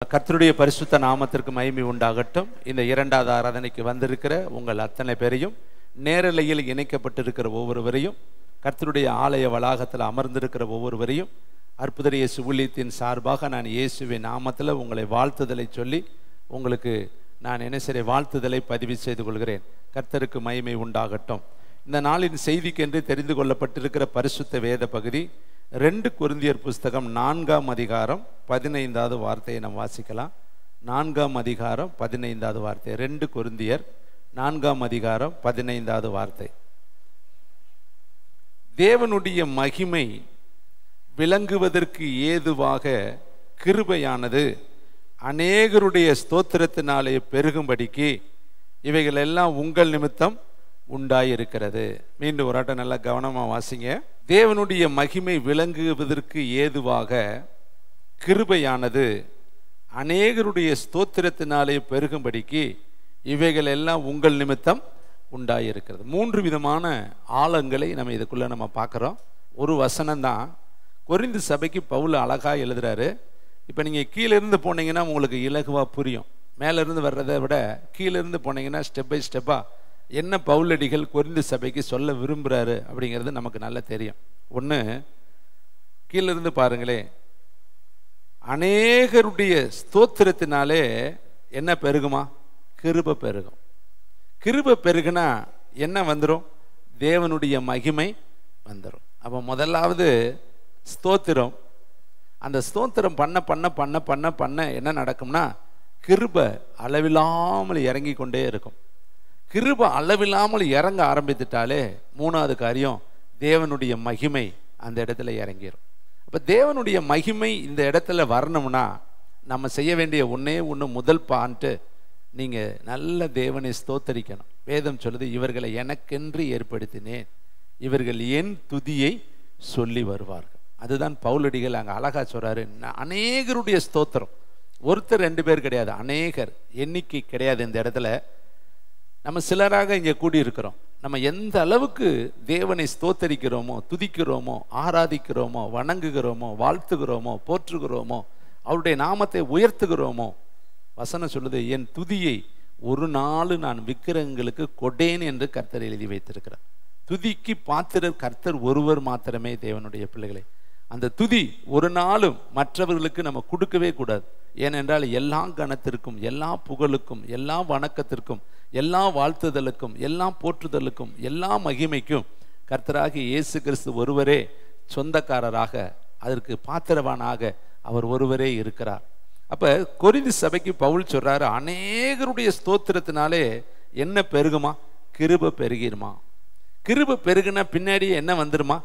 கர்த்தருடைய பரிசுத்த நாமத்திற்கு மகிமை உண்டாகட்டும். இந்த இரண்டாவது ஆராதனைக்கு வந்திருக்கிற உங்கள் அத்தனை பேரையும், நேரலையில் இணைக்கப்பட்டிருக்கிற ஒவ்வொருவரையும், கர்த்தருடைய ஆலய வளாகத்தில் அமர்ந்திருக்கிற ஒவ்வொருவரையும் அற்புத இயேசு ஊழியத்தின் சார்பாக நான் இயேசுவின் நாமத்தில் உங்களை வாழ்த்துதலை சொல்லி உங்களுக்கு நான் வாழ்த்துதலை பதிவு செய்து கொள்கிறேன். கர்த்தருக்கு மகிமை உண்டாகட்டும். இந்த நாளின் செய்திக்கென்று தெரிந்து கொள்ளப்பட்டிருக்கிற பரிசுத்த வேத பகுதி 2 கொரிந்தியர் புஸ்தகம் 4ஆம் அதிகாரம் 15வது வார்த்தையை நாம் வாசிக்கலாம். 4ஆம் அதிகாரம் 15வது வார்த்தை. 2 கொரிந்தியர் 4ஆம் அதிகாரம் 15வது வார்த்தை. தேவனுடைய மகிமை விளங்குவதற்கு ஏதுவாக கிருபையானது அநேகருடைய ஸ்தோத்திரத்தினாலே பெருகும்படிக்கு இவைகள் எல்லாம் உங்கள் நிமித்தம் உண்டாயிருக்கிறது. மீண்டும் ஒரு ஆட்டம் நல்லா கவனமாக வாசிங்க. தேவனுடைய மகிமை விளங்குவதற்கு ஏதுவாக கிருபையானது அநேகருடைய ஸ்தோத்திரத்தினாலே பெருகும்படிக்கு இவைகள் எல்லாம் உங்கள் நிமித்தம் உண்டாயிருக்கிறது. 3 விதமான ஆழங்களை நம்ம இதுக்குள்ள பார்க்குறோம். ஒரு வசனம்தான் கொரிந்து சபைக்கு பவுல் அழகா எழுதுறாரு. இப்போ நீங்கள் கீழிருந்து போனீங்கன்னா உங்களுக்கு இலகுவாக புரியும். மேலேருந்து வர்றதை விட கீழிருந்து போனீங்கன்னா ஸ்டெப் பை ஸ்டெப்பாக என்ன பவுலடிகள் கொரிந்து சபைக்கு சொல்ல விரும்புகிறாரு அப்படிங்கிறது நமக்கு நல்லா தெரியும். ஒன்று, கீழிருந்து பாருங்களே, அநேகருடைய ஸ்தோத்திரத்தினாலே என்ன பெருகுமா? கிருபை பெருகும். கிருபை பெருகுனா என்ன வந்துடும்? தேவனுடைய மகிமை வந்துடும். அப்போ முதலாவது ஸ்தோத்திரம். அந்த ஸ்தோத்திரம் பண்ண பண்ண பண்ண பண்ண பண்ண என்ன நடக்கும்னா, கிருபை அளவில்லாமல் இறங்கி கொண்டே இருக்கும். கிருபை அளவில்லாமல் இறங்க ஆரம்பித்துட்டாலே 3வது காரியம், தேவனுடைய மகிமை அந்த இடத்துல இறங்கிடும். அப்போ தேவனுடைய மகிமை இந்த இடத்துல வரணும்னா நம்ம செய்ய வேண்டிய ஒன்று முதல் பாயிண்ட்டு, நீங்கள் நல்ல தேவனை ஸ்தோத்தரிக்கணும். வேதம் சொல்லுது, இவர்களை எனக்கென்று ஏற்படுத்தினேன், இவர்கள் என் துதியை சொல்லி வருவார்கள். அதுதான் பவுலடிகள் அங்கே அழகா சொல்றாரு. அநேகருடைய ஸ்தோத்திரம். ஒருத்தர் 2 பேர் கிடையாது, அநேகர், எண்ணிக்கை கிடையாது. இந்த இடத்துல நம்ம சிலராக இங்கே கூடியிருக்கிறோம். நம்ம எந்த அளவுக்கு தேவனை ஸ்தோத்தரிக்கிறோமோ, துதிக்கிறோமோ, ஆராதிக்கிறோமோ, வணங்குகிறோமோ, வாழ்த்துகிறோமோ, போற்றுகிறோமோ, அவருடைய நாமத்தை உயர்த்துகிறோமோ, வசனம் சொல்லுது, என் துதியை ஒரு நாள் நான் விக்கிரகங்களுக்கு கொடேன் என்று கர்த்தர் எழுதி வைத்திருக்கிறார். துதிக்கு பாத்திரர் கர்த்தர் ஒருவர் மாத்திரமே. தேவனுடைய பிள்ளைகளை, அந்த துதி ஒரு நாளும் மற்றவர்களுக்கு நம்ம கொடுக்கவே கூடாது. ஏனென்றால் எல்லா கணத்திற்கும், எல்லா புகழுக்கும், எல்லா வணக்கத்திற்கும், எல்லா வாழ்த்துதலுக்கும், எல்லா போற்றுதலுக்கும், எல்லா மகிமைக்கும் கர்த்தராகிய இயேசு கிறிஸ்து ஒருவரே சொந்தக்காரராக, அதற்கு பாத்திரவானாக அவர் ஒருவரே இருக்கிறார். அப்போ கொரிந்து சபைக்கு பவுல் சொல்றாரு, அநேகருடைய ஸ்தோத்திரத்தினாலே என்ன பெருகுமா? கிருபை பெருகிருமா. கிருபை பெருகுனா பின்னாடி என்ன வந்துருமா?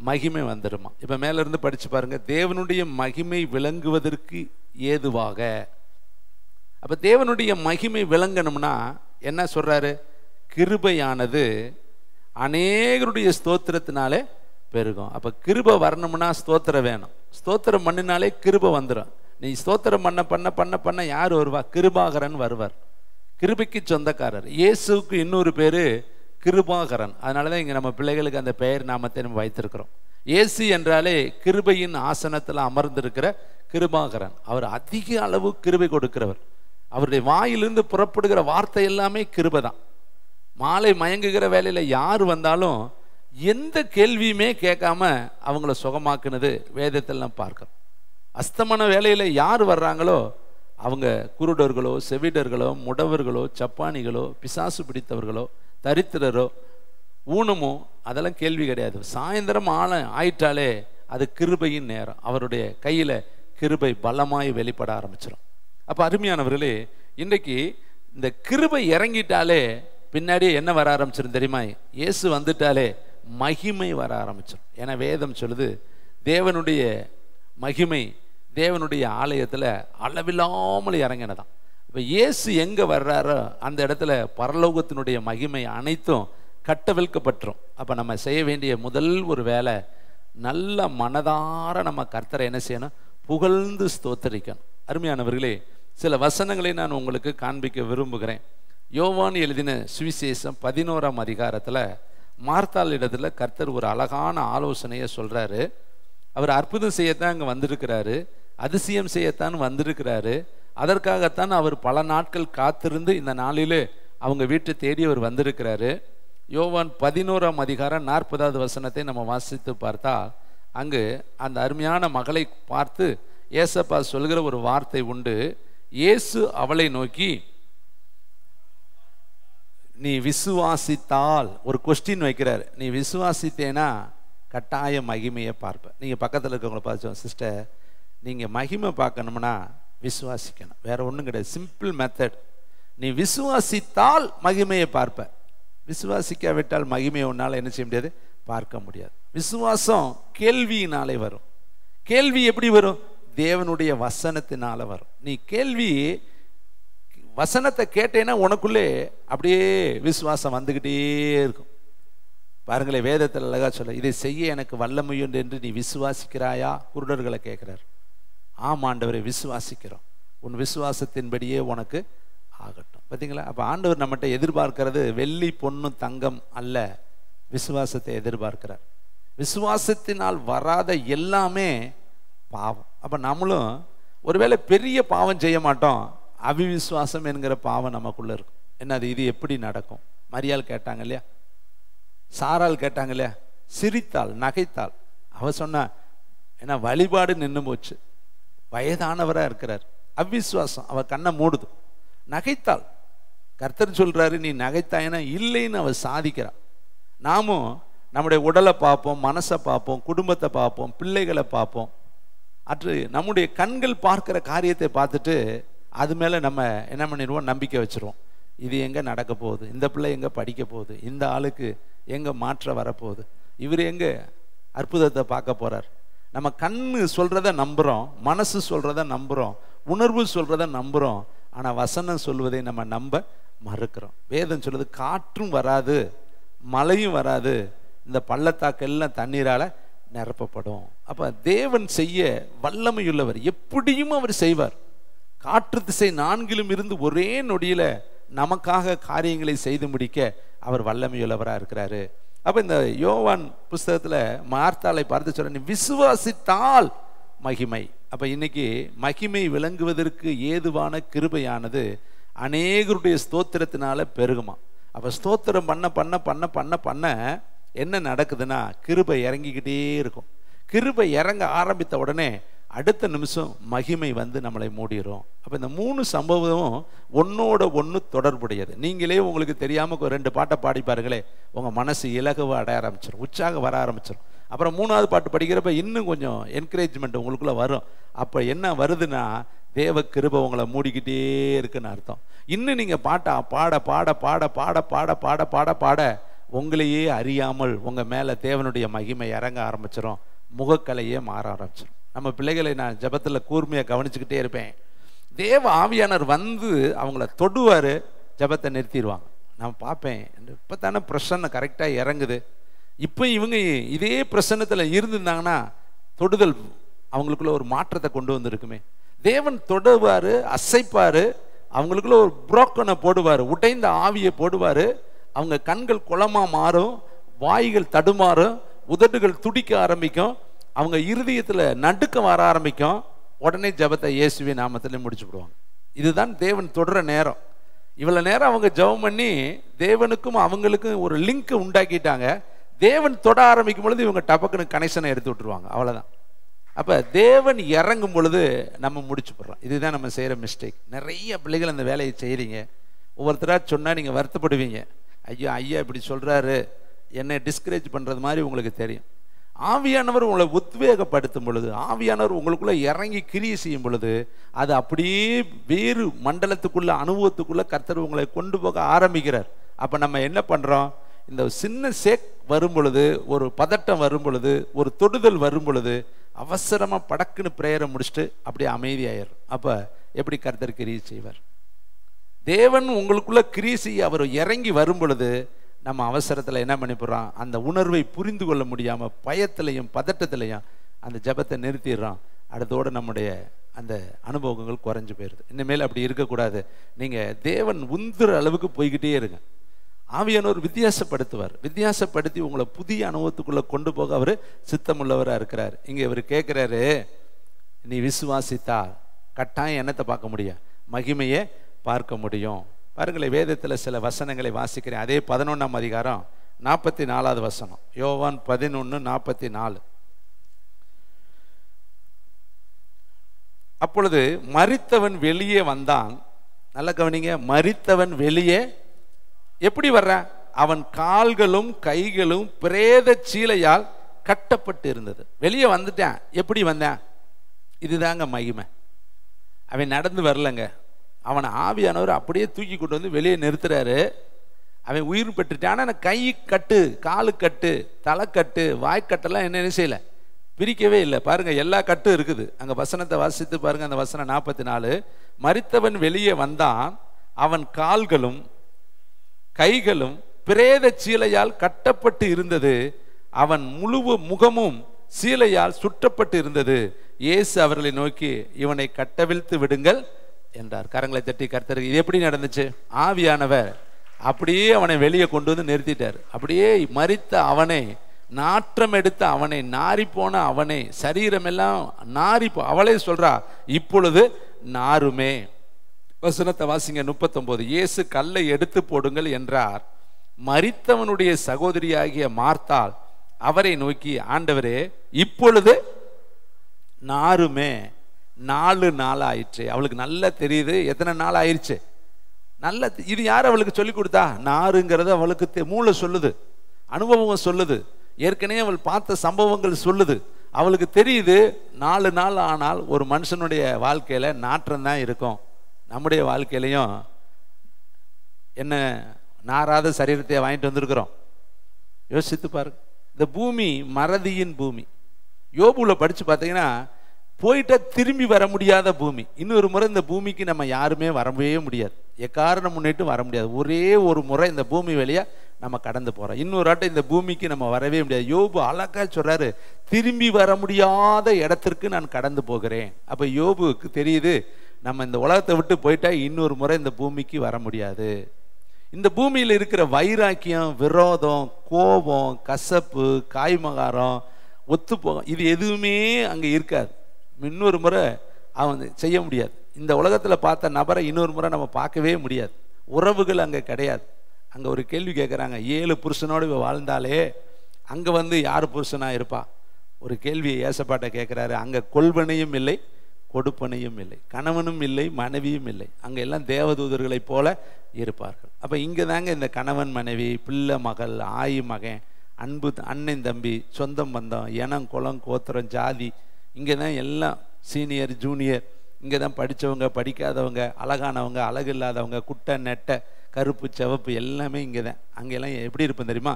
மகிமை வந்துடுமா. இப்போ மேலேருந்து படித்து பாருங்க. தேவனுடைய மகிமை விளங்குவதற்கு ஏதுவாக. அப்போ தேவனுடைய மகிமை விளங்கணும்னா என்ன சொல்றாரு? கிருபையானது அநேகருடைய ஸ்தோத்திரத்தினாலே பெருகும். அப்போ கிருபை வரணும்னா ஸ்தோத்திரம் வேணும். ஸ்தோத்திரம் பண்ணினாலே கிருபை வந்துடும். நீ ஸ்தோத்திரம் பண்ண பண்ண பண்ண பண்ண யார் வருவா? கிருபாகரன் வருவார். கிருபைக்கு சொந்தக்காரர். இயேசுக்கு இன்னொரு பேர் கிருபாகரன். அதனால தான் இங்கே நம்ம பிள்ளைகளுக்கு அந்த பெயர் நாமத்தை நம்ம வைத்திருக்கிறோம். இயேசு என்றாலே கிருபையின் ஆசனத்தில் அமர்ந்திருக்கிற கிருபாகரன். அவர் அதிக அளவு கிருபை கொடுக்கிறவர். அவருடைய வாயிலிருந்து புறப்படுகிற வார்த்தை எல்லாமே கிருபை தான். மாலை மயங்குகிற வேலையில் யார் வந்தாலும் எந்த கேள்வியுமே கேட்காம அவங்கள சுகமாக்குனது வேதத்தில் நம்ம பார்க்கிறோம். அஸ்தமன வேலையில் யார் வர்றாங்களோ அவங்க குருடர்களோ, செவிடர்களோ, முடவர்களோ, சப்பானிகளோ, பிசாசு பிடித்தவர்களோ, தரித்திரரோ, ஊனமோ, அதெல்லாம் கேள்வி கிடையாது. சாயந்தரம் ஆயிட்டாலே அது கிருபையின் நேரம். அவருடைய கையில் கிருபை பலமாய் வெளிப்பட ஆரம்பிச்சிடும். அப்போ அருமையானவர்களே, இன்றைக்கு இந்த கிருபை இறங்கிட்டாலே பின்னாடியே என்ன வர ஆரம்பிச்சிடும் தெரியுமா? இயேசு வந்துட்டாலே மகிமை வர ஆரம்பிச்சிடும். ஏன்னா வேதம் சொல்லுது, தேவனுடைய மகிமை தேவனுடைய ஆலயத்தில் அளவில்லாமல் இறங்கினதான். இப்போ இயேசு எங்கே வர்றாரோ அந்த இடத்துல பரலோகத்தினுடைய மகிமை அனைத்தும் கட்டவிழ்க்கப்பட்டுரும். அப்போ நம்ம செய்ய வேண்டிய முதல் ஒரு வேலை, நல்ல மனதார நம்ம கர்த்தரை என்ன செய்யணும்? புகழ்ந்து ஸ்தோத்தரிக்கணும். அருமையானவர்களே, சில வசனங்களை நான் உங்களுக்கு காண்பிக்க விரும்புகிறேன். யோவான் எழுதின சுவிசேஷம் 11ஆம் அதிகாரத்தில் மார்த்தாள் இடத்துல கர்த்தர் ஒரு அழகான ஆலோசனையை சொல்கிறாரு. அவர் அற்புதம் செய்யத்தான் அங்கே வந்திருக்கிறாரு, அதிசயம் செய்யத்தான் வந்திருக்கிறாரு. அதற்காகத்தான் அவர் பல நாட்கள் காத்திருந்து இந்த நாளிலே அவங்க வீட்டை தேடி அவர் வந்திருக்கிறாரு. யோவான் 11ஆம் அதிகாரம் 40வது வசனத்தை நம்ம வாசித்து பார்த்தா அங்கு அந்த அருமையான மகளை பார்த்து ஏசப்பா சொல்கிற ஒரு வார்த்தை உண்டு. இயேசு அவளை நோக்கி, நீ விசுவாசித்தால், ஒரு கொஸ்டின் வைக்கிறார், நீ விசுவாசித்தேனா கட்டாய மகிமையை பார்ப்ப. நீங்கள் பக்கத்தில் இருக்கவங்களை பார்த்து, சிஸ்டர் நீங்கள் மகிமை பார்க்கணும்னா விசுவாசிக்கணும், வேற ஒன்றும் கிடையாது, சிம்பிள் மெத்தட். நீ விசுவாசித்தால் மகிமையை பார்ப்ப, விசுவாசிக்காவிட்டால் மகிமையை உன்னால் என்ன செய்ய முடியாது, பார்க்க முடியாது. விசுவாசம் கேள்வியினாலே வரும். கேள்வி எப்படி வரும்? தேவனுடைய வசனத்தினால வரும். நீ கேள்வி வசனத்தை கேட்டேன்னா உனக்குள்ளே அப்படியே விசுவாசம் வந்துக்கிட்டே இருக்கும். பாருங்களேன், வேதத்தில் அழகா சொல்ல, இதை செய்ய எனக்கு வல்லமையுண்டு என்று நீ விசுவாசிக்கிறாயா? குருடர்களை கேட்கிறார். ஆம் ஆண்டவரை விசுவாசிக்கிறோம், உன் விசுவாசத்தின்படியே உனக்கு ஆகட்டும். பார்த்தீங்களா? அப்போ ஆண்டவர் நம்மகிட்ட எதிர்பார்க்கிறது வெள்ளி பொண்ணு தங்கம் அல்ல, விசுவாசத்தை எதிர்பார்க்கிறார். விசுவாசத்தினால் வராத எல்லாமே பாவம். அப்போ நம்மளும் ஒருவேளை பெரிய பாவம் செய்ய மாட்டோம், அவிவிசுவாசம் என்கிற பாவம் நமக்குள்ள இருக்கும். என்னது, இது எப்படி நடக்கும்? மரியாள் கேட்டாங்க இல்லையா, சாராள் கேட்டாங்க இல்லையா, சிரித்தாள், நகைத்தாள். அவ சொன்னா, ஏன்னா வழிபாடு நின்று போச்சு, வயதானவராக இருக்கிறார், அவிசுவாசம் அவ கண்ணை மூடுது, நகைத்தாள். கர்த்தர் சொல்றாரு, நீ நகைத்தாயினா இல்லைன்னு அவ சாதிக்கிறாள். நாமும் நம்முடைய உடலை பார்ப்போம், மனசை பார்ப்போம், குடும்பத்தை பார்ப்போம், பிள்ளைகளை பார்ப்போம். அற்று நம்முடைய கண்கள் பார்க்கிற காரியத்தை பார்த்துட்டு அது மேலே நம்ம என்ன பண்ணிடுவோம், நம்பிக்கை வச்சுருவோம். இது எங்கே நடக்க போகுது, இந்த பிள்ளை எங்கே படிக்க போகுது, இந்த ஆளுக்கு எங்கே மாற்றம் வரப்போகுது, இவர் எங்கே அற்புதத்தை பார்க்க போகிறார். நம்ம கண்ணு சொல்கிறத நம்புகிறோம், மனசு சொல்கிறத நம்புகிறோம், உணர்வு சொல்கிறத நம்புகிறோம். ஆனால் வசனம் சொல்வதை நம்ம நம்ப மறுக்கிறோம். வேதம் சொல்லுது, காற்றும் வராது, மழையும் வராது, இந்த பள்ளத்தாக்கெல்லாம் தண்ணீரால் நிரப்பப்படும். அப்போ தேவன் செய்ய வல்லமையுள்ளவர், எப்படியும் அவர் செய்வார். காற்று திசை 4லும் இருந்து ஒரே நொடியில நமக்காக காரியங்களை செய்து முடிக்க அவர் வல்லமையுள்ளவராக இருக்கிறாரு. அப்போ இந்த யோவான் புஸ்தகத்தில் மார்த்தாளை பார்த்து சொல்ற, நீ விசுவாசித்தால் மகிமை. அப்போ இன்னைக்கு மகிமை விளங்குவதற்கு ஏதுவான கிருபையானது அநேகருடைய ஸ்தோத்திரத்தினால பெருகுமா. அப்போ ஸ்தோத்திரம் பண்ண பண்ண பண்ண பண்ண பண்ண என்ன நடக்குதுன்னா, கிருபை இறங்கிக்கிட்டே இருக்கும். கிருபை இறங்க ஆரம்பித்த உடனே அடுத்த நிமிஷம் மகிமை வந்து நம்மளை மூடிடும். அப்போ இந்த 3 சம்பவமும் ஒன்னோட ஒன்று தொடர்புடையது. நீங்களே உங்களுக்கு தெரியாமல் 2 பாட்டை பாடி பாருங்களே, உங்கள் மனசு இலகுவ அடைய ஆரம்பிச்சிடும், உற்சாகம் வர ஆரம்பிச்சிடும். அப்புறம் 3வது பாட்டு படிக்கிறப்ப இன்னும் கொஞ்சம் என்கரேஜ்மெண்ட் உங்களுக்குள்ளே வரும். அப்போ என்ன வருதுன்னா, தேவ கிருபை உங்களை மூடிக்கிட்டே இருக்குன்னு அர்த்தம். இன்னும் நீங்கள் பாட பாட பாட பாட பாட பாட பாட பாட பாட உங்களையே அறியாமல் உங்கள் மேலே தேவனுடைய மகிமை இறங்க ஆரம்பிச்சிடும், முகக்கலையே மாற ஆரம்பிச்சிடும். நம்ம பிள்ளைகளை நான் ஜபத்தில் கூர்மையாக கவனிச்சுக்கிட்டே இருப்பேன். தேவ ஆவியானவர் வந்து அவங்கள தொடுவார், ஜபத்தை நிறுத்திடுவாங்க. நான் பார்ப்பேன், இப்போ தானே பிரசன்னம் கரெக்டாக இறங்குது, இப்போ இவங்க இதே பிரசன்னத்தில் இருந்திருந்தாங்கன்னா தொடுதல் அவங்களுக்குள்ள ஒரு மாற்றத்தை கொண்டு வந்திருக்குமே. தேவன் தொடுவார், அசைப்பார், அவங்களுக்குள்ள ஒரு புரோக்கனை போடுவார், உடைந்த ஆவியை போடுவார். அவங்க கண்கள் குளமாக மாறும், வாய்கள் தடுமாறும், உதடுகள் துடிக்க ஆரம்பிக்கும், அவங்க இருதயத்தில் நடுக்க வர ஆரம்பிக்கும். உடனே ஜபத்தை இயேசுவின் நாமத்திலே முடிச்சு விடுவாங்க. இதுதான் தேவன் தொடுற நேரம். இவ்வளோ நேரம் அவங்க ஜெபம் பண்ணி தேவனுக்கும் அவங்களுக்கும் ஒரு லிங்க் உண்டாக்கிட்டாங்க. தேவன் தொட ஆரம்பிக்கும் பொழுது இவங்க டபக்குன்னு கனெக்ஷனை எடுத்து விட்டுருவாங்க, அவ்வளோதான். அப்போ தேவன் இறங்கும் பொழுது நம்ம முடிச்சு போடுறோம். இதுதான் நம்ம செய்கிற மிஸ்டேக். நிறைய பிள்ளைகள் அந்த வேலையை செய்கிறீங்க. ஒவ்வொருத்தராக சொன்னால் நீங்கள் வருத்தப்படுவீங்க, ஐயோ ஐயா இப்படி சொல்கிறாரு, என்னை டிஸ்கரேஜ் பண்ணுறது மாதிரி உங்களுக்கு தெரியும். ஆவியானவர் உங்களை உத்வேகப்படுத்தும் பொழுது, ஆவியானவர் உங்களுக்குள்ளே இறங்கி கிரியை செய்யும் பொழுது, அது அப்படியே வேறு மண்டலத்துக்குள்ள அனுபவத்துக்குள்ளே கர்த்தர் உங்களை கொண்டு போக ஆரம்பிக்கிறார். அப்போ நம்ம என்ன பண்ணுறோம், இந்த சின்ன சேக் வரும் பொழுது, ஒரு பதட்டம் வரும் பொழுது, ஒரு தொடுதல் வரும் பொழுது அவசரமாக படக்குன்னு பிரேயரை முடிச்சுட்டு அப்படியே அமைதியாயிரும். அப்போ எப்படி கர்த்தர் கிரியை செய்வார்? தேவன் உங்களுக்குள்ள கிரியை செய்ய அவர் இறங்கி வரும் பொழுது நம்ம அவசரத்தில் என்ன பண்ணி போடுறோம், அந்த உணர்வை புரிந்து கொள்ள முடியாமல் பயத்திலையும் பதட்டத்திலையும் அந்த ஜபத்தை நிறுத்திடுறோம். அடுத்தோடு நம்முடைய அந்த அனுபவங்கள் குறைஞ்சு போயிடுது. இனிமேல் அப்படி இருக்கக்கூடாது. நீங்கள் தேவன் உந்துற அளவுக்கு போய்கிட்டே இருங்க. ஆவியானவர் வித்தியாசப்படுத்துவார், வித்தியாசப்படுத்தி உங்களை புதிய அனுபவத்துக்குள்ளே கொண்டு போக அவர் சித்தமுள்ளவராக இருக்கிறார். இங்கே இவர் கேட்குறாரு, நீ விசுவாசித்தால் கட்டாயம் என்னத்தை பார்க்க முடியும்? மகிமையை பார்க்க முடியும். பாருங்களேன், வேதத்தில் சில வசனங்களை வாசிக்கிறேன். அதே 11ஆம் அதிகாரம் 44வது வசனம், யோவான் 11:44. அப்பொழுது மரித்தவன் வெளியே வந்தான். நல்ல கவனிங்க, மரித்தவன் வெளியே எப்படி வர்றான்? அவன் கால்களும் கைகளும் பிரேத சீலையால் கட்டப்பட்டு இருந்தது. வெளியே வந்துட்டான். எப்படி வந்தான்? இதுதாங்க மகிமை. அவன் நடந்து வரலங்க, அவனை ஆவியானவர் அப்படியே தூக்கி கொண்டு வந்து வெளியே நிறுத்துறாரு. அவன் உயிர் பெற்றுட்டான். ஆனால் கை கட்டு, காலு கட்டு, தலைக்கட்டு, வாய்க்கட்டெல்லாம் என்ன செய்யலை, பிரிக்கவே இல்லை. பாருங்க, எல்லா கட்டும் இருக்குது. அங்கே வசனத்தை வாசித்து பாருங்க. அந்த வசனம் 44. மரித்தவன் வெளியே வந்தான், அவன் கால்களும் கைகளும் பிரேத சீலையால் கட்டப்பட்டு இருந்தது, அவன் முழு முகமும் சீலையால் சுற்றப்பட்டு இருந்தது. இயேசு அவர்களை நோக்கி, இவனை கட்டவிழ்த்து விடுங்கள் என்றார். கரங்களை தட்டி கர்த்தருக்கு. இது எப்படி நடந்துச்சு? ஆவியானவர் அப்படியே அவனை வெளியே கொண்டு வந்து நிறுத்திட்டார். அப்படியே மரித்த அவனை, நாற்றம் எடுத்த அவனை, நாரி போன அவனை, சரீரமெல்லாம் நாரி அவளே சொல்றா, இப்பொழுது நாருமே. வசனத்தை வாசிங்க 39. இயேசு கல்லை எடுத்து போடுங்கள் என்றார். மரித்தவனுடைய சகோதரியாகிய மார்த்தாள் அவரை நோக்கி, ஆண்டவரே, இப்பொழுது நாருமே, 4 நாள் ஆயிடுச்சு. அவளுக்கு நல்லா தெரியுது எத்தனை நாள் ஆயிடுச்சு. நல்ல இது யார் அவளுக்கு சொல்லி கொடுத்தா? நாருங்கிறது அவளுக்கு மூளை சொல்லுது, அனுபவம் சொல்லுது, ஏற்கனவே அவள் பார்த்த சம்பவங்கள் சொல்லுது. அவளுக்கு தெரியுது 4 நாள் ஆனால் ஒரு மனுஷனுடைய வாழ்க்கையில நாற்றம் தான் இருக்கும். நம்முடைய வாழ்க்கையிலையும் என்ன நாராத சரீரத்தை வாங்கிட்டு வந்திருக்கிறோம். யோசித்து பாருங்க. இந்த பூமி மறதியின் பூமி. யோபுல படிச்சு பார்த்தீங்கன்னா, போயிட்டா திரும்பி வர முடியாத பூமி. இன்னொரு முறை இந்த பூமிக்கு நம்ம யாருமே வரவே முடியாது, எக்காரணம் முன்னிட்டு வர முடியாது. ஒரே ஒரு முறை இந்த பூமி வழியா நம்ம கடந்து போறோம். இன்னொரு ஆட்டம் இந்த பூமிக்கு நம்ம வரவே முடியாது. யோபு அழகா சொல்றாரு, திரும்பி வர முடியாத இடத்திற்கு நான் கடந்து போகிறேன். அப்ப யோபுக்கு தெரியுது, நம்ம இந்த உலகத்தை விட்டு போயிட்டா இன்னொரு முறை இந்த பூமிக்கு வர முடியாது. இந்த பூமியில் இருக்கிற வைராக்கியம், விரோதம், கோபம், கசப்பு, காய்மகாரம், ஒத்துப்போகம், இது எதுவுமே அங்கே இருக்காது. இன்னொரு முறை அவன் செய்ய முடியாது. இந்த உலகத்தில் பார்த்த நபரை இன்னொரு முறை நம்ம பார்க்கவே முடியாது. உறவுகள் அங்கே கிடையாது. அங்கே ஒரு கேள்வி கேட்குறாங்க, 7 புருஷனோடு வாழ்ந்தாலே அங்கே யார் புருஷனாக இருப்பா? ஒரு கேள்வியை ஏசப்பாட்ட கேட்குறாரு. அங்கே கொள்வனையும் இல்லை, கொடுப்பனையும் இல்லை, கணவனும் இல்லை, மனைவியும் இல்லை. அங்கே எல்லாம் தேவதூதர்களைப் போல இருப்பார்கள். அப்போ இங்கே தாங்க இந்த கணவன் மனைவி, பிள்ளை மகள், ஆயி மகன், அன்பு அண்ணன் தம்பி, சொந்தம் பந்தம், இனம் குலம் கோத்திரம் ஜாதி, இங்கே தான் எல்லாம் சீனியர் ஜூனியர். இங்கே தான் படித்தவங்க படிக்காதவங்க, அழகானவங்க அழகு இல்லாதவங்க, குட்டை நெட்டை, கருப்பு சிவப்பு, எல்லாமே இங்கே தான். அங்கெல்லாம் எப்படி இருப்போம் தெரியுமா?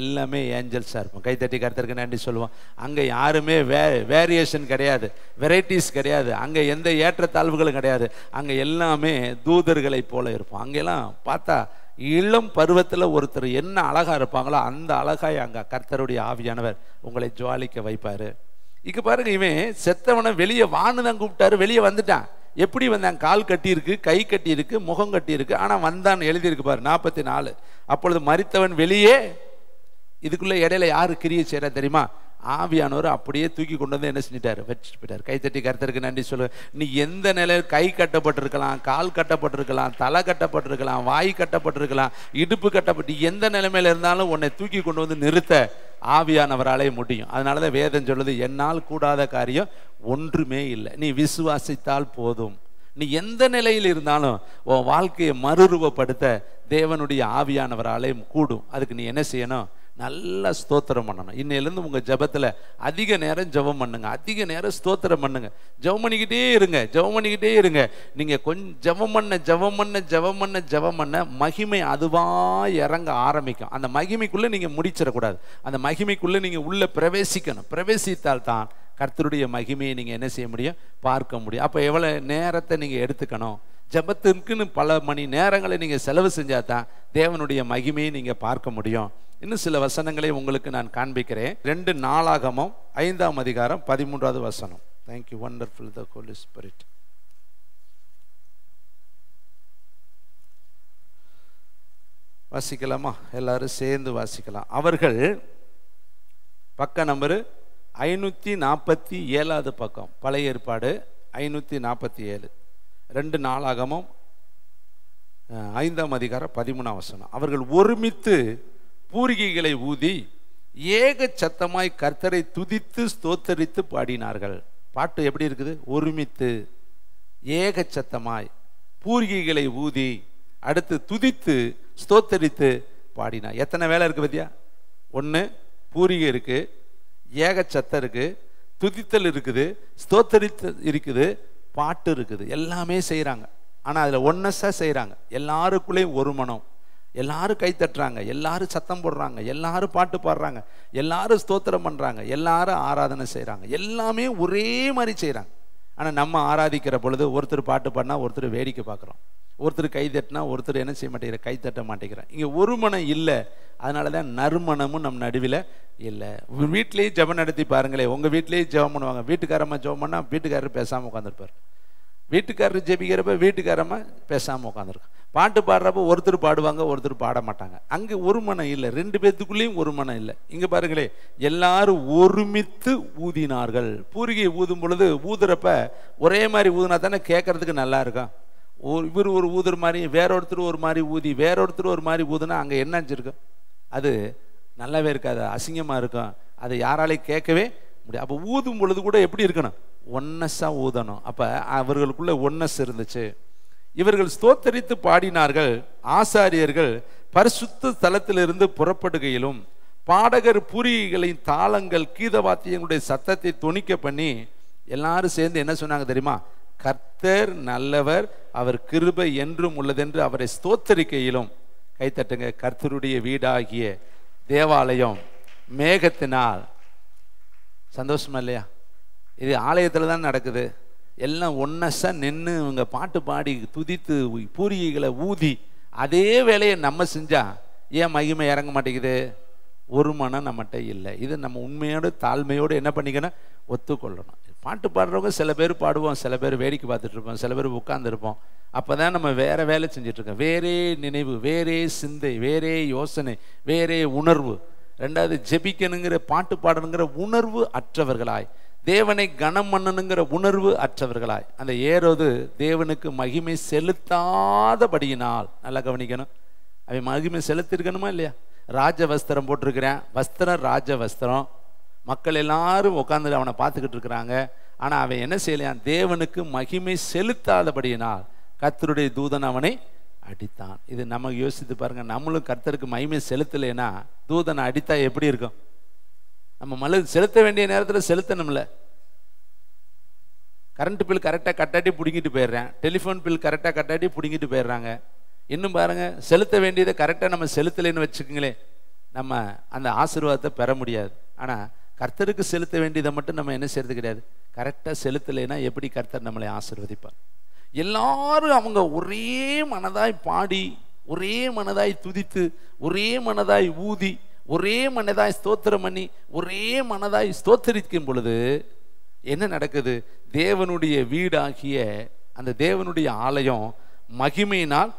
எல்லாமே ஏஞ்சல்ஸாக இருப்போம். கைத்தட்டி கர்த்தருக்கு நன்றி சொல்லுவோம். அங்கே யாருமே வேரியேஷன் கிடையாது, வெரைட்டிஸ் கிடையாது. அங்கே எந்த ஏற்றத்தாழ்வுகளும் கிடையாது. அங்கே எல்லாமே தூதர்களை போல இருப்போம். அங்கெல்லாம் பார்த்தா இளம் பருவத்தில் ஒருத்தர் என்ன அழகாக இருப்பாங்களோ அந்த அழகாய் அங்கே கர்த்தருடைய ஆவியானவர் உங்களை ஜுவாலிக்க வைப்பார். இங்கே பாருங்க, இவன் செத்தவனை வெளியே வான்னு தான் கூப்பிட்டாரு, வெளியே வந்துட்டான். எப்படி வந்தான்? கால் கட்டியிருக்கு, கை கட்டியிருக்கு, முகம் கட்டியிருக்கு, ஆனால் வந்தான் எழுதியிருக்கு பாரு 44. அப்பொழுது மரித்தவன் வெளியே. இதுக்குள்ள இடையில யாரு கிரியை செய்யறா தெரியுமா? ஆவியானவர் அப்படியே தூக்கி கொண்டு வந்து என்ன செஞ்சிட்டாரு? வச்சுட்டு போயிட்டார். கைத்தட்டி கர்த்தருக்கு நன்றி சொல்லு. நீ எந்த நிலையில் கை கட்டப்பட்டிருக்கலாம், கால் கட்டப்பட்டிருக்கலாம், தலை கட்டப்பட்டிருக்கலாம், வாய் கட்டப்பட்டிருக்கலாம், இடுப்பு கட்டப்பட்டு, எந்த நிலைமையில இருந்தாலும் உன்னை தூக்கி கொண்டு வந்து நிறுத்த ஆவியானவராலே முடியும். அதனாலதான் வேதம் சொல்லுது, என்னால் கூடாத காரியம் ஒன்றுமே இல்லை, நீ விசுவாசித்தால் போதும். நீ எந்த நிலையில் இருந்தாலும் உன் வாழ்க்கையை மறுரூபப்படுத்த தேவனுடைய ஆவியானவராலே கூடும். அதுக்கு நீ என்ன செய்யணும்? நல்லா ஸ்தோத்திரம் பண்ணணும். இன்னையிலேருந்து உங்கள் ஜபத்தில் அதிக நேரம் ஜபம் பண்ணுங்க, அதிக நேரம் ஸ்தோத்திரம் பண்ணுங்க. ஜபம் பண்ணிக்கிட்டே இருங்க, ஜபம் பண்ணிக்கிட்டே இருங்க. நீங்கள் கொஞ்சம் ஜபம் பண்ண மகிமை அதுவாக இறங்க ஆரம்பிக்கும். அந்த மகிமைக்குள்ளே நீங்கள் முடிச்சிடக்கூடாது. அந்த மகிமைக்குள்ளே நீங்கள் உள்ளே பிரவேசிக்கணும். பிரவேசித்தால் தான் கர்த்தருடைய மகிமையை நீங்கள் என்ன செய்ய முடியும்? பார்க்க முடியும். அப்போ எவ்வளோ நேரத்தை நீங்கள் எடுத்துக்கணும்? ஜபத்திற்குன்னு பல மணி நேரங்களை நீங்கள் செலவு செஞ்சால் தான் தேவனுடைய மகிமையை நீங்கள் பார்க்க முடியும். இன்னும் சில வசனங்களை உங்களுக்கு நான் காண்பிக்கிறேன். 2 நாளாகமம் 5ஆம் அதிகாரம் 13வது வசனம். தேங்க்யூ, வண்டர்ஃபுல் தி ஹோலி ஸ்பிரிட். வாசிக்கலாமா? எல்லாரும் சேர்ந்து வாசிக்கலாம். அவர்கள் பக்க நம்பரு 547வது பக்கம், பழைய ஏற்பாடு 547 2 நாளாகமம் 5ஆம் அதிகாரம் 13ஆம் வசனம். அவர்கள் ஒருமித்து பூரிகைகளை ஊதி ஏக சத்தமாய் கர்த்தரை துதித்து ஸ்தோத்தரித்து பாடினார்கள். பாட்டு எப்படி இருக்குது? ஒருமித்து ஏக சத்தமாய் பூரிகைகளை ஊதி அடுத்து துதித்து ஸ்தோத்தரித்து பாடினார். எத்தனை வேலை இருக்கு பத்தியா? ஒன்று பூரிகை இருக்கு, ஏக சத்தம் இருக்கு, துதித்தல் இருக்குது, ஸ்தோத்தரித்து இருக்குது, பாட்டு இருக்குது. எல்லாமே செய்கிறாங்க. ஆனால் அதில் ஒன்னஸாக செய்கிறாங்க. எல்லாருக்குள்ளேயும் ஒரு மனம். எல்லாரும் கை தட்டுறாங்க, எல்லாரும் சத்தம் போடுறாங்க, எல்லாரும் பாட்டு பாடுறாங்க, எல்லாரும் ஸ்தோத்திரம் பண்ணுறாங்க, எல்லாரும் ஆராதனை செய்கிறாங்க. எல்லாமே ஒரே மாதிரி செய்கிறாங்க. ஆனால் நம்ம ஆராதிக்கிற பொழுது ஒருத்தர் பாட்டு பாடினா ஒருத்தர் வேடிக்கை பார்க்குறோம், ஒருத்தர் கை தட்டினா ஒருத்தர் என்ன செய்ய மாட்டேங்கிற, கை தட்ட மாட்டேங்கிறேன். இங்கே ஒரு மனம் இல்லை. அதனால தான் நறுமணமும் நம் நடுவில் இல்லை. வீட்லேயும் ஜெபம் நடத்தி பாருங்களேன். உங்கள் வீட்லேயும் ஜெபம் பண்ணுவாங்க. வீட்டுக்காரம்மா ஜெபம் பண்ணால் வீட்டுக்காரர் பேசாமல் உட்காந்துருப்பார். வீட்டுக்காரர் ஜெபிக்கிறப்ப வீட்டுக்காரம்மா பேசாமல் உட்காந்துருக்கும். பாட்டு பாடுறப்ப ஒருத்தர் பாடுவாங்க, ஒருத்தர் பாட மாட்டாங்க. அங்கே ஒரு மனம் இல்லை. 2 பேத்துக்குள்ளேயும் ஒரு மனம் இல்லை. இங்கே பாருங்களே, எல்லாரும் ஒருமித்து ஊதினார்கள். பூரிகை ஊதும் பொழுது ஊதுறப்ப ஒரே மாதிரி ஊதுனா தானே கேட்கறதுக்கு நல்லா இருக்கும். இவர் ஒரு ஊதுற மாதிரி, வேற ஒருத்தர் ஒரு மாதிரி ஊதி, வேற ஒருத்தர் ஒரு மாதிரி ஊதுனா அங்கே என்ன இருக்கும்? அது நல்லாவே இருக்காது, அசிங்கமாக இருக்கும். அதை யாராலையும் கேட்கவே முடியாது. அப்போ ஊதும் பொழுது கூட எப்படி இருக்கணும்? ஒன்னஸாக ஊதணும். அப்போ அவர்களுக்குள்ள ஒன்னஸ் இருந்துச்சு. இவர்கள் ஸ்தோத்தரித்து பாடினார்கள். ஆசாரியர்கள் பரிசுத்த ஸ்தலத்திலிருந்து புறப்படுகையிலும் பாடகர் பூரிகைகளின் தாளங்கள் கீதவாத்தியங்களுடைய சத்தத்தை தொனிக்க பண்ணி எல்லாரும் சேர்ந்து என்ன சொன்னாங்க தெரியுமா? கர்த்தர் நல்லவர், அவர் கிருபை என்றும் உள்ளதென்று அவரை ஸ்தோத்தரிக்கையிலும். கைத்தட்டுங்க. கர்த்தருடைய வீடாகிய தேவாலயம் மேகத்தினால், சந்தோஷமா இல்லையா? இது ஆலயத்தில் தான் நடக்குது. எல்லாம் ஒன்னஸாக நின்று இவங்க பாட்டு பாடி துதித்து பூரிகைகளை ஊதி அதே வேலையை நம்ம செஞ்சா ஏன் மகிமை இறங்க மாட்டேங்குது? ஒரு மனம் நம்மகிட்ட இல்லை. இது நம்ம உண்மையோடு தாழ்மையோடு என்ன பண்ணிக்கணும்? ஒத்துக்கொள்ளணும். பாட்டு பாடுறவங்க சில பேர் பாடுவோம், சில பேர் வேடிக்கை பார்த்துட்டு இருப்போம், சில பேர் உட்கார்ந்துருப்போம். அப்போ தான் நம்ம வேற வேலை செஞ்சிட்ருக்கோம். வேறே நினைவு, வேறே சிந்தை, வேறே யோசனை, வேறே உணர்வு. ரெண்டாவது, ஜெபிக்கணுங்கிற பாட்டு பாடணுங்கிற உணர்வு அற்றவர்களாய், தேவனை கனம் பண்ணணுங்கிற உணர்வு அற்றவர்களாய். அந்த ஏரோது தேவனுக்கு மகிமை செலுத்தாதபடியினால், நல்லா கவனிக்கணும், அவன் மகிமை செலுத்திருக்கணுமா இல்லையா? ராஜ வஸ்திரம் போட்டிருக்கிறேன், வஸ்திரம் ராஜ வஸ்திரம், மக்கள் எல்லாரும் உட்காந்து அவனை பார்த்துக்கிட்டு இருக்கிறாங்க. ஆனால் அவன் என்ன செய்யலையான்? தேவனுக்கு மகிமை செலுத்தாதபடியினால் கர்த்தருடைய தூதன் அவனை அடித்தான். இது நம்ம யோசித்து பாருங்க. நம்மளும் கர்த்தருக்கு மகிமை செலுத்தலைன்னா தூதனை அடித்தா எப்படி இருக்கும்? நம்ம செலுத்த வேண்டிய நேரத்தில் செலுத்தணும்ல. கரண்ட் பில் கரெக்டாக கட்டாட்டி பிடிங்கிட்டு போயிடுறேன், டெலிஃபோன் பில் கரெக்டாக கட்டாட்டி பிடிங்கிட்டு போயிடுறாங்க. இன்னும் பாருங்க, செலுத்த வேண்டியதை கரெக்டாக நம்ம செலுத்தலைன்னு வச்சுக்கோங்களேன், நம்ம அந்த ஆசீர்வாதத்தை பெற முடியாது. ஆனால் கர்த்தருக்கு செலுத்த வேண்டியதை மட்டும் நம்ம என்ன செய்யறது கிடையாது. கரெக்டாக செலுத்தலைன்னா எப்படி கர்த்தர் நம்மளை ஆசீர்வதிப்பார்? எல்லாரும் அவங்க ஒரே மனதாய் பாடி, ஒரே மனதாய் துதித்து, ஒரே மனதாய் ஊதி, ஒரே மனதாய் ஸ்தோத்திரம் பண்ணி, ஒரே மனதாய் ஸ்தோத்தரிக்கும் பொழுது என்ன நடக்குது? தேவனுடைய வீடாகிய அந்த தேவனுடைய ஆலயம் மகிமையினால்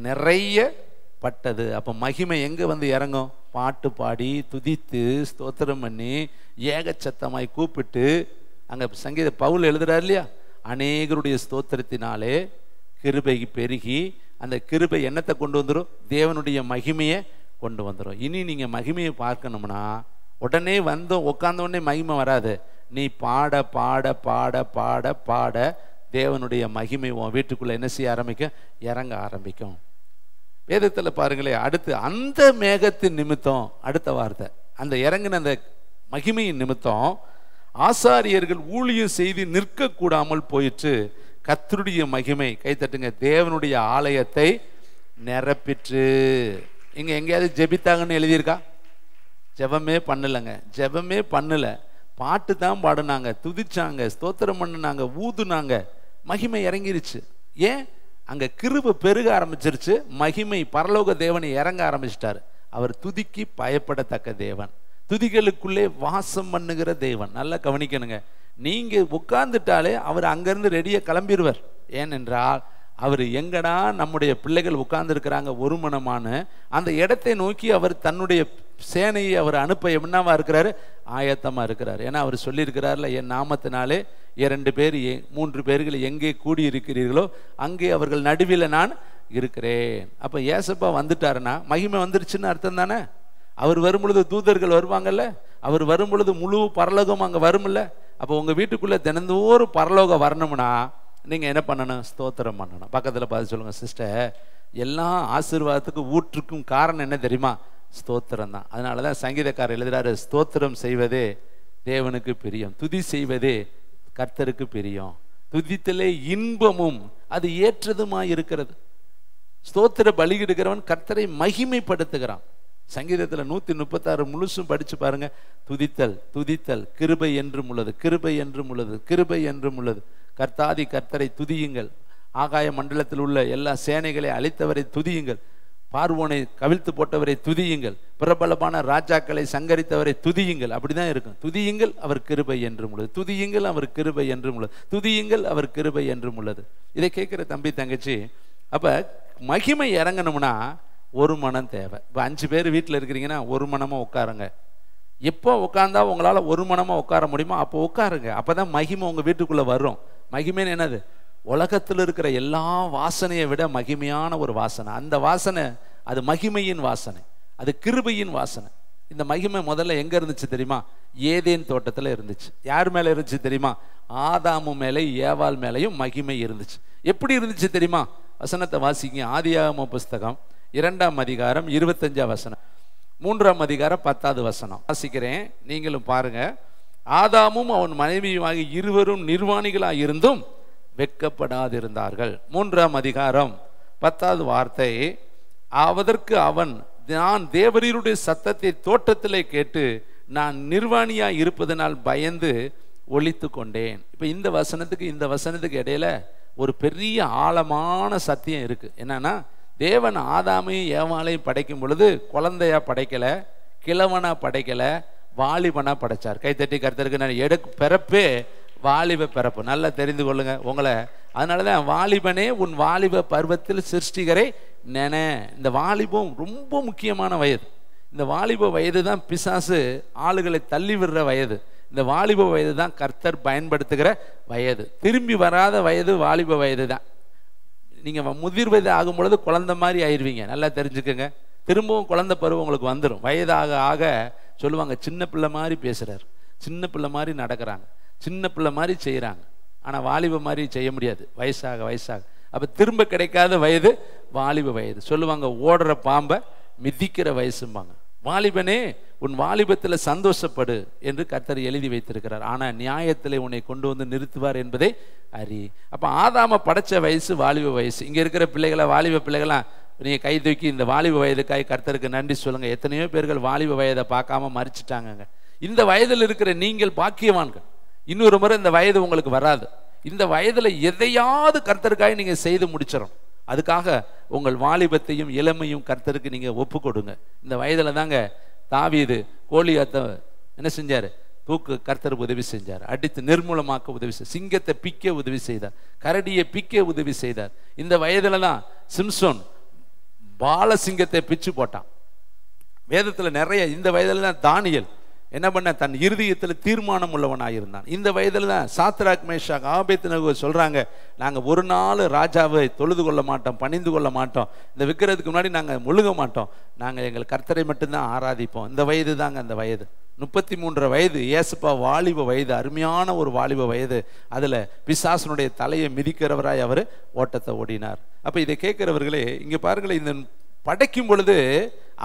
நிறையப்பட்டது. அப்போ மகிமை எங்கே வந்து இறங்கும்? பாட்டு பாடி துதித்து ஸ்தோத்திரம் பண்ணி ஏகச்சத்தமாய் கூப்பிட்டு. அங்கே சங்கீத பவுல் எழுதுறாரு இல்லையா, அநேகருடைய ஸ்தோத்திரத்தினாலே கிருபை பெருகி, அந்த கிருபை என்னத்தை கொண்டு வந்துடும்? தேவனுடைய மகிமையை கொண்டு வந்துடும். இனி நீங்கள் மகிமையை பார்க்கணும்னா உடனே வந்தோம் உட்கார்ந்த உடனே மகிமை வராது. நீ பாட பாட பாட பாட பாட தேவனுடைய மகிமை உன் வீட்டுக்குள்ளே என்ன செய்ய ஆரம்பிக்கும்? இறங்க ஆரம்பிக்கும். வேதத்தில் பாருங்களே, அடுத்து அந்த மேகத்தின் நிமித்தம், அடுத்த வார்த்தை, அந்த இறங்கின அந்த மகிமையின் நிமித்தம் ஆசாரியர்கள் ஊழியம் செய்து நிற்க கூடாமல் போயிற்று. கர்த்தருடைய மகிமை, கைத்தட்டுங்க, தேவனுடைய ஆலயத்தை நிரப்பிற்று. இங்க எங்கேயாவது ஜெபித்தாங்கன்னு எழுதியிருக்கா? ஜெபமே பண்ணலைங்க, ஜெபமே பண்ணல. பாட்டு தான் பாடுனாங்க, துதிச்சாங்க, ஸ்தோத்திரம் பண்ணுனாங்க, ஊதுனாங்க, மகிமை இறங்கிருச்சு. ஏன்? அங்க கிருபை பெருக ஆரம்பிச்சிருச்சு. மகிமை, பரலோக தேவனை இறங்க ஆரம்பிச்சிட்டாரு. அவர் துதிக்கு பயப்படத்தக்க தேவன், துதிகளுக்குள்ளே வாசம் பண்ணுகிற தேவன். நல்லா கவனிக்கணுங்க. நீங்க உட்கார்ந்துட்டாலே அவர் அங்கிருந்து ரெடியா கிளம்பிடுவார். ஏனென்றால் அவர் எங்கடா நம்முடைய பிள்ளைகள் உட்கார்ந்து இருக்கிறாங்க ஒரு மனமான அந்த இடத்தை நோக்கி அவர் தன்னுடைய சேனையை அவர் அனுப்ப என்னவா இருக்கிறாரு? ஆயத்தமா இருக்கிறார். ஏன்னா அவர் சொல்லியிருக்கிறார்ல, என் நாமத்தினாலே 2 பேர் 3 பேர்கள் எங்கே கூடி இருக்கிறீர்களோ அங்கே அவர்கள் நடுவில் நான் இருக்கிறேன். அப்போ ஏசப்பா வந்துட்டாருன்னா மகிமை வந்துருச்சுன்னு அர்த்தம் தானே. அவர் வரும் பொழுது தூதர்கள் வருவாங்கல்ல, அவர் வரும் பொழுது முழு பரலோகம் அங்கே வரும்ல. அப்போ உங்கள் வீட்டுக்குள்ளே தினந்தோறும் பரலோகம் வரணும்னா நீங்கள் என்ன பண்ணணும்? ஸ்தோத்திரம் பண்ணணும். பக்கத்தில் பார்த்து சொல்லுங்கள், சிஸ்டர், எல்லா ஆசீர்வாதத்துக்கும் ஊற்றுக்கும் காரணம் என்ன தெரியுமா? ஸ்தோத்திரம் தான். அதனால தான் சங்கீதக்காரர் எழுதுறாரு, ஸ்தோத்திரம் செய்வதே தேவனுக்கு பிரியம், துதி செய்வதே கர்த்தருக்கு பிரியம், துதித்தலே இன்பமும் அது ஏற்றதுமாய் இருக்கிறது. ஸ்தோத்திர பலியிடுகிறவன் கர்த்தரை மகிமைப்படுத்துகிறான். சங்கீதத்தில் 136 முழுசும் படிச்சு பாருங்க. துதித்தல் துதித்தல் கிருபை என்றும் உள்ளது, கிருபை என்றும் உள்ளது, கிருபை என்றும் உள்ளது. கர்த்தாதி கர்த்தரை துதியுங்கள், ஆகாய மண்டலத்தில் உள்ள எல்லா சேனைகளை அழித்தவரை துதியுங்கள், பார்வோனை கவிழ்த்து போட்டவரை துதியுங்கள், பிரபலமான ராஜாக்களை சங்கரித்தவரை துதியுங்கள். அப்படிதான் இருக்கும். துதியுங்கள் அவர் கிருபை என்றும் உள்ளது, துதியுங்கள் அவர் கிருபை என்றும் உள்ளது, துதியுங்கள் அவர் கிருபை என்றும் உள்ளது. இதை கேட்கிற தம்பி தங்கச்சி, அப்ப மகிமை இறங்கணும்னா ஒரு மனம் தேவை. இப்போ 5 பேர் வீட்டில் இருக்கிறீங்கன்னா ஒரு மனமாக உட்காருங்க. எப்போ உட்காந்தா உங்களால் ஒரு மனமாக உட்கார முடியுமோ அப்போ உட்காருங்க. அப்போ தான் மகிமை உங்கள் வீட்டுக்குள்ளே வரும். மகிமைன்னு என்னது? உலகத்தில் இருக்கிற எல்லா வாசனையை விட மகிமையான ஒரு வாசனை. அந்த வாசனை அது மகிமையின் வாசனை, அது கிருபையின் வாசனை. இந்த மகிமை முதல்ல எங்கே இருந்துச்சு தெரியுமா? ஏதேன் தோட்டத்தில் இருந்துச்சு. யார் மேலே இருந்துச்சு தெரியுமா? ஆதாமு மேலே ஏவாள் மேலேயும் மகிமை இருந்துச்சு. எப்படி இருந்துச்சு தெரியுமா? வசனத்தை வாசிங்க. ஆதியாகம புஸ்தகம் 2ஆம் அதிகாரம் 25ஆம் வசனம், 3ஆம் அதிகாரம் 10ஆவது வசனம் வாசிக்கிறேன், நீங்களும் பாருங்க. ஆதாமும் அவன் மனைவியுமாகி இருவரும் நிர்வாணிகளாக இருந்தும் வெட்கப்படாதிருந்தார்கள். 3ஆம் அதிகாரம் 10ஆவது வார்த்தை, அதற்கு அவன், நான் தேவரீருடைய சத்தத்தை தோட்டத்திலே கேட்டு நான் நிர்வாணியா இருப்பதனால் பயந்து ஒளித்து கொண்டேன். இப்போ இந்த வசனத்துக்கு இடையில ஒரு பெரிய ஆழமான சத்தியம் இருக்கு. என்னன்னா, தேவன் ஆதாமையும் ஏவாளையும் படைக்கும் பொழுது குழந்தையா படைக்கல, கிழவனா படைக்கல, வாலிபனா படைச்சார். கைத்தட்டி கர்த்தருக்கு நான் பிறப்பே வாலிப பிறப்பு. நல்லா தெரிந்து கொள்ளுங்க உங்களை. அதனாலதான் வாலிபனே உன் வாலிப பருவத்தில் சிருஷ்டிகரை நென. இந்த வாலிபம் ரொம்ப முக்கியமான வயது. இந்த வாலிப வயது தான் பிசாசு ஆளுகளை தள்ளி விடுற வயது. இந்த வாலிப வயது தான் கர்த்தர் பயன்படுத்துகிற வயது. திரும்பி வராத வயது வாலிப வயது தான். நீங்க முதிர் வயது ஆகும் பொழுது குழந்தை மாதிரி ஆயிடுவீங்க. நல்லா தெரிஞ்சுக்கோங்க. திரும்பவும் குழந்தை பருவம் உங்களுக்கு வந்துடும். வயதாக ஆக சொல்லுவாங்க, சின்ன பிள்ளை மாதிரி பேசுறாரு, சின்ன பிள்ளை மாதிரி நடக்கிறாங்க, சின்ன பிள்ளை மாதிரி செய்யறாங்க. ஆனா வாலிப மாதிரி செய்ய முடியாது வயசாக வயசாக. அப்ப திரும்ப கிடைக்காத வயது வாலிப வயது. சொல்லுவாங்க, ஓடுற பாம்பை மிதிக்கிற வயசும்பாங்க. வாலிபனே உன் வாலிபத்தில் சந்தோஷப்படு என்று கர்த்தர் எழுதி வைத்திருக்கிறார். ஆனா நியாயத்திலே உன்னை கொண்டு வந்து நிறுத்துவார் என்பதை அறி. அப்ப ஆதாம படைச்ச வயசு வாலிப வயசு. இங்க இருக்கிற பிள்ளைகளை, வாலிப பிள்ளைகளாம் நீங்க கை தூக்கி இந்த வாலிப வயதுக்காய் கர்த்தருக்கு நன்றி சொல்லுங்க. எத்தனையோ பேர்கள் வாலிப வயதை பார்க்காம மறிச்சிட்டாங்க. இந்த வயதில் இருக்கிற நீங்கள் பாக்கியவான்கள். இன்னொரு முறை இந்த வயது உங்களுக்கு வராது. இந்த வயதுல எதையாவது கர்த்தருக்காய் நீங்க செய்து முடிச்சிடும். அதுக்காக உங்கள் வாலிபத்தையும் இளமையும் கர்த்தருக்கு நீங்க ஒப்பு கொடுங்க. இந்த வயதுல தாங்க தாவீது கோலியாத்தை என்ன செஞ்சாரு? தூக்கு கர்த்தருக்கு உதவி செஞ்சார். அடித்து நிர்மூலமாக்க உதவி செய்தார். சிங்கத்தை பிக்க உதவி செய்தார். கரடியை பிக்க உதவி செய்தார். இந்த வயதுல தான் சிம்சோன் பால சிங்கத்தை பிச்சு போட்டான். வேதத்துல நிறைய. இந்த வயதுல தான் தானியேல் என்ன பண்ண? தன் இருதயத்தில் தீர்மானம் உள்ளவனாயிருந்தான். இந்த வயதுல தான் சாத்ராக் மேஷாக் ஆபேத்நேகோ சொல்றாங்க, நாங்க ஒரு நாள் ராஜாவை தொழுது கொள்ள மாட்டோம், பணிந்து கொள்ள மாட்டோம், இந்த விக்கிரத்துக்கு முன்னாடி நாங்க முழுக மாட்டோம், நாங்க எங்கள் கர்த்தரை மட்டும்தான் ஆராதிப்போம். இந்த வயது தாங்க அந்த வயது. 33 வயது ஏசப்பா வாலிப வயது, அருமையான ஒரு வாலிப வயது. அதுல பிசாசனுடைய தலையை மிதிக்கிறவராய் அவர் ஓட்டத்தை ஓடினார். அப்ப இதை கேட்கிறவர்களே இங்க பாருங்களேன், இந்த படைக்கும் பொழுது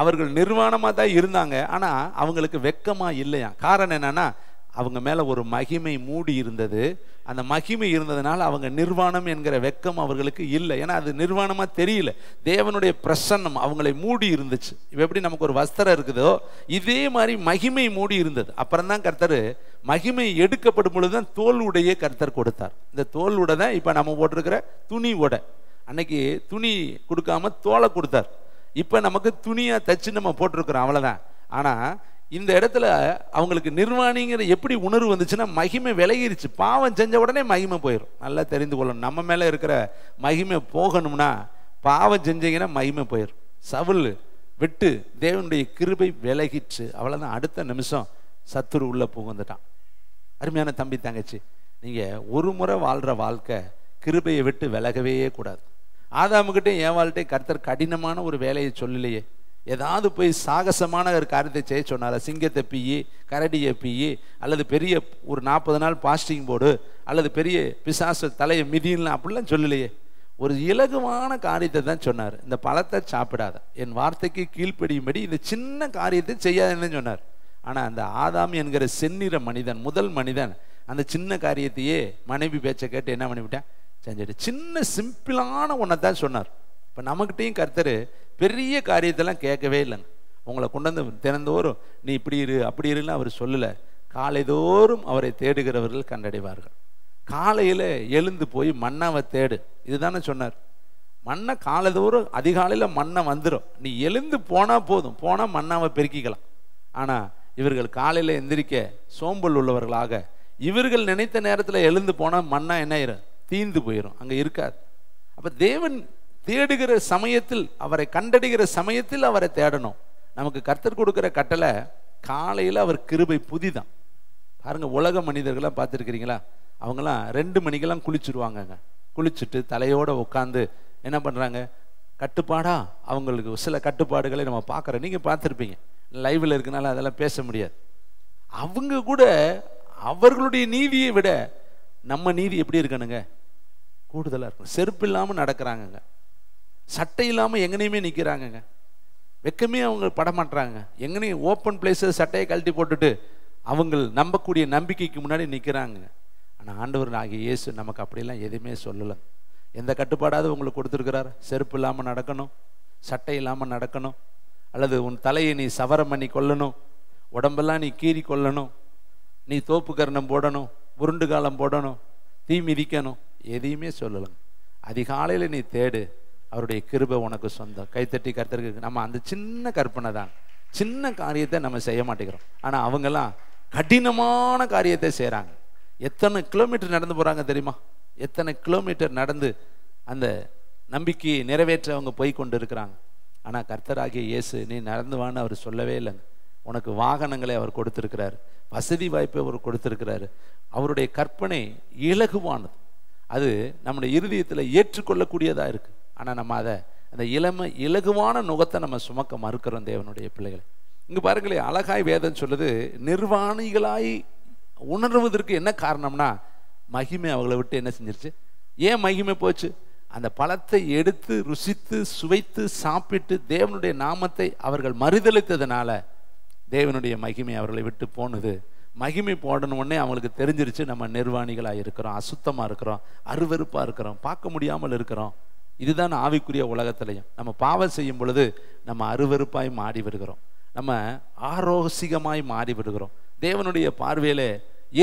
அவர்கள் நிர்வாணமா தான் இருந்தாங்க. ஆனா அவங்களுக்கு வெக்கமா இல்லையா? காரணம் என்னன்னா, அவங்க மேல ஒரு மகிமை மூடி இருந்தது. அந்த மகிமை இருந்ததுனால அவங்க நிர்வாணம் என்கிற வெக்கம் அவர்களுக்கு இல்லை. ஏன்னா அது நிர்வாணமா தெரியல. தேவனுடைய பிரசன்னம் அவங்களை மூடி இருந்துச்சு. எப்படி நமக்கு ஒரு வஸ்திரம் இருக்குதோ இதே மாதிரி மகிமை மூடி இருந்தது. அப்புறம் தான் கர்த்தர் மகிமை எடுக்கப்படும் பொழுதுதான் தோல் உடையே கர்த்தர் கொடுத்தார். இந்த தோல் உடை தான் இப்ப நம்ம போட்டிருக்கிற துணி உடை. அன்னைக்கு துணி கொடுக்காம தோலை கொடுத்தார். இப்ப நமக்கு துணியா தச்சு நம்ம போட்டிருக்கிறோம், அவ்வளவுதான். ஆனா இந்த இடத்துல அவங்களுக்கு நிர்வாணிங்கிற எப்படி உணர்வு வந்துச்சுன்னா, மகிமை விலகிருச்சு. பாவம் செஞ்ச உடனே மகிமை போயிடும். நல்லா தெரிந்து கொள்ளணும். நம்ம மேல இருக்கிற மகிமை போகணும்னா பாவம் செஞ்சீங்கன்னா மகிமை போயிடும். சவுல் விட்டு தேவனுடைய கிருபை விலகிச்சு, அவ்வளவுதான். அடுத்த நிமிஷம் சத்துரு உள்ள புகுந்துட்டான். அருமையான தம்பி தங்கச்சி, நீங்கள் ஒரு முறை வாழ்கிற வாழ்க்கை கிருபையை விட்டு விலகவே கூடாது. ஆதாமுக்கிட்டே ஏவாள்கிட்டே கர்த்தர் கடினமான ஒரு வேலையை சொல்லலையே. ஏதாவது போய் சாகசமான ஒரு காரியத்தை செய்ய சொன்னார். சிங்கத்தை பீயி, கரடியை பீயி, அல்லது பெரிய ஒரு 40 நாள் பாஸ்டிங் போடு, அல்லது பெரிய பிசாசு தலையை மிதிலாம், அப்படிலாம் சொல்லலையே. ஒரு இலகுவான காரியத்தை தான் சொன்னார். இந்த பழத்தை சாப்பிடாத, என் வார்த்தைக்கு கீழ்ப்படியும்படி இந்த சின்ன காரியத்தை செய்யாதுன்னு சொன்னார். ஆனால் அந்த ஆதாம் என்கிற செந்நிற மனிதன், முதல் மனிதன், அந்த சின்ன காரியத்தையே மனைவி பேச்சை கேட்டு என்ன பண்ணிவிட்டேன், செஞ்சுட்டு சின்ன சிம்பிளான ஒன்றை தான் சொன்னார். இப்போ நமக்கிட்டையும் கர்த்தர் பெரிய காரியத்தெல்லாம் கேட்கவே இல்லைங்க. உங்களை கொண்டு வந்து தினந்தோறும் நீ இப்படி இரு அப்படி இருன்னு அவர் சொல்லலை. காலைதோறும் அவரை தேடுகிறவர்கள் கண்டடைவார்கள். காலையில் எழுந்து போய் மன்னாவை தேடு, இதுதானே சொன்னார். மண்ணை காலைதோறும் அதிகாலையில் மண்ணை வந்துடும், நீ எழுந்து போனால் போதும், போனால் மன்னாவை பெருக்கிக்கலாம். ஆனால் இவர்கள் காலையில் எந்திரிக்க சோம்பல் உள்ளவர்களாக, இவர்கள் நினைத்த நேரத்தில் எழுந்து போனால் மண்ணா என்ன ஆயிரும், தீந்து போயிடும், அங்கே இருக்காது. அப்போ தேவன் தேடுகிற சமயத்தில், அவரை கண்டடைகிற சமயத்தில் அவரை தேடணும். நமக்கு கர்த்தர் கொடுக்குற கட்டளை காலையில் அவர் கிருபை புதிதான். பாருங்க, உலக மனிதர்களாக பார்த்துருக்கிறீங்களா, அவங்களாம் 2 மணிக்கெல்லாம் குளிச்சுருவாங்கங்க. குளிச்சுட்டு தலையோடு உட்காந்து என்ன பண்ணுறாங்க, கட்டுப்பாடா அவங்களுக்கு சில கட்டுப்பாடுகளை நம்ம பார்க்குறோம். நீங்கள் பார்த்துருப்பீங்க, லைவில் இருக்கனால அதெல்லாம் பேச முடியாது. அவங்க கூட அவர்களுடைய நீதியை விட நம்ம நீதி எப்படி இருக்கணுங்க, கூடுதலாக இருக்கணும். செருப்பு இல்லாமல் நடக்கிறாங்கங்க, சட்டை இல்லாமல் எங்கனையுமே நிற்கிறாங்கங்க, வெக்கமே அவங்க படமாட்டுறாங்க. எங்கனையும் ஓப்பன் பிளேஸஸ் சட்டையை கழட்டி போட்டுட்டு அவங்க நம்பக்கூடிய நம்பிக்கைக்கு முன்னாடி நிற்கிறாங்க. ஆனால் ஆண்டவர் ஆகிய இயேசு நமக்கு அப்படிலாம் எதுவுமே சொல்லலை. எந்த கட்டுப்பாடாவது உங்களுக்கு கொடுத்துருக்கிறார், செருப்பு இல்லாமல் நடக்கணும், சட்டை இல்லாமல் நடக்கணும், அல்லது உன் தலையை நீ சவரம் பண்ணி கொள்ளணும், உடம்பெல்லாம் நீ கீறி கொள்ளணும், நீ தோப்பு கரணம் போடணும், உருண்டு காலம் போடணும், தீ மிதிக்கணும், எதையுமே சொல்லலைங்க. அதிகாலையில் நீ தேடு, அவருடைய கிருபை உனக்கு சொந்தம். கைத்தட்டி கர்த்தருக்கு. நம்ம அந்த சின்ன கற்பனை தான், சின்ன காரியத்தை நம்ம செய்ய மாட்டேங்கிறோம். ஆனால் அவங்கெல்லாம் கடினமான காரியத்தை செய்கிறாங்க. எத்தனை கிலோமீட்டர் நடந்து போகிறாங்க தெரியுமா, எத்தனை கிலோமீட்டர் நடந்து அந்த நம்பிக்கையை நிறைவேற்ற அவங்க போய் கொண்டு இருக்கிறாங்க. ஆனால் கர்த்தராகிய இயேசு நீ நடந்து வான்னு அவர் சொல்லவே இல்லைங்க. உனக்கு வாகனங்களை அவர் கொடுத்துருக்கிறாரு, வசதி வாய்ப்பை அவர் கொடுத்துருக்கிறாரு. அவருடைய கற்பனை இலகுவானது, அது நம்முடைய இருதயத்தில் ஏற்றுக்கொள்ளக்கூடியதாக இருக்குது. ஆனால் நம்ம அதை அந்த இலகுவான நுகத்தை நம்ம சுமக்க மறுக்கிறோம் தேவனுடைய பிள்ளைகளை. இங்கே பாருங்களே, அழகாய் வேதம் சொல்லுது, நிர்வாணிகளாய் உணர்வதற்கு என்ன காரணம்னா, மகிமை அவங்களை விட்டு என்ன செஞ்சிருச்சு. ஏன் மகிமை போச்சு, அந்த பழத்தை எடுத்து ருசித்து சுவைத்து சாப்பிட்டு தேவனுடைய நாமத்தை அவர்கள் மறுதளித்ததுனால தேவனுடைய மகிமை அவர்களை விட்டு போனது. மகிமை போடணுன்னே அவங்களுக்கு தெரிஞ்சிருச்சு, நம்ம நிர்வாணிகளாக இருக்கிறோம், அசுத்தமாக இருக்கிறோம், அருவருப்பாக இருக்கிறோம், பார்க்க முடியாமல் இருக்கிறோம். இதுதான் ஆவிக்குரிய உலகத்திலையும் நம்ம பாவம் செய்யும் பொழுது நம்ம அருவருப்பாய் மாறி விடுகிறோம், நம்ம ஆரோசிகமாய் மாறி விடுகிறோம், தேவனுடைய பார்வையிலே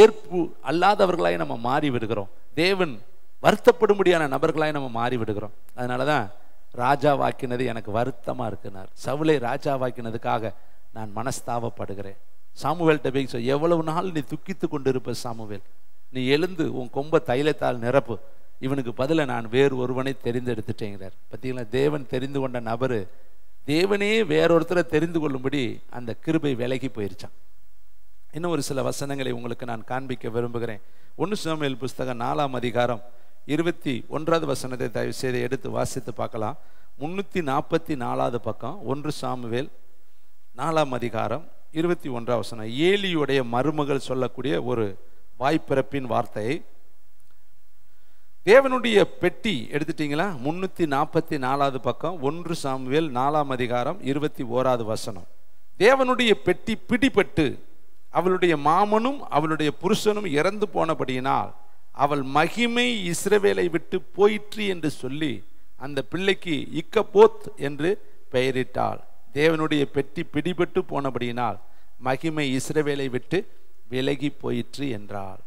ஏற்பு அல்லாதவர்களாய் நம்ம மாறி விடுகிறோம், தேவன் வருத்தப்படும்படியான நபர்களாய் நம்ம மாறி விடுகிறோம். அதனால தான் ராஜாவாக்கினது எனக்கு வருத்தமாக இருக்குனார். சவுலை ராஜாவாக்கினதுக்காக நான் மனஸ்தாபப்படுகிறேன். சாமுவேல்கிட்ட போய் எவ்வளவு நாள் நீ துக்கித்து கொண்டு இருப்ப சாமுவேல், நீ எழுந்து உன் கொம்ப தைலத்தால் நிரப்பு, இவனுக்கு பதில நான் வேறு ஒருவனை தெரிந்தெடுத்துட்டேங்கிறார். பார்த்தீங்களா, தேவன் தெரிந்து கொண்ட நபரு தேவனே வேறொருத்தரை தெரிந்து கொள்ளும்படி அந்த கிருபை விலகி போயிருச்சான். இன்னும் ஒரு சில வசனங்களை உங்களுக்கு நான் காண்பிக்க விரும்புகிறேன். 1 சாமுவேல் புஸ்தகம் 4ஆம் அதிகாரம் 21வது வசனத்தை தயவு செய்து எடுத்து வாசித்து பார்க்கலாம். 344வது பக்கம், 1 சாமுவேல் 4ஆம் அதிகாரம் 21வது வசனம். ஏலியுடைய மருமகள் சொல்லக்கூடிய ஒரு வாய்ப்பிறப்பின் வார்த்தையை, தேவனுடைய பெட்டி எடுத்துட்டீங்களா, 344வது பக்கம், 1 சாமுவேல் 4ஆம் அதிகாரம் 21வது வசனம். தேவனுடைய பெட்டி பிடிபட்டு அவளுடைய மாமனும் அவளுடைய புருஷனும் இறந்து போனபடியினால் அவள் மகிமை இஸ்ரவேலை விட்டு போயிற்று என்று சொல்லி அந்த பிள்ளைக்கு இக்கப்போத் என்று பெயரிட்டாள். தேவனுடைய பெட்டி பிடிபட்டு போனபடியினால் மகிமை இஸ்ரவேலை விட்டு விலகி போயிற்று என்றாள்.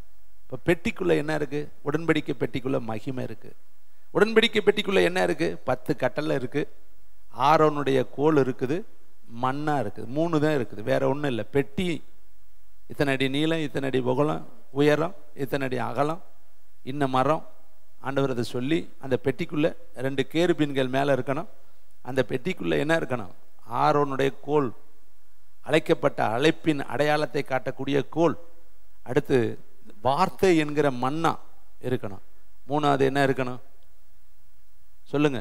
இப்போ பெட்டிக்குள்ள என்ன இருக்கு, உடன்படிக்கை பெட்டிக்குள்ள மகிமை இருக்கு. உடன்படிக்கை பெட்டிக்குள்ள என்ன இருக்கு, 10 கட்டளை இருக்கு, ஆரோனுடைய கோல் இருக்குது, மண்ணா இருக்குது, 3 தான் இருக்குது, வேற ஒன்றும் இல்லை. பெட்டி இத்தனை அடி நீளம், இத்தனை அடி உயரம், இத்தனை அடி அகலம், இன்ன மரம், ஆண்டவர் அதை சொல்லி அந்த பெட்டிக்குள்ள 2 கேருபீன்கள் மேலே இருக்கணும். அந்த பெட்டிக்குள்ள என்ன இருக்கணும், ஆரோனுடைய கோல், அழைக்கப்பட்ட அழைப்பின் அடையாளத்தை காட்டக்கூடிய கோல். அடுத்து வார்த்தை என்கிற மன்னா இருக்கணும். மூணாவது என்ன இருக்கணும் சொல்லுங்க?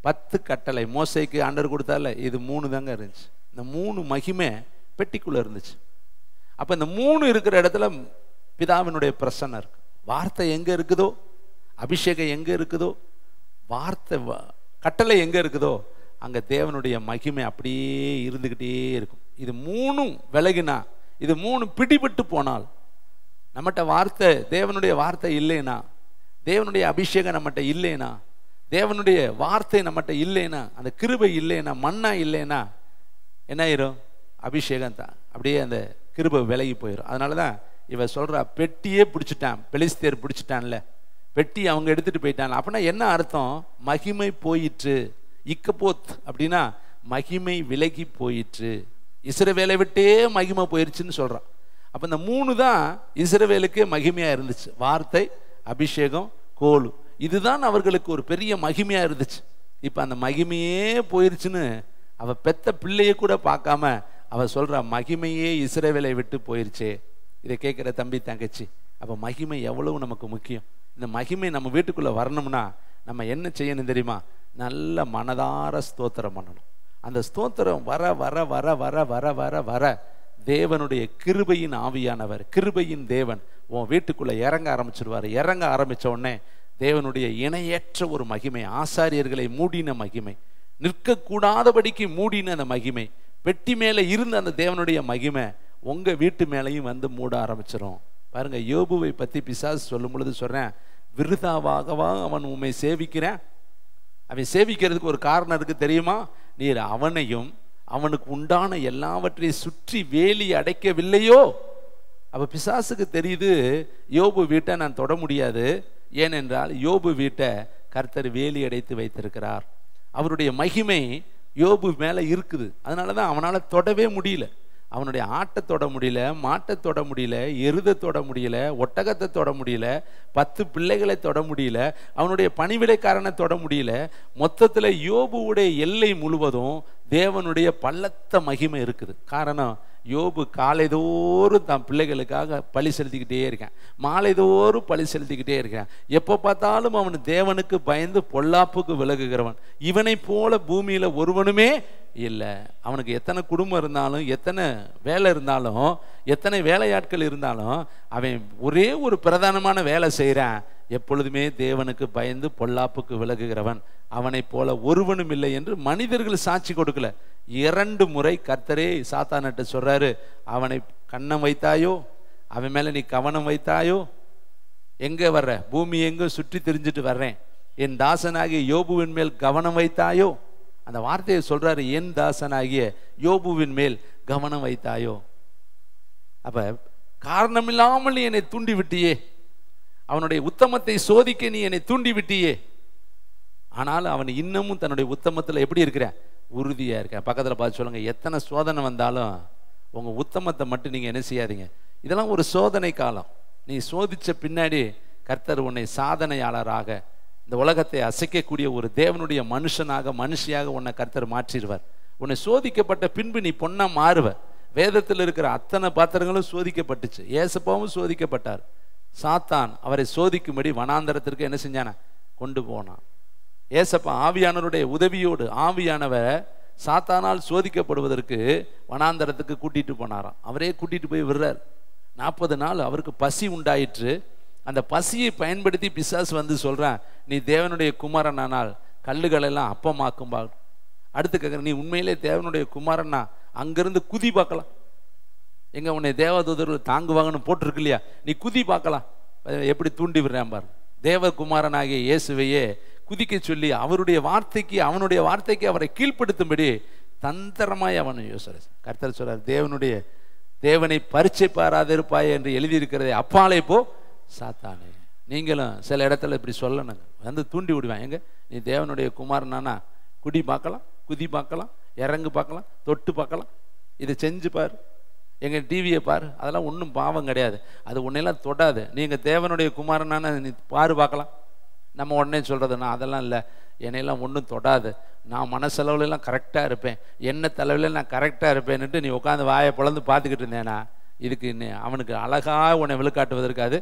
10 கட்டளை மோசேக்கு ஆண்டவர் கொடுத்தால, இது 3 தாங்க இருந்துச்சு. இந்த 3 மகிமை பெட்டிக்குள்ள இருந்துச்சு. அப்ப இந்த 3 இருக்கிற இடத்துல பிதாவினுடைய பிரசன்னம் இருக்கு. வார்த்தை எங்க இருக்குதோ, அபிஷேகம் எங்க இருக்குதோ, வார்த்தை கட்டளை எங்க இருக்குதோ, அங்க தேவனுடைய மகிமை அப்படியே இருந்துகிட்டே இருக்கும். இது 3 விலகினா, இது 3 பிடிபட்டு போனால், நம்மகிட்ட வார்த்தை, தேவனுடைய வார்த்தை இல்லைனா, தேவனுடைய அபிஷேகம் நம்மகிட்ட இல்லைனா, தேவனுடைய வார்த்தை நம்மகிட்ட இல்லைனா, அந்த கிருபை இல்லைனா, மன்னா இல்லைனா என்ன ஆயிரும்? அபிஷேகம் தான் அப்படியே அந்த கிருபை விலகி போயிடும். அதனாலதான் இவ சொல்றா, பெட்டியே பிடிச்சிட்டான், பெலிஸ்தேர் பிடிச்சிட்டான்ல, பெட்டி அவங்க எடுத்துட்டு போயிட்டான். அப்படின்னா என்ன அர்த்தம்? மகிமை போயிற்று. இக்கப்போத் அப்படின்னா மகிமை விலகி போயிற்று, இஸ்ரவேலை விட்டே மகிமை போயிருச்சுன்னு சொல்றான். அப்ப இந்த 3 தான் இஸ்ரவேலுக்கே மகிமையா இருந்துச்சு. வார்த்தை, அபிஷேகம், கோல். இதுதான் அவர்களுக்கு ஒரு பெரிய மகிமையா இருந்துச்சு. இப்ப அந்த மகிமையே போயிருச்சுன்னு அவ பெத்த பிள்ளைய கூட பார்க்காம அவ சொல்றா, மகிமையே இஸ்ரவேலை விட்டு போயிருச்சே. இதை கேட்கிற தம்பி தங்கச்சி, அப்ப மகிமை எவ்வளவு நமக்கு முக்கியம். இந்த மகிமை நம்ம வீட்டுக்குள்ள வரணும்னா நம்ம என்ன செய்யணும் தெரியுமா? நல்ல மனதார ஸ்தோத்திரம் பண்ணணும். அந்த ஸ்தோத்திரம் வர வர வர வர வர வர வர தேவனுடைய கிருபையின் ஆவியானவர், கிருபையின் தேவன் உன் வீட்டுக்குள்ள இறங்க ஆரம்பிச்சிருவார். இறங்க ஆரம்பிச்ச உடனே தேவனுடைய இணையற்ற ஒரு மகிமை, ஆசாரியர்களை மூடின மகிமை, நிற்கக்கூடாதபடிக்கு மூடின அந்த மகிமை, பெட்டி மேல இருந்த அந்த தேவனுடைய மகிமை உங்க வீட்டு மேலையும் வந்து மூட ஆரம்பிச்சிடும். பாருங்க, யோபுவை பத்தி பிசாசு சொல்லும் பொழுது சொல்றேன், விருதாவாகவா அவன் உண்மை சேவிக்கிறேன். அவன் சேவிக்கிறதுக்கு ஒரு காரணம் இருக்கு தெரியுமா? நீர் அவனையும் அவனுக்கு உண்டான எல்லாவற்றையும் சுற்றி வேலி அடைக்கவில்லையோ. அப்ப பிசாசுக்கு தெரியுது, யோபு வீட்டை நான் தொட முடியாது. ஏனென்றால் யோபு வீட்டை கர்த்தர் வேலி அடைத்து வைத்திருக்கிறார். அவருடைய மகிமை யோபு மேல இருக்குது. அதனாலதான் அவனால தொடவே முடியல. அவனுடைய ஆட்டை தொட முடியல, மாட்டை தொட முடியல, எருதை தொட முடியல, ஒட்டகத்தை தொட முடியல, 10 பிள்ளைகளை தொட முடியல, அவனுடைய பணிவிடைக்காரனை தொட முடியல. மொத்தத்தில் யோபுவுடைய எல்லை முழுவதும் தேவனுடைய பள்ளத்த மகிமை இருக்குது. காரணம், யோபு காலைதோறும் தன் பிள்ளைகளுக்காக பலி செலுத்திக்கிட்டே இருக்கான், மாலைதோறும் பலி செலுத்திக்கிட்டே இருக்கான். எப்போ பார்த்தாலும் அவன் தேவனுக்கு பயந்து பொல்லாப்புக்கு விலகுகிறவன். இவனை போல பூமியில ஒருவனுமே இல்லை. அவனுக்கு எத்தனை குடும்பம் இருந்தாலும், எத்தனை வேலை இருந்தாலும், எத்தனை வேலையாட்கள் இருந்தாலும், அவன் ஒரே ஒரு பிரதானமான வேலை செய்கிறான், எப்பொழுதுமே தேவனுக்கு பயந்து பொல்லாப்புக்கு விலகுகிறவன். அவனை போல ஒருவனும் இல்லை என்று மனிதர்கள் சாட்சி கொடுக்கல. 2 முறை கர்த்தரே சாத்தானிட்ட சொல்றாரு, அவனை கண்ணம் வைத்தாயோ, அவன் மேல நீ கவனம் வைத்தாயோ, எங்க வர்ற, பூமி எங்க சுற்றி திரிஞ்சிட்டு வர்றேன், என் தாசனாகிய யோபுவின் மேல் கவனம் வைத்தாயோ. அந்த வார்த்தையை சொல்றாரு, என் தாசனாகிய யோபுவின் மேல் கவனம் வைத்தாயோ. அப்ப காரணமில்லாமல் நீ என்னை தூண்டி விட்டியே, அவனுடைய உத்தமத்தை சோதிக்க நீ என்னை தூண்டி விட்டியே. ஆனாலும் அவன் இன்னமும் தன்னுடைய உத்தமத்துல எப்படி இருக்கிற, உறுதியா இருக்க. பக்கத்துல பார்த்து சொல்லுங்க, எத்தனை சோதனை வந்தாலும் உங்க உத்தமத்தை மட்டும் நீங்க என்ன செய்யாதீங்க. இதெல்லாம் ஒரு சோதனை காலம். நீ சோதிச்ச பின்னாடி கர்த்தர் உன்னை சாதனையாளராக, இந்த உலகத்தை அசைக்கக்கூடிய ஒரு தேவனுடைய மனுஷனாக, மனுஷியாக உன்னை கர்த்தர் மாற்றிடுவார். உன்னை சோதிக்கப்பட்ட பின்பு நீ பொண்ணா மாறுவ. வேதத்தில் இருக்கிற அத்தனை பாத்திரங்களும் சோதிக்கப்பட்டுச்சு. ஏசப்பாவும் சோதிக்கப்பட்டார். சாத்தான் அவரை சோதிக்கும்படி வனாந்தரத்திற்கு என்ன செஞ்சான, கொண்டு போனான். ஏசப்பா ஆவியானவருடைய உதவியோடு, ஆவியானவர் சாத்தானால் சோதிக்கப்படுவதற்கு வனாந்தரத்துக்கு கூட்டிட்டு போனாராம். அவரே கூட்டிட்டு போய் விடுறார். 40 நாள் அவருக்கு பசி உண்டாயிற்று. அந்த பசியை பயன்படுத்தி பிசாசு வந்து சொல்றான், நீ தேவனுடைய குமாரனானால் கல்லுகளெல்லாம் அப்பமாக்கும்பா. அடுத்து கேட்குற, நீ உண்மையிலே தேவனுடைய குமாரனா, அங்கிருந்து குதி பார்க்கலாம். எங்க உன்னை தேவதூதர்கள் தாங்குவாங்கன்னு போட்டிருக்கு இல்லையா, நீ குதி பார்க்கலாம். எப்படி தூண்டி விடுறேன் பாரு. தேவகுமாரனாகிய இயேசுவையே குதிக்க சொல்லி அவருடைய வார்த்தைக்கு, அவனுடைய வார்த்தைக்கு அவரை கீழ்ப்படுத்தும்படி தந்திரமாய் அவனை யோசனை. கர்த்தர் சொல்றார், தேவனை பரீட்சை பாராதிருப்பாய் என்று எழுதியிருக்கிறதை அப்பாலே போ சாத்தானே. நீங்களும் சில இடத்துல இப்படி சொல்லணுங்க, வந்து தூண்டி விடுவேன். எங்க நீ தேவனுடைய குமாரனானா குடி பார்க்கலாம், குதி பார்க்கலாம், இறங்கு பார்க்கலாம், தொட்டு பார்க்கலாம், இதை செஞ்சு பாரு, எங்க டிவியை பாரு, அதெல்லாம் ஒன்றும் பாவம் கிடையாது, அது உன்னையெல்லாம் தொடாது. நீங்க தேவனுடைய குமாரனான நீ பாரு பார்க்கலாம். நம்ம உடனே சொல்றதுன்னா அதெல்லாம் இல்லை, என்னையெல்லாம் ஒன்றும் தொடாது, நான் மனசளவுலாம் கரெக்டாக இருப்பேன், என்ன தலைவில நான் கரெக்டாக இருப்பேன்னுட்டு நீ உட்காந்து வாயை பிளந்து பார்த்துக்கிட்டு இருந்தேனா இதுக்கு அவனுக்கு அழகா உன்னை விழுக்காட்டுவதற்கு அது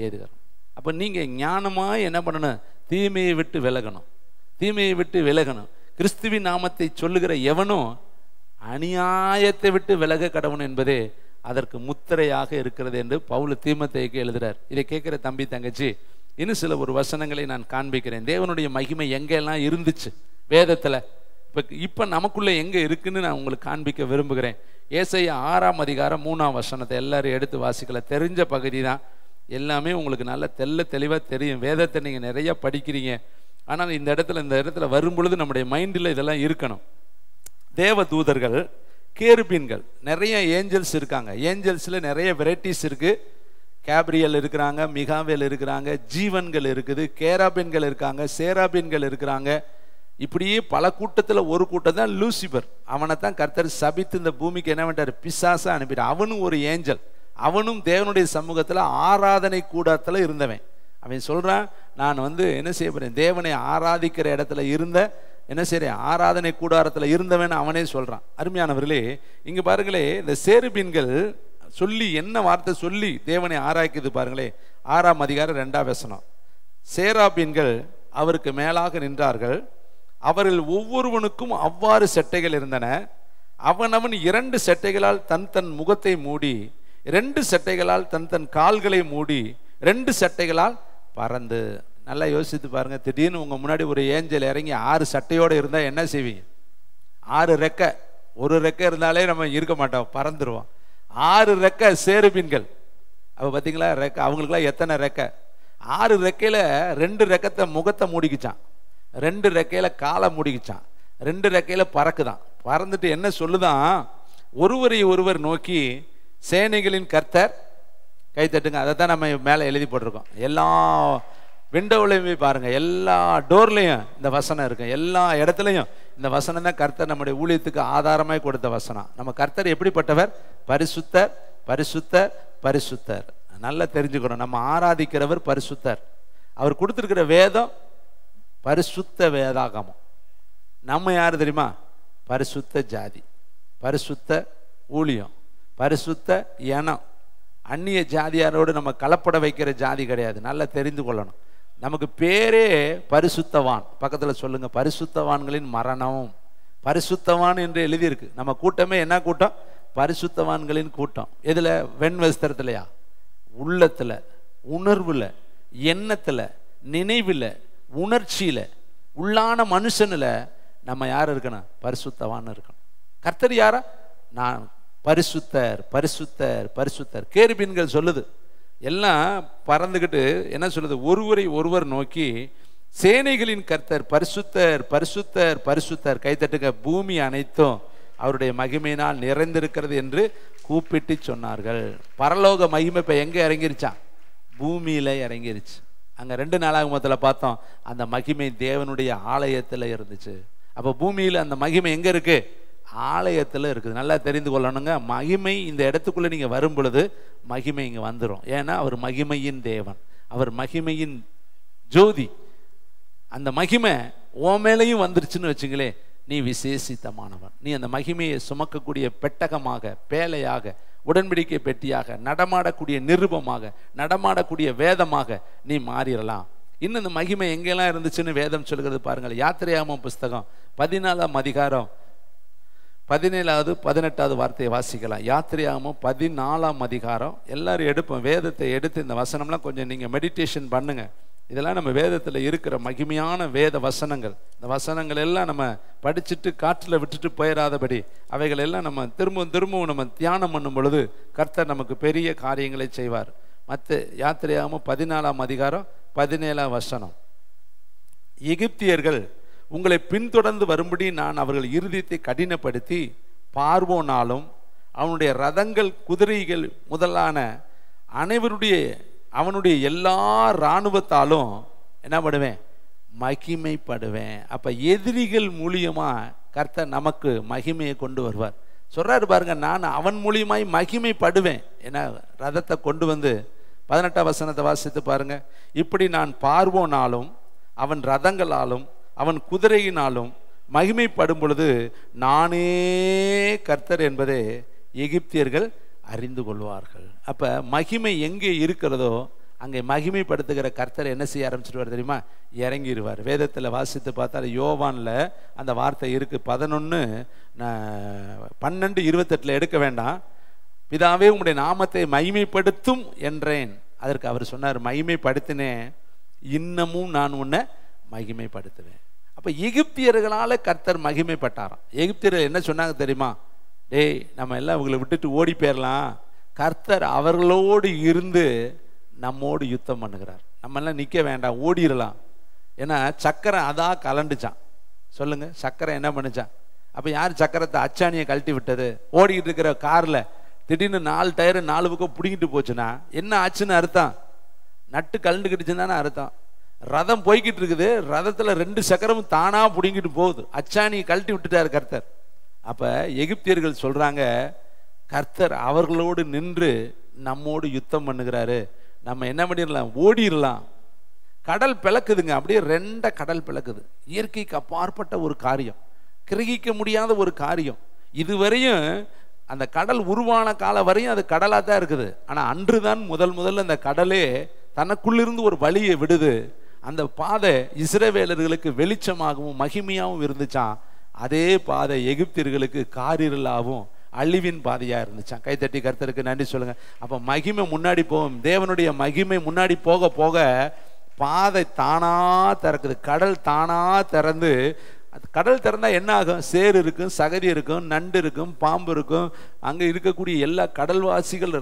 ஏதுகரம். அப்போ நீங்கள் ஞானமாக என்ன பண்ணணும்? தீமையை விட்டு விலகணும், தீமையை விட்டு விலகணும். கிறிஸ்துவின் நாமத்தை சொல்லுகிற எவனும் அநியாயத்தை விட்டு விலக கடவுன் என்பதே அதற்கு முத்திரையாக இருக்கிறது என்று பவுல் தீமோத்தேயுக்கு எழுதுறார். இதை கேட்குற தம்பி தங்கச்சி, இன்னும் சில ஒரு வசனங்களை நான் காண்பிக்கிறேன். தேவனுடைய மகிமை எங்கெல்லாம் இருந்துச்சு வேதத்தில், இப்போ நமக்குள்ளே எங்கே இருக்குன்னு நான் உங்களுக்கு காண்பிக்க விரும்புகிறேன். ஏசாயா 6ஆம் அதிகாரம் 3ஆம் வசனத்தை எல்லாரும் எடுத்து வாசிக்கல, தெரிஞ்ச பகுதி தான், எல்லாமே உங்களுக்கு நல்ல தெளிவாக தெரியும். வேதத்தை நீங்கள் நிறைய படிக்கிறீங்க, ஆனால் இந்த இடத்துல வரும்பொழுது நம்முடைய மைண்டில் இதெல்லாம் இருக்கணும். தேவ தூதர்கள், கேருபீன்கள், நிறைய ஏஞ்சல்ஸ் இருக்காங்க. ஏஞ்சல்ஸில் நிறைய வெரைட்டிஸ் இருக்குது. கேப்ரியல் இருக்கிறாங்க, மிகாவேல் இருக்கிறாங்க, ஜீவன்கள் இருக்குது, கேராபீன்கள் இருக்காங்க, சேராபீன்கள் இருக்கிறாங்க. இப்படியே பல கூட்டத்தில் ஒரு கூட்டம் தான் லூசிபர். அவனை தான் கர்த்தர் சபித்து இந்த பூமிக்கு என்ன பண்ணிட்டார்? பிசாசா அனுப்பிட்டார். அவனும் ஒரு ஏஞ்சல், அவனும் தேவனுடைய சமூகத்தில் ஆராதனை கூடத்தில் இருந்தவன். அவன் சொல்கிறான், நான் என்ன செய்ய போகிறேன்? தேவனை ஆராதிக்கிற இடத்துல இருந்த என்ன செய்கிறேன்? ஆராதனை கூடாரத்தில் இருந்தவன் அவனே சொல்கிறான். அருமையானவர்களே, இங்கே பாருங்களே, இந்த சேருபீன்கள் சொல்லி என்ன வார்த்தை சொல்லி தேவனை ஆராய்க்குது பாருங்களே. 6ஆம் அதிகாரம் 2ஆம் வசனம். சேராபீன்கள் அவருக்கு மேலாக நின்றார்கள், அவர்கள் ஒவ்வொருவனுக்கும் அவ்வாறு செட்டைகள் இருந்தன. அவனவன் 2 செட்டைகளால் தன் முகத்தை மூடி, 2 செட்டைகளால் தன் கால்களை மூடி, 2 செட்டைகளால் பறந்து. நல்லா யோசித்து பாருங்க, திடீர்னு உங்க முன்னாடி ஒரு ஏஞ்சல் இறங்கி 6 சட்டையோடு இருந்தால் என்ன செய்வீங்க? 6 ரெக்கை, ஒரு ரெக்கை இருந்தாலே நம்ம இருக்க மாட்டோம், பறந்துருவோம். 6 ரெக்கை சேருபீன்கள். அப்போ பார்த்தீங்களா ரெக்கை, அவங்களுக்குலாம் எத்தனை ரெக்கை? 6 ரெக்கையில் 2 ரெக்கத்தை முகத்தை மூடிக்குச்சான், 2 ரெக்கையில் காலை மூடிக்குச்சான், 2 ரெக்கையில் பறக்குதான். பறந்துட்டு என்ன சொல்லுதான்? ஒருவரை ஒருவர் நோக்கி சேனைகளின் கர்த்தர், கை தட்டுங்க. அதை தான் நம்ம மேலே எழுதி போட்டிருக்கோம். எல்லா விண்டோவிலையுமே பாருங்க, எல்லா டோர்லையும் இந்த வசனம் இருக்கு, எல்லா இடத்துலையும் இந்த வசனம் தான் கர்த்தர் நம்முடைய ஊழியத்துக்கு ஆதாரமாய் கொடுத்த வசனம். நம்ம கர்த்தர் எப்படிப்பட்டவர்? பரிசுத்தர், பரிசுத்தர், பரிசுத்தர். நல்லா தெரிஞ்சுக்கணும், நம்ம ஆராதிக்கிறவர் பரிசுத்தர். அவர் கொடுத்துருக்கிற வேதம் பரிசுத்த வேதாகமம். நம்ம யார் தெரியுமா? பரிசுத்த ஜாதி, பரிசுத்த ஊழியம், பரிசுத்த இனம். அந்நிய ஜாதியாரோடு நம்ம கலப்பட வைக்கிற ஜாதி கிடையாது. நல்லா தெரிந்து கொள்ளணும். நமக்கு பேரே பரிசுத்தவான். பக்கத்தில் சொல்லுங்க, பரிசுத்தவான்களின் மரணம். பரிசுத்தவான் என்று எழுதியிருக்கு. நம்ம கூட்டமே என்ன கூட்டம்? பரிசுத்தவான்களின் கூட்டம். எதுல? வெண்வஸ்திரத்திலையா? உள்ளத்துல, உணர்வுல, எண்ணத்துல, நினைவில், உணர்ச்சியில, உள்ளான மனுஷனில் நம்ம யார் இருக்கணும்? பரிசுத்தவான் இருக்கணும். கர்த்தர் யாரா? நான் பரிசுத்தர், பரிசுத்தர், பரிசுத்தர். கேருபீன்கள் சொல்லுது, எல்லாம் பறந்துக்கிட்டு என்ன சொல்லுது? ஒருவரை ஒருவர் நோக்கி சேனைகளின் கர்த்தர் பரிசுத்தர், பரிசுத்தர், பரிசுத்தர். கைத்தட்டுங்க. பூமி அனைத்தும் அவருடைய மகிமையினால் நிறைந்திருக்கிறது என்று கூப்பிட்டு சொன்னார்கள். பரலோக மகிமை இப்போ எங்கே இறங்கிருச்சான்? பூமியில் இறங்கிருச்சு. அங்கே 2 நாளாகமத்தில் பார்த்தோம், அந்த மகிமை தேவனுடைய ஆலயத்தில் இருந்துச்சு. அப்போ பூமியில் அந்த மகிமை எங்கே இருக்கு? ஆலயத்தில் இருக்குது. நல்லா தெரிந்து கொள்ளணுங்க. மகிமை இந்த இடத்துக்குள்ளே நீங்கள் வரும் பொழுது மகிமை இங்கே வந்துடும். ஏன்னா அவர் மகிமையின் தேவன், அவர் மகிமையின் ஜோதி. அந்த மகிமை உன் மேலையும் வந்துருச்சுன்னு வச்சுங்களே, நீ விசேஷித்தமானவன். நீ அந்த மகிமையை சுமக்கக்கூடிய பெட்டகமாக, பேழையாக, உடன்படிக்கை பெட்டியாக, நடமாடக்கூடிய நிருபமாக, நடமாடக்கூடிய வேதமாக நீ மாறிடலாம். இன்னும் இந்த மகிமை எங்கெல்லாம் இருந்துச்சுன்னு வேதம் சொல்கிறது பாருங்கள். யாத்திரையாகமம் புஸ்தகம் 14ஆம் அதிகாரம் 17வது 18வது வார்த்தையை வாசிக்கலாம். யாத்திரையாகமம் 14ஆம் அதிகாரம். எல்லாரும் எடுப்போம், வேதத்தை எடுத்து இந்த வசனம்லாம் கொஞ்சம் நீங்கள் மெடிடேஷன் பண்ணுங்க. இதெல்லாம் நம்ம வேதத்தில் இருக்கிற மகிமையான வேத வசனங்கள். இந்த வசனங்கள் எல்லாம் நம்ம படிச்சுட்டு காற்றில் விட்டுட்டு போயிடாதபடி அவைகள் எல்லாம் நம்ம திரும்பவும் நம்ம தியானம் பண்ணும் பொழுது கர்த்தர் நமக்கு பெரிய காரியங்களை செய்வார். மற்ற யாத்திரையாகமம் 14ஆம் அதிகாரம் 17ஆம் வசனம். எகிப்தியர்கள் உங்களை பின்தொடர்ந்து வரும்படி நான் அவர்கள் இருதயத்தை கடினப்படுத்தி பார்வோனாலும் அவனுடைய ரதங்கள், குதிரைகள் முதலான அவனுடைய எல்லா இராணுவத்தாலும் என்ன பண்ணுவேன்? மகிமைப்படுவேன். அப்ப எதிரிகள் மூலியமா கர்த்தர் நமக்கு மகிமையை கொண்டு வருவார். சொல்றாரு பாருங்க, நான் அவன் மூலியமாய் மகிமைப்படுவேன். ஏன்னா ரதத்தை கொண்டு வந்து 18ஆம் வசனத்தை வாசித்து பாருங்க. இப்படி நான் பார்வோனாலும் அவன் ரதங்களாலும் அவன் குதிரையினாலும் மகிமைப்படும் பொழுது நானே கர்த்தர் என்பதை எகிப்தியர்கள் அறிந்து கொள்வார்கள். அப்போ மகிமை எங்கே இருக்கிறதோ அங்கே மகிமைப்படுத்துகிற கர்த்தர் என்ன செய்ய ஆரம்பிச்சிருவார் தெரியுமா? இறங்கிடுவார். வேதத்தில் வாசித்து பார்த்தா யோவானில் அந்த வார்த்தை இருக்குது. 11:12-28 எடுக்க வேண்டாம். பிதாவே உம்முடைய நாமத்தை மகிமைப்படுத்தும் என்றேன். அதற்கு அவர் சொன்னார், மகிமைப்படுத்தினேன், இன்னமும் நான் உன்னை மகிமைப்படுத்துவேன். அப்போ எகிப்தியர்களால் கர்த்தர் மகிமைப்பட்டாராம். எகிப்தியர்கள் என்ன சொன்னாங்க தெரியுமா? டேய், நம்ம எல்லாம் இவங்களை விட்டுட்டு ஓடி போயிடலாம், கர்த்தர் அவர்களோடு இருந்து நம்மோடு யுத்தம் பண்ணுகிறார், நம்ம எல்லாம் நிற்க வேண்டாம், ஓடிடலாம். ஏன்னா சக்கரை அதான் கலண்டுச்சான். சொல்லுங்க, சக்கரை என்ன பண்ணுச்சான்? அப்போ யார் சக்கரத்தை அச்சாணியை கழட்டி விட்டது? ஓடிக்கிட்டு இருக்கிற காரில் திடீர்னு 4 டயரு 4 பக்கம் பிடிங்கிட்டு போச்சுன்னா என்ன ஆச்சுன்னு அர்த்தம்? நட்டு கலண்டுக்கிட்டுச்சுன்னு தானே அர்த்தம். ரதம் போய்கிட்டு இருக்குது, ரதத்தில் 2 சக்கரமும் தானாக பிடிங்கிட்டு போகுது, அச்சாணியை கழட்டி விட்டுட்டார் கர்த்தர். அப்போ எகிப்தியர்கள் சொல்கிறாங்க, கர்த்தர் அவர்களோடு நின்று நம்மோடு யுத்தம் பண்ணுகிறாரு, நம்ம என்ன பண்ணிடலாம், ஓடிடலாம். கடல் பிளக்குதுங்க, அப்படியே 2 கடல் பிளக்குது. இயற்கைக்கு அப்பாற்பட்ட ஒரு காரியம், கிரகிக்க முடியாத ஒரு காரியம். இதுவரையும் அந்த கடல் உருவான காலம் வரையும் அது கடலாக தான் இருக்குது. ஆனால் அன்று தான் முதல்ல அந்த கடலே தனக்குள்ளிருந்து ஒரு வழியை விடுது. அந்த பாதை இஸ்ரவேலர்களுக்கு வெளிச்சமாகவும் மகிமையாகவும் இருந்துச்சான். அதே பாதை எகிப்தியர்களுக்கு காரிருளாகவும் அழிவின் பாதையாக இருந்துச்சான். கைத்தட்டி கர்த்தருக்கு நன்றி சொல்லுங்க. அப்போ மகிமை முன்னாடி போகும், தேவனுடைய மகிமை முன்னாடி போக போக பாதை தானா திறக்குது. கடல் தானா திறந்து, அது கடல் திறந்தா என்ன ஆகும்? சேறு இருக்கும், சகதி இருக்கும், நண்டு இருக்கும், பாம்பு இருக்கும். அங்கே இருக்கக்கூடிய எல்லா கடல்வாசிகள்,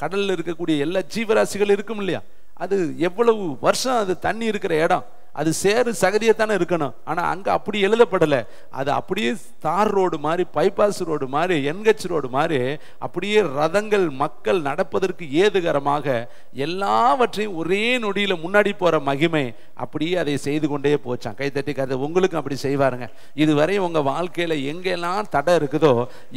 கடலில் இருக்கக்கூடிய எல்லா ஜீவராசிகள் இருக்கும் இல்லையா? அது எவ்வளவு வருஷம் அது தண்ணி இருக்கிற இடம், அது சேறு சகதியத்தானே இருக்கணும். ஆனால் அங்கே அப்படி எழுதப்படலை. அது அப்படியே தார் ரோடு மாதிரி, பைபாஸ் ரோடு மாதிரி, என்கச் ரோடு மாதிரி அப்படியே ரதங்கள் மக்கள் நடப்பதற்கு ஏதுகரமாக எல்லாவற்றையும் ஒரே நொடியில் முன்னாடி போகிற மகிமை அப்படியே அதை செய்து கொண்டே போச்சான். கைத்தட்டி கதை உங்களுக்கும் அப்படி செய்வாருங்க. இதுவரை உங்கள் வாழ்க்கையில் எங்கெல்லாம் தடை இருக்குதோ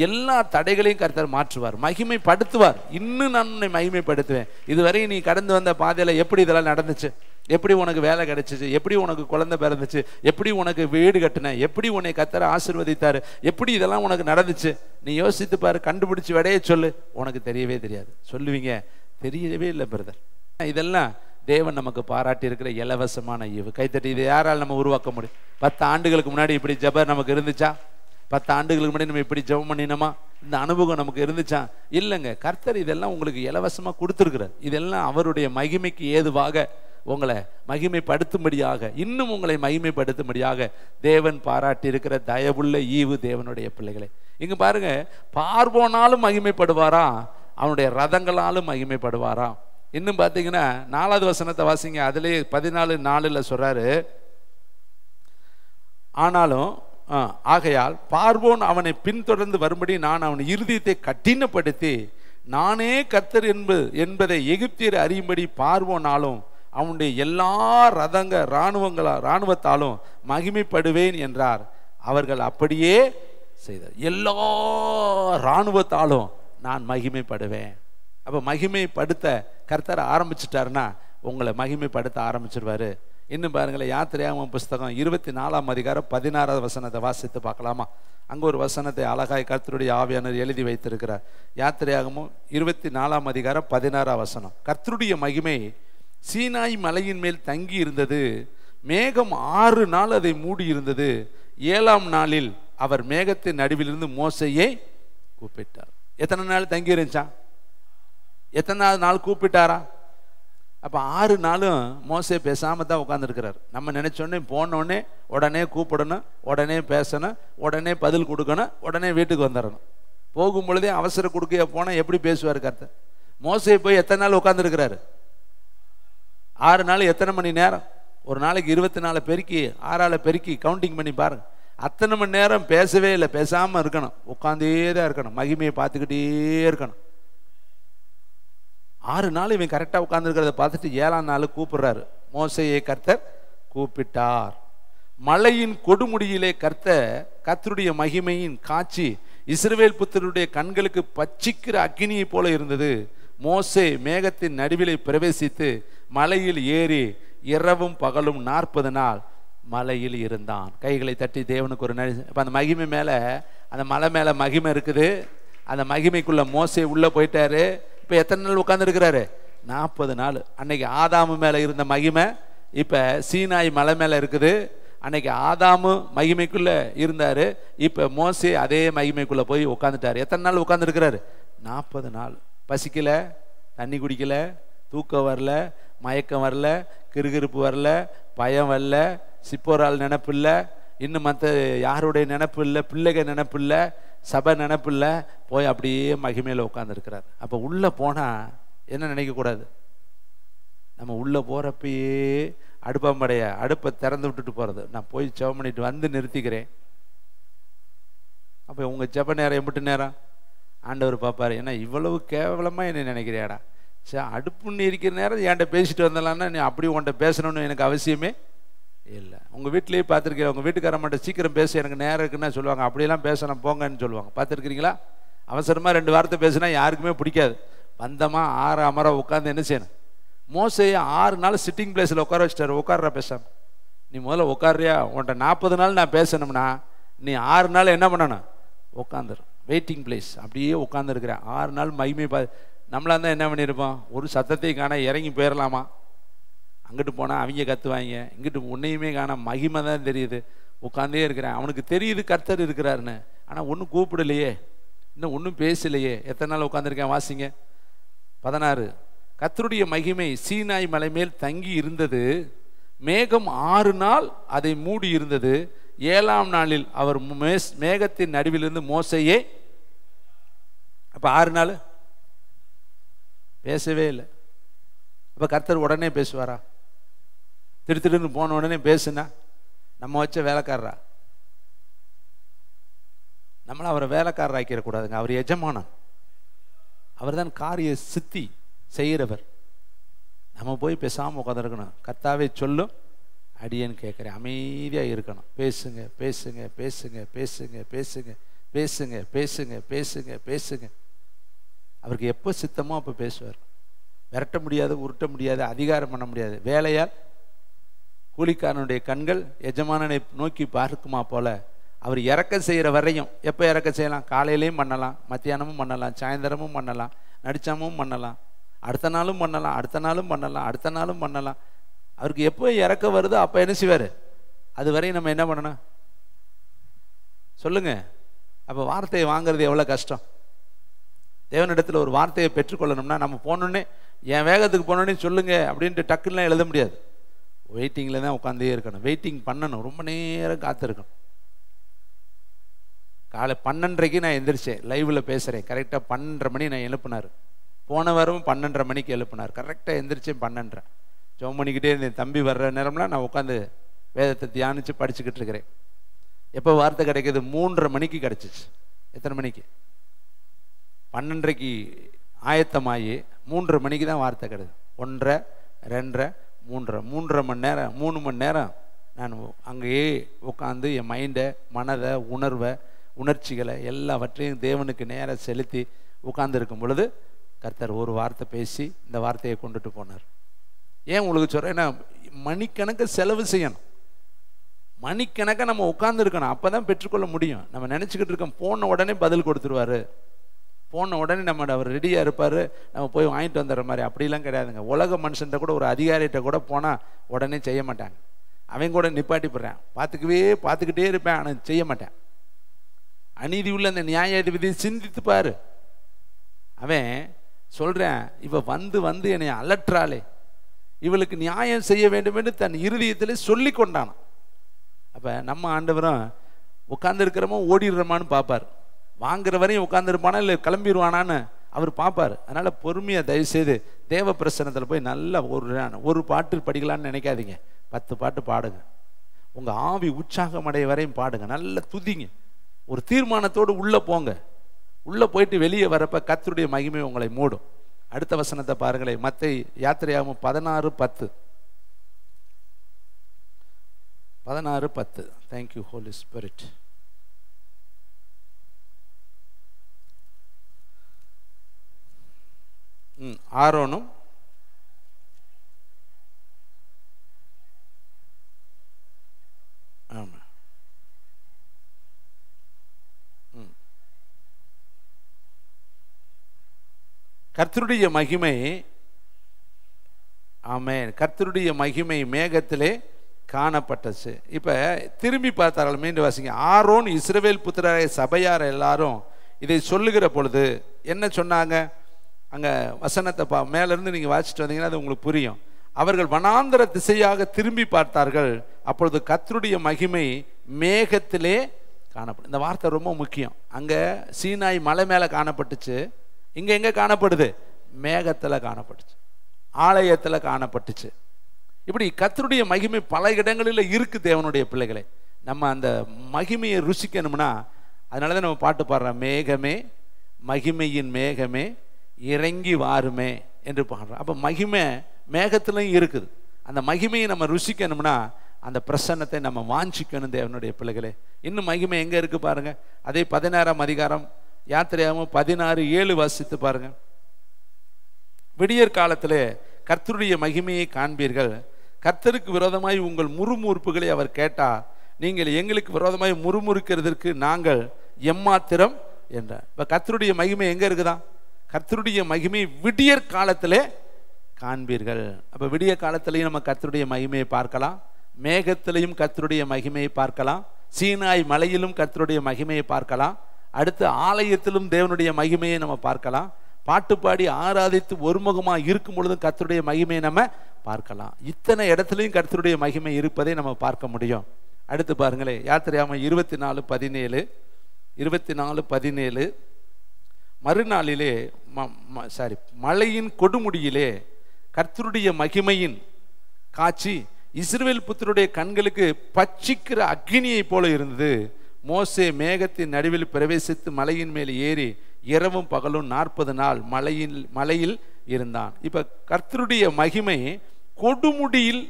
எல்லா தடைகளையும் கர்த்தர் மாற்றுவார், மகிமைப்படுத்துவார். இன்னும் நான் உன்னை மகிமைப்படுத்துவேன். இதுவரை நீ கடந்து வந்த பாதையில் எப்படி இதெல்லாம் நடந்துச்சு? எப்படி உனக்கு வேலை கிடைச்சிச்சு? எப்படி உனக்கு குழந்தை பிறந்துச்சு? எப்படி உனக்கு வீடு கட்டின? எப்படி உன்னை கர்த்தர் ஆசீர்வதித்தாரு? எப்படி இதெல்லாம் உனக்கு நடந்துச்சு? நீ யோசித்து பாரு, கண்டுபிடிச்சு விடைய சொல்லு. உனக்கு தெரியவே தெரியாது. சொல்லுவீங்க, தெரியவே இல்லை பிரதர். இதெல்லாம் தேவன் நமக்கு பாராட்டி இருக்கிற இலவசமான ஈவு. கைத்தட்டி இதை யாரால் நம்ம உருவாக்க முடியும்? 10 ஆண்டுகளுக்கு முன்னாடி இப்படி ஜெபம் நமக்கு இருந்துச்சா? 10 ஆண்டுகளுக்கு முன்னாடி நம்ம இப்படி ஜெபம் பண்ணினோமா? இந்த அனுபவம் நமக்கு இருந்துச்சா? இல்லைங்க. கர்த்தர் இதெல்லாம் உங்களுக்கு இலவசமாக கொடுத்துருக்கிறார். இதெல்லாம் அவருடைய மகிமைக்கு ஏதுவாக, உங்களை மகிமைப்படுத்தும்படியாக, இன்னும் உங்களை மகிமைப்படுத்தும்படியாக தேவன் பாராட்டி இருக்கிற தயவுள்ள ஈவு தேவனுடைய பிள்ளைகளை. இங்க பாருங்க, பார்வோனாலும் மகிமைப்படுவாராம், அவனுடைய ரதங்களாலும் மகிமைப்படுவாராம். இன்னும் பார்த்தீங்கன்னா 4வது வசனத்தை வாசிங்க. அதிலே 14:4 சொல்றாரு, ஆனாலும் ஆகையால் பார்வோன் அவனை பின்தொடர்ந்து வரும்படி நான் அவன் இருதயத்தை கடினப்படுத்தி நானே கர்த்தர் என்பதை எகிப்தியர் அறியும்படி பார்வோனாலும் அவனுடைய எல்லா இராணுவத்தாலும் மகிமைப்படுவேன் என்றார். அவர்கள் அப்படியே செய்தார். எல்லா இராணுவத்தாலும் நான் மகிமைப்படுவேன். அப்போ மகிமைப்படுத்த கர்த்தர் ஆரம்பிச்சிட்டாருன்னா உங்களை மகிமைப்படுத்த ஆரம்பிச்சிருவாரு. இன்னும் பாருங்களேன், யாத்திரையாகமம் புஸ்தகம் 24ஆம் அதிகாரம் 16வது வசனத்தை வாசித்து பார்க்கலாமா? அங்கே ஒரு வசனத்தை அழகாய் கர்த்தருடைய ஆவியானவர் எழுதி வைத்திருக்கிறார். யாத்திரையாகமம் 24ஆம் அதிகாரம் 16ஆம் வசனம். கர்த்தருடைய மகிமை சீனாய் மலையின் மேல் தங்கி இருந்தது, மேகம் 6 நாள் அதை மூடி இருந்தது. 7ஆம் நாளில் அவர் மேகத்தின் நடுவிலிருந்து மோசையை கூப்பிட்டார். எத்தனை நாள் தங்கி இருந்துச்சா? எத்தனை நாள் கூப்பிட்டாரா? அப்போ 6 நாளும் மோசே பேசாமல் தான் உட்காந்துருக்கிறார். நம்ம நினைச்சோடனே போனோடனே உடனே கூப்பிடணும், உடனே பேசணும், உடனே பதில் கொடுக்கணும், உடனே வீட்டுக்கு வந்துடணும். போகும் பொழுதே அவசர கொடுக்கையா போனால் எப்படி பேசுவார் கர்த்தர்? மோசே போய் எத்தனை நாள் உட்காந்துருக்கிறாரு? 6 நாள். எத்தனை மணி நேரம்? ஒரு நாளைக்கு 24 பெருக்கி 6ஆல் பெருக்கி கவுண்டிங் பண்ணி பாருங்க. அத்தனை மணி நேரம் பேசவே இல்லை, பேசாமல் இருக்கணும், உட்காந்தே தான் இருக்கணும், மகிமையை பார்த்துக்கிட்டே இருக்கணும். 6 நாள் இவன் கரெக்டாக உட்காந்துருக்கிறத பார்த்துட்டு 7ஆம் நாள் கூப்பிடுறாரு. மோசையை கர்த்தர் கூப்பிட்டார். மலையின் கொடுமுடியிலே கர்த்தருடைய மகிமையின் காட்சி இஸ்ரவேல் புத்திரருடைய கண்களுக்கு பட்சிக்கிற அக்கினியை போல இருந்தது. மோசே மேகத்தின் நடுவிலே பிரவேசித்து மலையில் ஏறி இரவும் பகலும் 40 நாள் மலையில் இருந்தான். கைகளை தட்டி தேவனுக்கு ஒரு இப்போ அந்த மகிமை மேலே, அந்த மலை மேலே மகிமை இருக்குது. அந்த மகிமைக்குள்ள மோசே உள்ள போயிட்டாரு. இப்போ எத்தனை நாள் உட்கார்ந்துருக்கிறாரு? 40 நாள். அன்னைக்கு ஆதாமு மேலே இருந்த மகிமை இப்போ சீனாய் மலை மேலே இருக்குது. அன்னைக்கு ஆதாமு மகிமைக்குள்ள இருந்தாரு, இப்போ மோசே அதே மகிமைக்குள்ள போய் உட்காந்துட்டாரு. எத்தனை நாள் உட்காந்துருக்கிறாரு? 40 நாள். பசிக்கல, தண்ணி குடிக்கல, தூக்கம் வரல, மயக்கம் வரல, கிறுகிறுப்பு வரல, பயம் வரல, சிப்போரால் நினப்பு இல்லை, இன்னும் மற்ற யாருடைய நினப்பு இல்லை, பிள்ளைக நினப்பு இல்லை, சபை நினப்பு இல்லை, போய் அப்படியே மகிமையில் உட்காந்துருக்கிறார். அப்போ உள்ளே போனால் என்ன நினைக்கக்கூடாது? நம்ம உள்ளே போகிறப்பயே அடுப்பை திறந்து விட்டுட்டு போகிறது. நான் போய் ஜெபம் பண்ணிட்டு வந்து நிறுத்திக்கிறேன். அப்போ உங்கள் ஜெப நேரம் எம்பிட்டு நேரம் ஆண்டவர் பார்ப்பார். ஏன்னா இவ்வளவு கேவலமாக என்ன நினைக்கிறியாடா? சரி, அடுப்புன்னு இருக்கிற நேரம் என்கிட்ட பேசிட்டு வந்தலான்னா நீ அப்படி உன்கிட்ட பேசணும்னு எனக்கு அவசியமே இல்லை. உங்கள் வீட்டிலேயே பார்த்துருக்கேன், உங்கள் வீட்டுக்கார மாட்ட சீக்கிரம் பேச எனக்கு நேரம் இருக்குன்னு சொல்லுவாங்க. அப்படியெல்லாம் பேசணும் போங்கன்னு சொல்லுவாங்க. பார்த்துருக்கிறீங்களா? அவசரமாக 2 வார்த்தை பேசினா யாருக்குமே பிடிக்காது. வந்தமா 6 அமர உட்காந்து என்ன செய்யணும்? மோசையை 6 நாள் சிட்டிங் பிளேஸில் உட்கார வச்சிட்டாரு. உட்கார்றா பேசாம, நீ முதல்ல உட்காரியா? உன்ட்ட 40 நாள் நான் பேசணும்னா நீ 6 நாள் என்ன பண்ணணும்? உட்காந்துரு. வெயிட்டிங் பிளேஸ் அப்படியே உட்காந்துருக்கிறேன் 6 நாள். மகிமை நம்மளா இருந்தால் என்ன பண்ணியிருப்போம்? ஒரு சத்தத்தை காண இறங்கி போயிடலாமா? அங்கிட்டு போனால் அவங்க கத்துவாங்க, இங்கிட்டு உன்னையுமே காண மகிமை தான் தெரியுது. உட்காந்தே இருக்கிறேன். அவனுக்கு தெரியுது கர்த்தர் இருக்கிறாருன்னு, ஆனால் ஒன்றும் கூப்பிடலையே, இன்னும் ஒன்றும் பேசலையே. எத்தனை நாள் உட்காந்துருக்கேன்? வாசிங்க 16. கர்த்தருடைய மகிமை சீனாய் மலை மேல் தங்கி இருந்தது. மேகம் 6 நாள் அதை மூடி இருந்தது. 7ஆம் நாளில் அவர் மேகத்தின் நடுவிலிருந்து மோசையே. அப்ப 6 நாள் பேசவே இல்லை. அப்ப கர்த்தர் உடனே பேசுவாரா? திடுன்னு போன உடனே பேசுனா நம்ம வச்ச வேலைக்காரரா? நம்மள அவரை வேலைக்காரர் ஆக்கிடக்கூடாதுங்க. அவர் எஜமானன், அவர் தான் காரிய சித்தி செய்கிறவர். நம்ம போய் பேசாமல் உட்காந்துருக்கணும். கர்த்தாவே சொல்லும், அடியேன்னு கேட்குறேன், அமைதியாக இருக்கணும். பேசுங்க பேசுங்க பேசுங்க பேசுங்க பேசுங்க பேசுங்க பேசுங்க பேசுங்க பேசுங்க. அவருக்கு எப்போ சித்தமோ அப்போ பேசுவார். விரட்ட முடியாது, உருட்ட முடியாது, அதிகாரம் பண்ண முடியாது. வேலையால் கூலிக்காரனுடைய கண்கள் எஜமானனை நோக்கி பார்க்குமா போல அவர் இறக்க செய்கிற வரையும். எப்போ இறக்க செய்யலாம்? காலையிலையும் பண்ணலாம், மத்தியானமும் பண்ணலாம், சாயந்தரமும் பண்ணலாம், நடிச்சாமும் பண்ணலாம், அடுத்த நாளும் பண்ணலாம், அடுத்த நாளும் பண்ணலாம், அடுத்த நாளும் பண்ணலாம். அவருக்கு எப்போ இறக்க வருதோ அப்போ என்ன செய்வார்? அது வரையும் நம்ம என்ன பண்ணணும் சொல்லுங்க? அப்போ வார்த்தையை வாங்குறது எவ்வளோ கஷ்டம். தேவனிடத்தில் ஒரு வார்த்தையை பெற்றுக்கொள்ளணும்னா நம்ம போனோடனே, என் வேகத்துக்கு போனோடனே சொல்லுங்க அப்படின்ட்டு டக்குலாம் எழுத முடியாது. வெயிட்டிங்கில் தான் உட்காந்தே இருக்கணும். வெயிட்டிங் பண்ணணும், ரொம்ப நேரம் காத்திருக்கணும். காலை 12:30க்கு நான் எந்திரிச்சேன், லைவில் பேசுகிறேன். கரெக்டாக 12:30 மணி நான் எழுப்பினார். போன வாரம் 12:30 மணிக்கு எழுப்பினார். கரெக்டாக எந்திரிச்சேன் 12:30. ஜெபம் பண்ணிக்கிட்டே இருந்தேன். தம்பி வர்ற நேரம்லாம் நான் உட்காந்து வேதத்தை தியானித்து படிச்சுக்கிட்டு இருக்கிறேன். எப்போ வார்த்தை கிடைக்கிது? 3:30 மணிக்கு கிடச்சிச்சு. எத்தனை மணிக்கு? 12:30க்கு ஆயத்தமாகி 3:30 மணிக்கு தான் வார்த்தை கிடையாது. 1:30, 2:30, 3:30, 3:30 மணி நேரம், 3 மணி நேரம் நான் அங்கேயே உட்காந்து என் மைண்டை, மனதை, உணர்ச்சிகளை எல்லாவற்றையும் தேவனுக்கு நேரம் செலுத்தி உட்கார்ந்துருக்கும் பொழுது கர்த்தர் ஒரு வார்த்தை பேசி இந்த வார்த்தையை கொண்டுட்டு போனார். ஏன் உங்களுக்கு சொல்கிறேன்னா, மணிக்கணக்கு செலவு செய்யணும், மணிக்கணக்கை நம்ம உட்காந்துருக்கணும். அப்போ தான் பெற்றுக்கொள்ள முடியும். நம்ம நினச்சிக்கிட்டு இருக்கோம் போன உடனே பதில் கொடுத்துருவார், போன உடனே நம்ம அவர் ரெடியாக இருப்பார், நம்ம போய் வாங்கிட்டு வந்துடுற மாதிரி. அப்படிலாம் கிடையாதுங்க. உலக மனுஷன்கிட்ட கூட, ஒரு அதிகாரிகிட்ட கூட போனால் உடனே செய்ய மாட்டாங்க. அவன் கூட நிப்பாட்டி போடுறேன், பார்த்துக்கிட்டே இருப்பேன், ஆனால் செய்ய மாட்டேன். அநீதி உள்ள அந்த நியாயாதிபதியை சிந்தித்து பாரு. அவன் சொல்கிறேன், இவ வந்து என்னை அலற்றாளே, இவளுக்கு நியாயம் செய்ய வேண்டும் என்று தன் இருதயத்தில் சொல்லி கொண்டான். அப்போ நம்ம ஆண்டவரும் உட்கார்ந்துருக்கிறோமோ ஓடிடுறோமான்னு பார்ப்பார். வாங்குற வரையும் உட்காந்துருப்பானா இல்லை கிளம்பிடுவானான்னு அவர் பார்ப்பார். அதனால் பொறுமையாக தயவுசெய்து தேவ பிரசனத்தில் போய் நல்ல ஒரு பாட்டு படிக்கலான்னு நினைக்காதீங்க. 10 பாட்டு பாடுங்க. உங்கள் ஆவி உற்சாகம் அடைய வரையும் பாடுங்க, நல்ல துதிங்க. ஒரு தீர்மானத்தோடு உள்ளே போங்க. உள்ளே போயிட்டு வெளியே வரப்ப கர்த்தருடைய மகிமை உங்களை மூடும். அடுத்த வசனத்தை பாருங்களேன். மத்தேயு யாத்திரையாகமம் 16:10. 16:10. Thank you Holi spirit. ஆரோனும் ஆமாம் கர்த்தருடைய மகிமை, ஆமென், கர்த்தருடைய மகிமை மேகத்திலே காணப்பட்டுச்சு. இப்போ திரும்பி பார்த்தார்கள், மீண்டும் வாசிங்க. ஆரோன் இஸ்ரவேல் புத்திரரை சபையார் எல்லாரும் இதை சொல்லுகிற பொழுது என்ன சொன்னாங்க? அங்கே வசனத்தை மேலேருந்து நீங்கள் வாசிச்சுட்டு வந்தீங்கன்னா அது உங்களுக்கு புரியும். அவர்கள் வனாந்தர திசையாக திரும்பி பார்த்தார்கள், அப்பொழுது கர்த்தருடைய மகிமை மேகத்திலே காணப்படும். இந்த வார்த்தை ரொம்ப முக்கியம். அங்கே சீனாய் மலை மேலே காணப்பட்டுச்சு, இங்கே எங்கே காணப்படுது? மேகத்தில் காணப்பட்டுச்சு, ஆலயத்தில் காணப்பட்டுச்சு. இப்படி கர்த்தருடைய மகிமை பல இடங்களில் இருக்குது. தேவனுடைய பிள்ளைகளை, நம்ம அந்த மகிமையை ருசிக்கணும்னா அதனால தான் நம்ம பாட்டு பாடுறோம், மேகமே மகிமையின் மேகமே இறங்கி வாருமே என்று பாடுறோம். அப்போ மகிமை மேகத்திலையும் இருக்குது. அந்த மகிமையை நம்ம ருசிக்கணும்னா அந்த பிரசன்னத்தை நம்ம வாஞ்சிக்கணும். தேவனுடைய பிள்ளைகளே, இன்னும் மகிமை எங்கே இருக்குது பாருங்க. அதே 16ஆம் அதிகாரம் யாத்திரையாகவும் 16:7 வாசித்து பாருங்க. விடியற் காலத்திலே கர்த்தருடைய மகிமையை காண்பீர்கள். கர்த்தருக்கு விரோதமாய் உங்கள் முறுமுறுப்புகளை அவர் கேட்டார், நீங்கள் எங்களுக்கு விரோதமாய் முறுமுறுக்கிறதற்கு நாங்கள் எம்மாத்திரம் என்றார். இப்போ கர்த்தருடைய மகிமை எங்கே இருக்குதான்? கர்த்தருடைய மகிமை விடியற் காலத்திலே காண்பீர்கள். அப்போ விடிய காலத்திலையும் நம்ம கர்த்தருடைய மகிமையை பார்க்கலாம், மேகத்திலையும் கர்த்தருடைய மகிமையை பார்க்கலாம், சீனாய் மலையிலும் கர்த்தருடைய மகிமையை பார்க்கலாம், அடுத்து ஆலயத்திலும் தேவனுடைய மகிமையை நம்ம பார்க்கலாம், பாட்டு பாடி ஆராதித்து ஒருமுகமாக இருக்கும் பொழுதும் கர்த்தருடைய மகிமையை நம்ம பார்க்கலாம். இத்தனை இடத்துலையும் கர்த்தருடைய மகிமை இருப்பதை நம்ம பார்க்க முடியும். அடுத்து பாருங்களே, யாத்திரையாகமம் 24:17 மறுநாளிலே மலையின் கொடுமுடியிலே கர்த்தருடைய மகிமையின் காட்சி இஸ்ரவேல் புத்திரருடைய கண்களுக்கு பட்சிக்கிற அக்னியை போல இருந்தது. மோசே மேகத்தின் நடுவில் பிரவேசித்து மலையின் மேல் ஏறி இரவும் பகலும் 40 நாள் மலையில் இருந்தான். இப்ப கர்த்தருடைய மகிமை கொடுமுடியில்,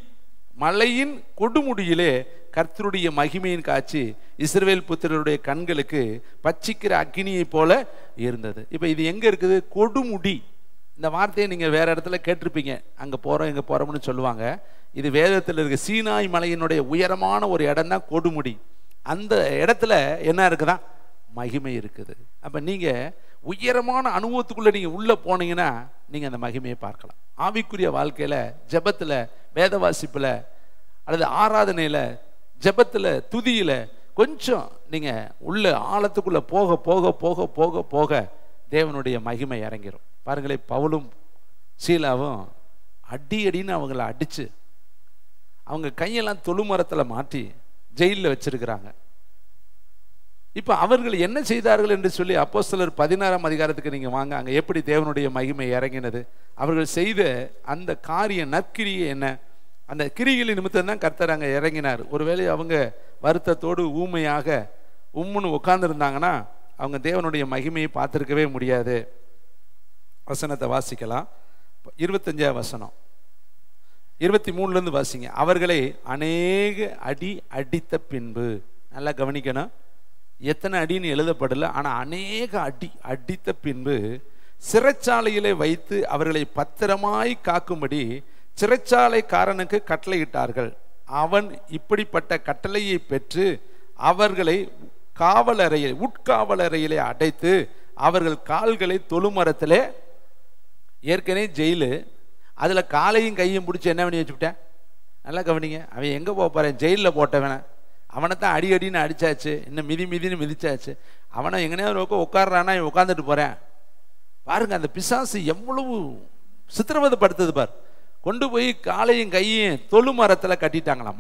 மலையின் கொடுமுடியிலே கர்த்தருடைய மகிமையின் காட்சி இஸ்ரவேல் புத்திரருடைய கண்களுக்கு பட்சிக்கிற அக்னியை போல இருந்தது. இப்ப இது எங்க இருக்குது? கொடுமுடி. இந்த வார்த்தையை நீங்க வேற இடத்துல கேட்டிருப்பீங்க, அங்க போறோம் இங்க போறோம்னு சொல்லுவாங்க. இது வேதத்தில் இருக்கு. சீனாய் மலையினுடைய உயரமான ஒரு இடம் தான் கொடுமுடி. அந்த இடத்துல என்ன இருக்குதான்? மகிமை இருக்குது. அப்ப நீங்க உயரமான அனுபவத்துக்குள்ள நீங்க உள்ள போனீங்கன்னா நீங்க அந்த மகிமையை பார்க்கலாம். ஆவிக்குரிய வாழ்க்கையில, ஜெபத்துல, வேத வாசிப்புல, அல்லது ஆராதனையில, ஜெபத்துல, துதியில கொஞ்சம் நீங்க உள்ள ஆழத்துக்குள்ள போக போக போக போக போக தேவனுடைய மகிமை இறங்கிடும். பாருங்களேன், பவுலும் சீலாவும் அடின்னு அவங்கள அடிச்சு அவங்க கையெல்லாம் தொழுமரத்தில் மாட்டி ஜெயிலில் வச்சிருக்கிறாங்க. இப்போ அவர்கள் என்ன செய்தார்கள் என்று சொல்லி அப்போஸ்தலர் 16ஆம் அதிகாரத்துக்கு நீங்கள் வாங்க, அங்கே எப்படி தேவனுடைய மகிமை இறங்கினது, அவர்கள் செய்த அந்த காரிய நற்கிரியை என்ன, அந்த கிரிகளின் நிமித்தம் தான் கர்த்தர் அங்கே இறங்கினார். ஒருவேளை அவங்க வருத்தத்தோடு ஊமையாக உம்முன்னு உட்கார்ந்துருந்தாங்கன்னா அவங்க தேவனுடைய மகிமையை பார்த்துருக்கவே முடியாது. வசனத்தை வாசிக்கலாம். 25ஆம் வசனம் 23லேருந்து வாசிங்க. அவர்களை அநேக அடி அடித்த பின்பு, நல்லா கவனிக்கணும், எத்தனை அடின்னு எழுதப்படல, ஆனால் அநேக அடி அடித்த பின்பு சிறைச்சாலையிலே வைத்து அவர்களை பத்திரமாய் காக்கும்படி சிறைச்சாலைக்காரனுக்கு கட்டளையிட்டார்கள். அவன் இப்படிப்பட்ட கட்டளையை பெற்று அவர்களை உட்காவலறையிலே அடைத்து அவர்கள் கால்களை தொழுமரத்திலே, ஏற்கனவே ஜெயிலு, அதில் காலையும் கையும் பிடிச்சி என்ன பண்ணி வச்சுக்கிட்டேன், நல்லா கவனிங்க. அவன் எங்கே போக போகிறேன்? ஜெயிலில் போட்டவன, அவனைத்தான் அடி அடின்னு அடித்தாச்சு, இன்னும் மிதின்னு மிதிச்சாச்சு. அவனை எங்கனையாவது உட்காடுறானா உட்காந்துட்டு போகிறேன். பாருங்க, அந்த பிசாசு எவ்வளவு சித்திரவதைப்படுத்துது பார். கொண்டு போய் காலையும் கையும் தொழு மரத்தில் கட்டிட்டாங்களாம்.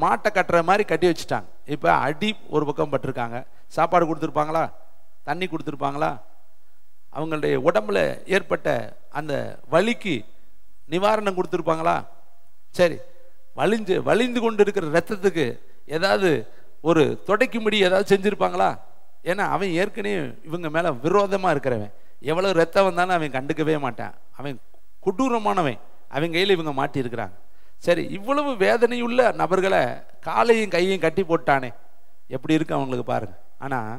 மாட்டை கட்டுற மாதிரி கட்டி வச்சுட்டாங்க. இப்போ அடி ஒரு பக்கம் பட்டிருக்காங்க. சாப்பாடு கொடுத்துருப்பாங்களா? தண்ணி கொடுத்துருப்பாங்களா? அவங்களுடைய உடம்புல ஏற்பட்ட அந்த வலிக்கு நிவாரணம் கொடுத்துருப்பாங்களா? சரி, வலிந்து கொண்டு இருக்கிற ரத்தத்துக்கு ஏதாவது ஒரு துடைக்கும்படி ஏதாவது செஞ்சுருப்பாங்களா? ஏன்னா அவன் ஏற்கனவே இவங்க மேலே விரோதமாக இருக்கிறவன். எவ்வளோ ரத்தம் வந்தாலும் அவன் கண்டுக்கவே மாட்டான். அவன் கொடூரமானவன். அவன் கையில் இவங்க மாட்டியிருக்கிறாங்க. சரி, இவ்வளவு வேதனையுள்ள நபர்களை காலையும் கையையும் கட்டி போட்டானே, எப்படி இருக்கு அவங்களுக்கு பாருங்க. ஆனால்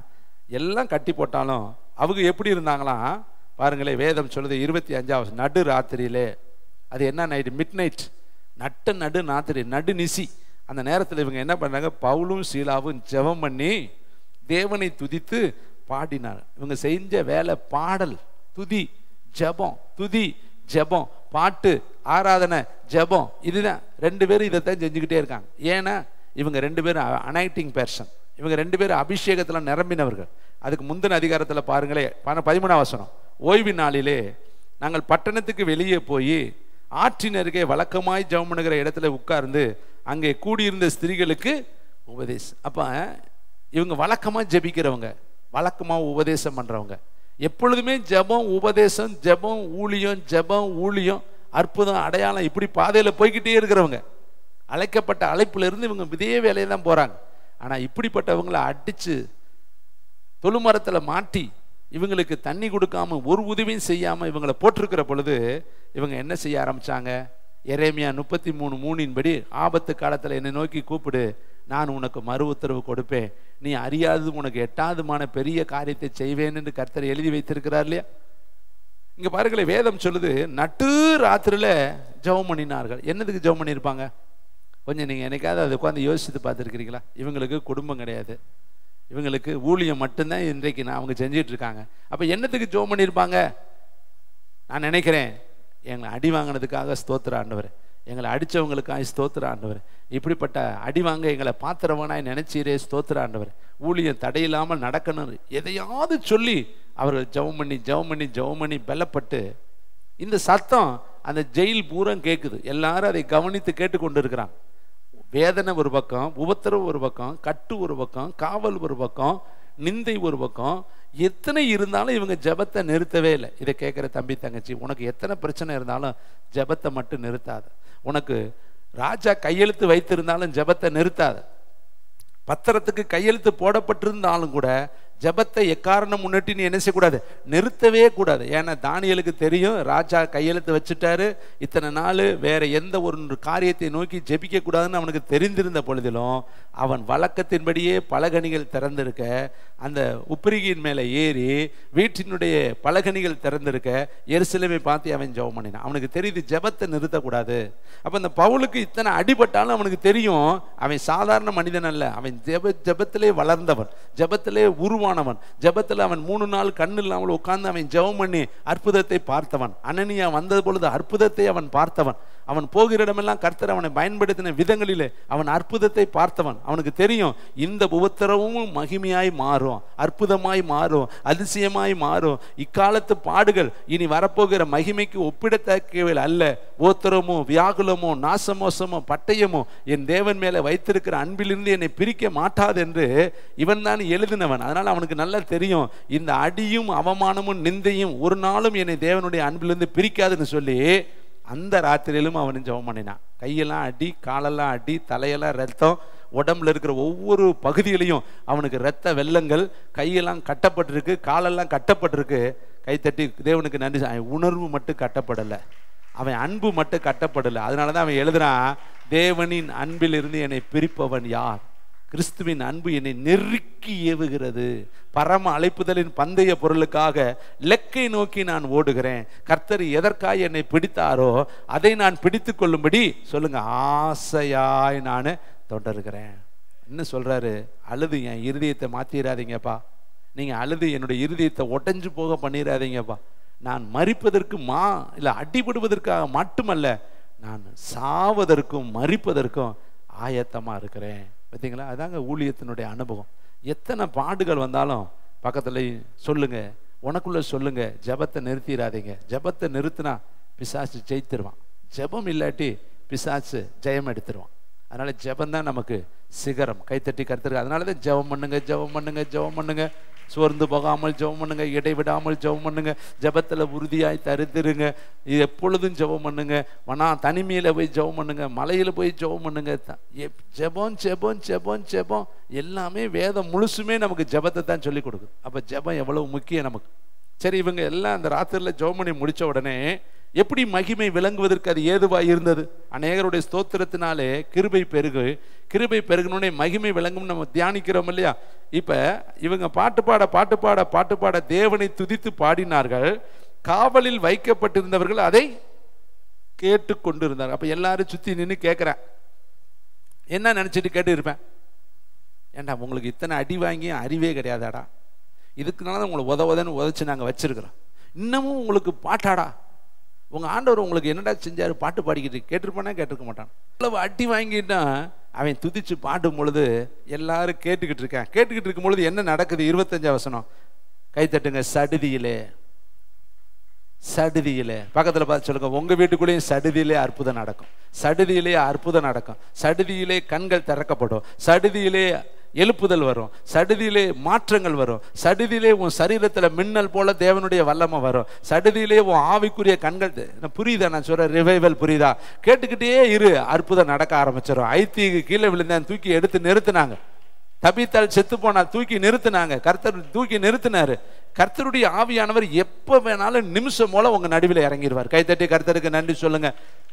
எல்லாம் கட்டி போட்டாலும் அவங்க எப்படி இருந்தாங்களாம் பாருங்களேன். வேதம் சொல்லுது 25ஆவது நடு ராத்திரியிலே, அது என்ன நைட்டு, மிட் நைட், நடு ராத்திரி, நடு நிசி, அந்த நேரத்தில் இவங்க என்ன பண்ணாங்க? பவுலும் சீலாவும் ஜெபம் பண்ணி தேவனை துதித்து பாடினார். இவங்க செஞ்ச வேலை பாடல், துதி, ஜெபம். துதி ஜெபம், பாட்டு ஆராதனை ஜெபம், இதுதான். 2 பேரும் இதைத்தான் செஞ்சுக்கிட்டே இருக்காங்க. ஏன்னா இவங்க 2 பேரும் அனாயிட்டிங் பர்சன், இவங்க 2 பேரும் அபிஷேகத்தில் நிரம்பினவர்கள். அதுக்கு முந்தின அதிகாரத்தில் பாருங்களே, 13ஆம் வசனம், ஓய்வு நாளிலே நாங்கள் பட்டணத்துக்கு வெளியே போய் ஆற்றின் அருகே வழக்கமாய் ஜெபம் பண்ணுகிற இடத்துல உட்கார்ந்து அங்கே கூடியிருந்த ஸ்திரீகளுக்கு உபதேசம். அப்போ இவங்க வழக்கமாக ஜெபிக்கிறவங்க, வழக்கமாக உபதேசம் பண்ணுறவங்க. எப்பொழுதுமே ஜெபம் உபதேசம், ஜெபம் ஊழியம், ஜெபம் ஊழியம் அற்புதம் அடையாளம், இப்படி பாதையில் போய்கிட்டே இருக்கிறவங்க. அழைக்கப்பட்ட அழைப்புல இருந்து இவங்க இதே வேலையை தான் போகிறாங்க. ஆனால் இப்படிப்பட்டவங்களை அடித்து தொழுமரத்தில் மாட்டி இவங்களுக்கு தண்ணி கொடுக்காம ஒரு உதவியும் செய்யாமல் இவங்களை போட்டிருக்கிற பொழுது இவங்க என்ன செய்ய ஆரம்பித்தாங்க? எரேமியா 33:3 ஆபத்து காலத்தில் என்னை நோக்கி கூப்பிடு, நான் உனக்கு மறு உத்தரவு கொடுப்பேன், நீ அறியாதது உனக்கு எட்டாவதுமான பெரிய காரியத்தை செய்வேன் என்று கர்த்தர் எழுதி வைத்திருக்கிறார் இல்லையா? இங்கே பாருங்களேன், வேதம் சொல்லுது நட்டு ராத்திரில ஜெபம் பண்ணினார்கள். என்னதுக்கு ஜெபம் பண்ணியிருப்பாங்க? கொஞ்சம் நீங்கள் என்னைக்காவது அதை உட்காந்து யோசித்து பார்த்துருக்கிறீங்களா? இவங்களுக்கு குடும்பம் கிடையாது, இவங்களுக்கு ஊழியம் மட்டும்தான் இன்றைக்கு அவங்க செஞ்சிட்டு இருக்காங்க. அப்போ என்னத்துக்கு ஜெபம் பண்ணியிருப்பாங்க? நான் நினைக்கிறேன், எங்களை அடி வாங்கினதுக்காக ஸ்தோத்திர ஆண்டவர், எங்களை அடித்தவங்களுக்காக ஸ்தோத்திர ஆண்டவர், இப்படிப்பட்ட அடி வாங்க எங்களை பாத்திரவனாய் நினைச்சீரே ஸ்தோத்திர ஆண்டவர், ஊழியம் தடையில்லாமல் நடக்கணும் எதையாவது சொல்லி அவர்கள் ஜெபம் பண்ணி ஜெபம் பண்ணி ஜெபம் பண்ணி பலப்பட்டு இந்த சத்தம் அந்த ஜெயில் பூரம் கேட்குது. எல்லாரும் அதை கவனித்து கேட்டுக்கொண்டு இருக்கிறாங்க. வேதனை ஒரு பக்கம், உபத்திரவு ஒரு பக்கம், கட்டு ஒரு பக்கம், காவல் ஒரு பக்கம், நிந்தை ஒரு பக்கம், எத்தனை இருந்தாலும் இவங்க ஜெபத்தை நிறுத்தவே இல்லை. இதை கேட்குற தம்பி தங்கச்சி, உனக்கு எத்தனை பிரச்சனை இருந்தாலும் ஜெபத்தை மட்டும் நிறுத்தாது. உனக்கு ராஜா கையெழுத்து வைத்திருந்தாலும் ஜெபத்தை நிறுத்தாது. பத்திரத்துக்கு கையெழுத்து போடப்பட்டிருந்தாலும் கூட ஜெபத்தை எக்காரணம் முன்னிட்டு நீ என்ன செய்யக்கூடாது? நிறுத்தவே கூடாது. ஏன்னா தானியேலுக்கு தெரியும், ராஜா கையெழுத்து வச்சுட்டாரு, இத்தனை நாள் வேற எந்த ஒரு காரியத்தை நோக்கி ஜெபிக்க கூடாதுன்னு அவனுக்கு தெரிந்திருந்த பொழுதிலும் அவன் வழக்கத்தின்படியே பலகணிகள் திறந்திருக்க, அந்த உப்பிரிகையின் மேலே ஏறி வீட்டினுடைய பலகணிகள் திறந்திருக்க எருசலேமை பார்த்து அவன் ஜெபம் பண்ணினான். அவனுக்கு தெரியுது ஜெபத்தை நிறுத்தக்கூடாது. அப்போ இந்த பவுலுக்கு இத்தனை அடிபட்டாலும் அவனுக்கு தெரியும் அவன் சாதாரண மனிதன் அல்ல, அவன் ஜெபத்திலே வளர்ந்தவன், ஜெபத்திலே உருவானவன், ஜெபத்தில் அவன் 3 நாள் கண்ணு இல்லாமல் உட்கார்ந்து அவன் ஜெபம் பண்ணி அற்புதத்தை பார்த்தவன். அனனியா வந்தது பொழுது அற்புதத்தை அவன் பார்த்தவன். அவன் போகிற இடமெல்லாம் கர்த்தர் அவனை பயன்படுத்தின விதங்களிலே அவன் அற்புதத்தை பார்த்தவன். அவனுக்கு தெரியும் இந்த உபத்திரமும் மகிமையாய் மாறும், அற்புதமாய் மாறும், அதிசயமாய் மாறும். இக்காலத்து பாடுகள் இனி வரப்போகிற மகிமைக்கு ஒப்பிடத்தக்கவை அல்ல. உபத்திரமோ வியாகுலமோ நாசமோசமோ பட்டயமோ என் தேவன் மேலே வைத்திருக்கிற அன்பிலிருந்து என்னை பிரிக்க மாட்டாது என்று இவன் தான் எழுதினவன். அதனால் அவனுக்கு நல்லா தெரியும் இந்த அடியும் அவமானமும் நிந்தையும் ஒரு நாளும் என்னை தேவனுடைய அன்பிலிருந்து பிரிக்காதுன்னு சொல்லி அந்த ராத்திரியிலும் அவன் ஜெபம் பண்ணினான். கையெல்லாம் அடி, காலெல்லாம் அடி, தலையெல்லாம் ரத்தம், உடம்புல இருக்கிற ஒவ்வொரு பகுதியிலையும் அவனுக்கு இரத்த வெள்ளங்கள், கையெல்லாம் கட்டப்பட்டிருக்கு, காலெல்லாம் கட்டப்பட்டிருக்கு. கைத்தட்டி தேவனுக்கு நன்றி. அவன் உணர்வு மட்டும் கட்டப்படலை, அவன் அன்பு மட்டும் கட்டப்படலை. அதனால தான் அவன் எழுதுறான், தேவனின் அன்பிலிருந்து என்னை பிரிப்பவன் யார்? கிறிஸ்துவின் அன்பு என்னை நெருக்கி ஏவுகிறது. பரம அழைப்புதலின் பந்தய பொருளுக்காக லெக்கை நோக்கி நான் ஓடுகிறேன். கர்த்தர் எதற்காக என்னை பிடித்தாரோ அதை நான் பிடித்து கொள்ளும்படி சொல்லுங்க, ஆசையாய் நான் தொடர்கிறேன். என்ன சொல்றாரு? அழுது என் இருதயத்தை மாத்திராதீங்கப்பா, நீங்க அழுது என்னுடைய இருதயத்தை உடைஞ்சு போக பண்ணிடாதீங்கப்பா. நான் மரிப்பதற்கு இல்லை அடிபடுவதற்காக மட்டுமல்ல, நான் சாவதற்கும் மரிப்பதற்கும் ஆயத்தமா இருக்கிறேன். பார்த்தீங்களா? அதாங்க ஊழியத்தினுடைய அனுபவம். எத்தனை பாடுகள் வந்தாலும் பக்கத்துல சொல்லுங்க, உனக்குள்ள சொல்லுங்க, ஜெபத்தை நிறுத்திடாதீங்க. ஜெபத்தை நிறுத்தினா பிசாசு ஜெயித்திருவான், ஜெபம் இல்லாட்டி பிசாசு ஜெயம் எடுத்துருவான். அதனால ஜெபம் தான் நமக்கு சிகரம். கைத்தட்டி கருத்துருக்கு. அதனால தான் ஜெபம் பண்ணுங்க, ஜெபம் பண்ணுங்க, ஜெபம் பண்ணுங்க, சோர்ந்து போகாமல் ஜெபம் பண்ணுங்க, இடைவிடாமல் ஜெபம் பண்ணுங்க, ஜெபத்தில் உறுதியாய் தருத்திருங்க. இது எப்பொழுதும் ஜெபம் பண்ணுங்க. தனிமையில் போய் ஜெபம் பண்ணுங்க, மலையில் போய் ஜெபம் பண்ணுங்க. ஜெபம் ஜெபம் ஜெபம் ஜெபம் எல்லாமே வேதம் முழுசுமே நமக்கு ஜெபத்தை தான் சொல்லி கொடுக்குது. அப்போ ஜெபம் எவ்வளவு முக்கியம் நமக்கு. சரி, இவங்க எல்லாம் அந்த ராத்திரியில் ஜெபம் பண்ணி முடித்த உடனே எப்படி மகிமை விளங்குவதற்கு அது ஏதுவாக இருந்தது? அநேகருடைய ஸ்தோத்திரத்தினாலே கிருபை பெருகு, கிருபை பெருகணுன்னே மகிமை விளங்கும் நம்ம தியானிக்கிறோம் இல்லையா? இப்போ இவங்க பாட்டு பாட பாட்டு பாட பாட்டு பாட தேவனை துதித்து பாடினார்கள். காவலில் வைக்கப்பட்டிருந்தவர்கள் அதை கேட்டு கொண்டு இருந்தார்கள். அப்போ எல்லாரும் சுற்றி நின்று கேட்குறேன், என்ன நினச்சிட்டு கேட்டு இருப்பேன், ஏண்டா உங்களுக்கு இத்தனை அடி வாங்கி அறிவே கிடையாதாடா? இதுக்குனால தான் உங்களை உதவுதன்னு உதச்சி நாங்கள் வச்சிருக்கிறோம், இன்னமும் உங்களுக்கு பாட்டாடா? உங்கள் ஆண்டவர் உங்களுக்கு என்னடா செஞ்சார் பாட்டு பாடிக்கிட்டு கேட்டிருப்பானா கேட்டிருக்க மாட்டான். அவ்வளவு அடி வாங்கிட்டா அவன் துதிச்சு பாடும் பொழுது எல்லாரும் கேட்டுக்கிட்டு இருக்கேன். கேட்டுக்கிட்டு இருக்கும் பொழுது என்ன நடக்குது? 25 வசனம் கைத்தட்டுங்க. சடுதியிலே, சடுதியிலே பக்கத்தில் பார்த்து சொல்லுங்க, உங்கள் வீட்டுக்குள்ளேயும் சடுதியிலே அற்புதம் நடக்கும். சடுதியிலே அற்புதம் நடக்கும். சடுதியிலே கண்கள் திறக்கப்படும். சடுதியிலே எழுப்புதல் வரும். சடுதியிலே மாற்றங்கள் வரும். சடுதியிலே உன் சரீரத்தில் மின்னல் போல தேவனுடைய வல்லமை வரும். சடுதியிலே உன் ஆவிக்குரிய கண்கள், புரியுதா நான் சொல்ற ரிவைவல்? புரியுதா? கேட்டுக்கிட்டே இரு, அற்புதம் நடக்க ஆரம்பிச்சிடும். ஐத்திக்கு கீழே விழுந்தேன், தூக்கி எடுத்து நிறுத்தினாங்க. தபித்தால் செத்து போனால் தூக்கி நிறுத்தினாங்க. கர்த்தர் தூக்கி நிறுத்தினாரு. கர்த்தருடைய ஆவியானவர் எப்போ வேணாலும் நிமிஷம் போல உங்க நடுவில் இறங்கிடுவார். கைத்தட்டி கர்த்தருக்கு நன்றி சொல்லுங்க.